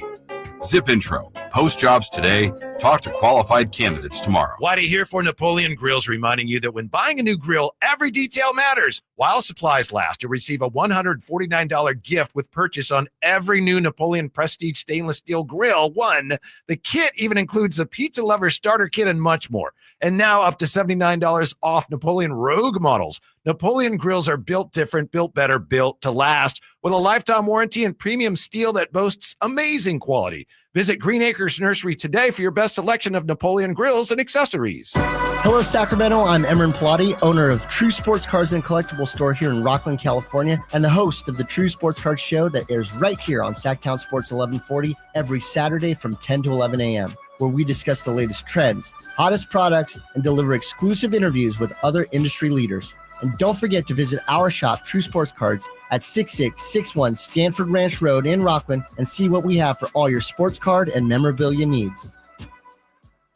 Zip Intro. Post jobs today. Talk to qualified candidates tomorrow. Whitey here for Napoleon Grills, reminding you that when buying a new grill, every detail matters. While supplies last, you'll receive a $149 gift with purchase on every new Napoleon Prestige stainless steel grill. The kit even includes a pizza lover starter kit and much more. And now up to $79 off Napoleon Rogue models. Napoleon grills are built different, built better, built to last with a lifetime warranty and premium steel that boasts amazing quality. Visit Green Acres Nursery today for your best selection of Napoleon grills and accessories. Hello, Sacramento. I'm Emran Pilati, owner of True Sports Cards and Collectible Store here in Rockland, California, and the host of the True Sports Cards Show that airs right here on Sacktown Sports 1140 every Saturday from 10 to 11 a.m., where we discuss the latest trends, hottest products, and deliver exclusive interviews with other industry leaders. And don't forget to visit our shop, True Sports Cards, at 6661 Stanford Ranch Road in Rockland and see what we have for all your sports card and memorabilia needs.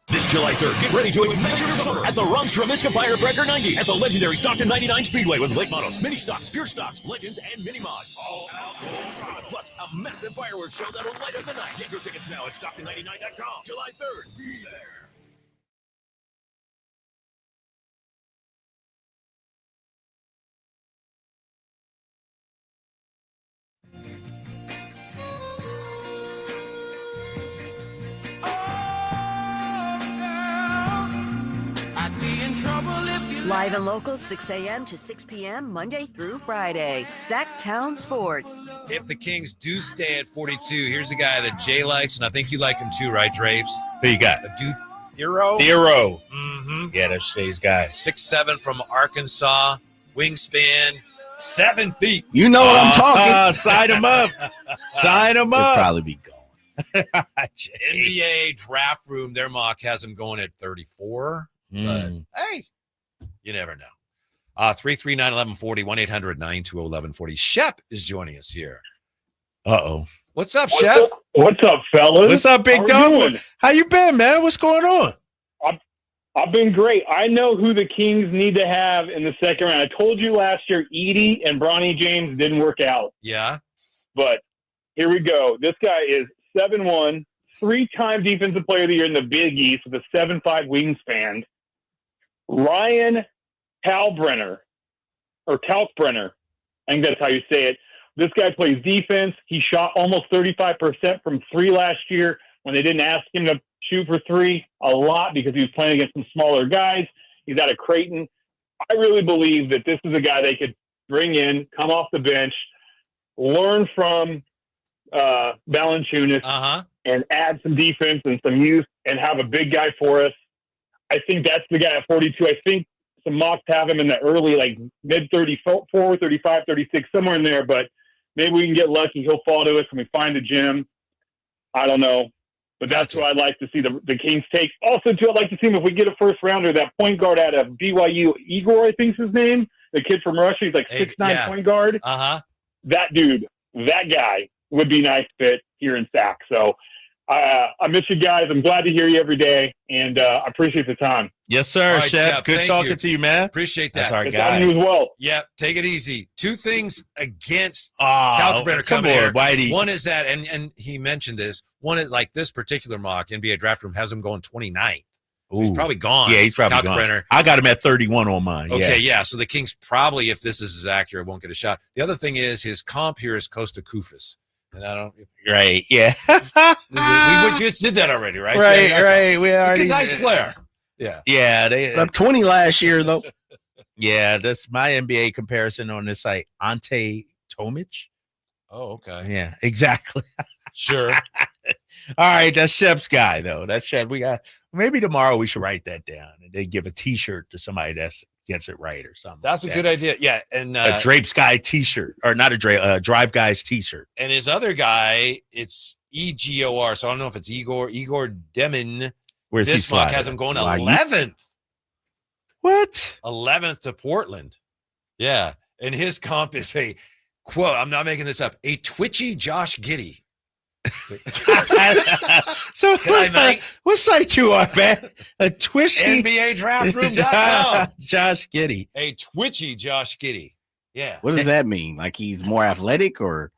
This July 3rd, get ready to ignite your summer at the Ronstrom Miska Firebreaker 90 at the legendary Stockton 99 Speedway with late models, mini stocks, pure stocks, legends, and mini mods. All out, plus a massive fireworks show that'll light up the night. Get your tickets now at Stockton99.com. July 3rd, be there. Live and local, 6 a.m. to 6 p.m., Monday through Friday. Sacktown Sports. If the Kings do stay at 42, here's a guy that Jay likes, and I think you like him too, right, Drapes? Who you got? Thero? Thero. Mm-hmm. Yeah, that's Shay's guy. 6'7" from Arkansas, wingspan, 7 feet. You know what I'm talking. Sign him up. Sign him He'll up. probably be gone. NBA draft room, their mock has him going at 34. But hey, you never know. 339-1140, 1-800-920-1140. Shep is joining us here. Uh-oh. What's up, Shep? What's up, fellas? What's up, big dog? How you been, man? What's going on? I've been great. I know who the Kings need to have in the second round. I told you last year, Edie and Bronny James didn't work out. Yeah. But here we go. This guy is 7'1", 3-time Defensive Player of the Year in the Big East with a 7'5" wingspan. Ryan Talbrenner, or Talbrenner, I think that's how you say it. This guy plays defense. He shot almost 35% from 3 last year when they didn't ask him to shoot for 3 a lot because he was playing against some smaller guys. He's out of Creighton. I really believe that this is a guy they could bring in, come off the bench, learn from Valanciunas, and add some defense and some youth and have a big guy for us. I think that's the guy at 42. I think some mocks have him in the early, like mid 34, 35, 36, somewhere in there, but maybe we can get lucky. He'll fall to us when we find the gym. I don't know. But that's what I'd like to see the Kings take. Also, too, I'd like to see him if we get a first rounder, that point guard out of BYU, Igor, I think's his name, the kid from Russia. He's like 6'9" point guard. That dude, that guy would be a nice fit here in Sac. So I miss you guys. I'm glad to hear you every day, and I appreciate the time. Yes, sir, right, Shep. Good thank talking to you, man. Appreciate that. That's our It's guy. on you as well. Yeah, take it easy. 2 things against Come Calcabrera coming on, here. Whitey. One is that, and he mentioned this, one is like this particular mock, NBA Draft Room has him going 29th. So he's probably gone. Yeah, he's probably Calcabrera. gone. I got him at 31 on mine. Okay, yeah. So the Kings probably, if this is accurate, won't get a shot. The other thing is his comp here is Costa Kufis. And I don't. Right, yeah. we just did that already, right? Right, Jay? right. We already He's a nice player. Yeah. Yeah, they Up 20 last year, though. Yeah, that's my NBA comparison on this site. Ante Tomic. Oh, okay. Yeah, exactly. Sure. All right, that's Shep's guy, though. That's Shep. We got maybe tomorrow we should write that down and they give a T-shirt to somebody that gets it right or something. That's a like good that. idea. Yeah, and A Drapes Guy T-shirt, or not a Drive Guys T-shirt. and his other guy, it's EGOR. So I don't know if it's Igor Demin. Where's he This mock sliding? has him going Why, you- 11th. What? 11th to Portland. Yeah. And his comp is a quote, I'm not making this up, a twitchy Josh Giddey. So what site you on, man? A twitchy NBADraftRoom.com. Josh Giddey. A twitchy Josh Giddey. Yeah. What does that mean? Like he's more athletic or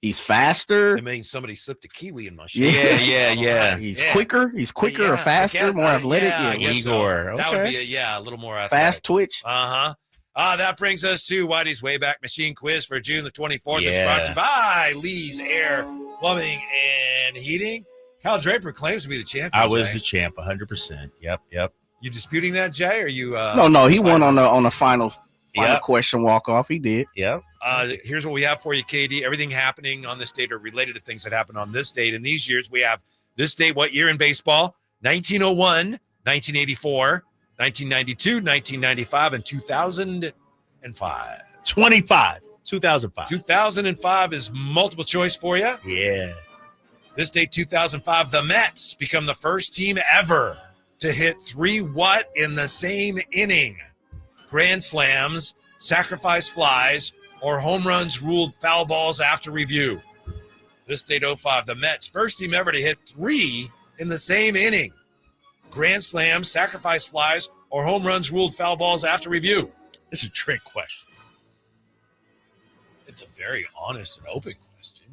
he's faster? It means somebody slipped a kiwi in my shoe. Yeah. He's quicker. He's quicker or faster, more athletic. I guess so. Igor. That would Okay. be a little more athletic. Fast twitch. That brings us to Whitey's Wayback Machine Quiz for June the 24th. Yeah. It's brought to you by Lee's Air Plumbing and Heating. Kyle Draper claims to be the champion. I was Jay. the champ, 100%. Yep. You disputing that, Jay? Or you? No, he won on the final question walk off. He did. Yep. Here's what we have for you, KD. Everything happening on this date or related to things that happened on this date. In these years, we have this date, what year in baseball? 1901, 1984, 1992, 1995, and 2005. 2005. 2005 is multiple choice for you. Yeah. This date, 2005, the Mets become the first team ever to hit 3 what in the same inning? Grand slams, sacrifice flies, or home runs ruled foul balls after review. This date, 05, the Mets, first team ever to hit 3 in the same inning. Grand slams, sacrifice flies, or home runs ruled foul balls after review. It's a trick question. It's a very honest and open question.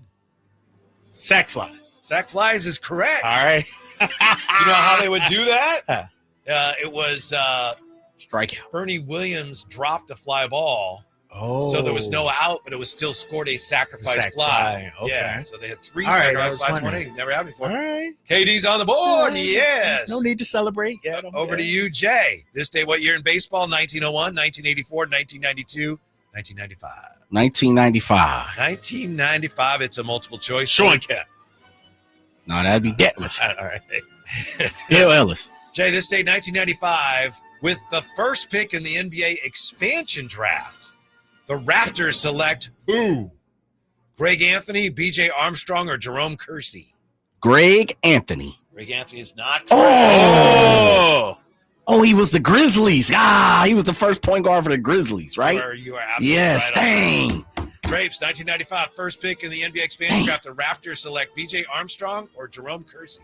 Sack flies. Sack flies is correct. All right. You know how they would do that? It was strikeout. Bernie Williams dropped a fly ball. Oh. So there was no out, but it was still scored a sacrifice fly. Okay. Yeah. So they had 3 All right, sacrifice flies. wondering. Never happened before. All right. KD's on the board. Yes. No need to celebrate. Yeah. Over to you, Jay. This day, what year in baseball? 1901, 1984, 1992, 1995. 1995. 1995. It's a multiple choice. Sean Kemp. No, that'd be Detlef. All right. Bill Ellis. Jay, this day, 1995, with the first pick in the NBA expansion draft, the Raptors select who? Greg Anthony, B.J. Armstrong, or Jerome Kersey? Greg Anthony. Greg Anthony is not correct. Oh, he was the Grizzlies. He was the first point guard for the Grizzlies, right? You are absolutely Yes, right on dang. that. Grapes, 1995, first pick in the NBA expansion draft, the Raptors select B.J. Armstrong or Jerome Kersey?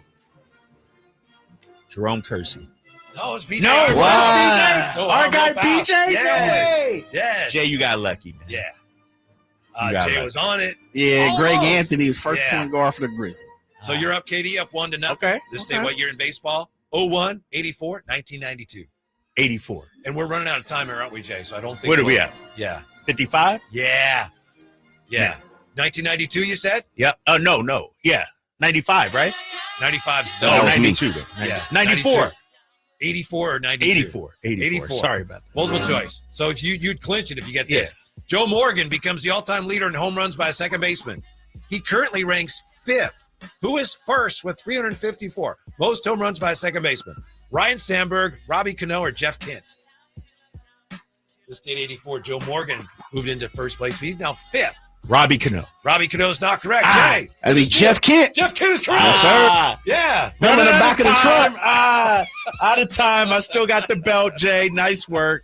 Jerome Kersey. Oh, it's BJ. No, Armstrong. wow. No, Our guy Armstrong. BJ? No Yes. way. Yes. Jay, you got lucky, man. Yeah. You got Jay lucky. was on it. Yeah, Almost. Greg Anthony was first Yeah. point guard for the Grizzlies. So you're up, KD, up 1-0. Okay. This day, what year in baseball? 01, 84, 1992. 84. And we're running out of time here, aren't we, Jay? So I don't think. What are we at? Yeah. 55? Yeah. 1992, you said? Yeah. Oh, no. Yeah. 95, right? 95 still. Oh, 92. Though. Yeah. 94. 84 or 92? 84. Sorry about that. Multiple choice. So if you'd clinch it if you get this. Joe Morgan becomes the all-time leader in home runs by a second baseman. He currently ranks 5th. Who is first with 354? Most home runs by a second baseman. Ryan Sandberg, Robbie Cano, or Jeff Kent? This date 84, Joe Morgan moved into first place. He's now 5th. Robbie Cano. Robbie Cano is not correct. Jay. That'd be Jeff Kent. Jeff Kent is correct. Yes, sir. Yeah. Him in the back of the truck. Out of time. I still got the belt, Jay. Nice work.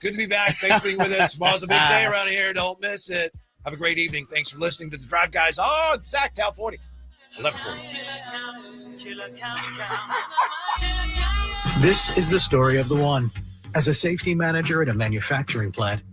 Good to be back. Thanks for being with us. Tomorrow's a big day around here. Don't miss it. Have a great evening. Thanks for listening to The Drive Guys on Sacktown 40. 1140. This is the story of the one. As a safety manager at a manufacturing plant,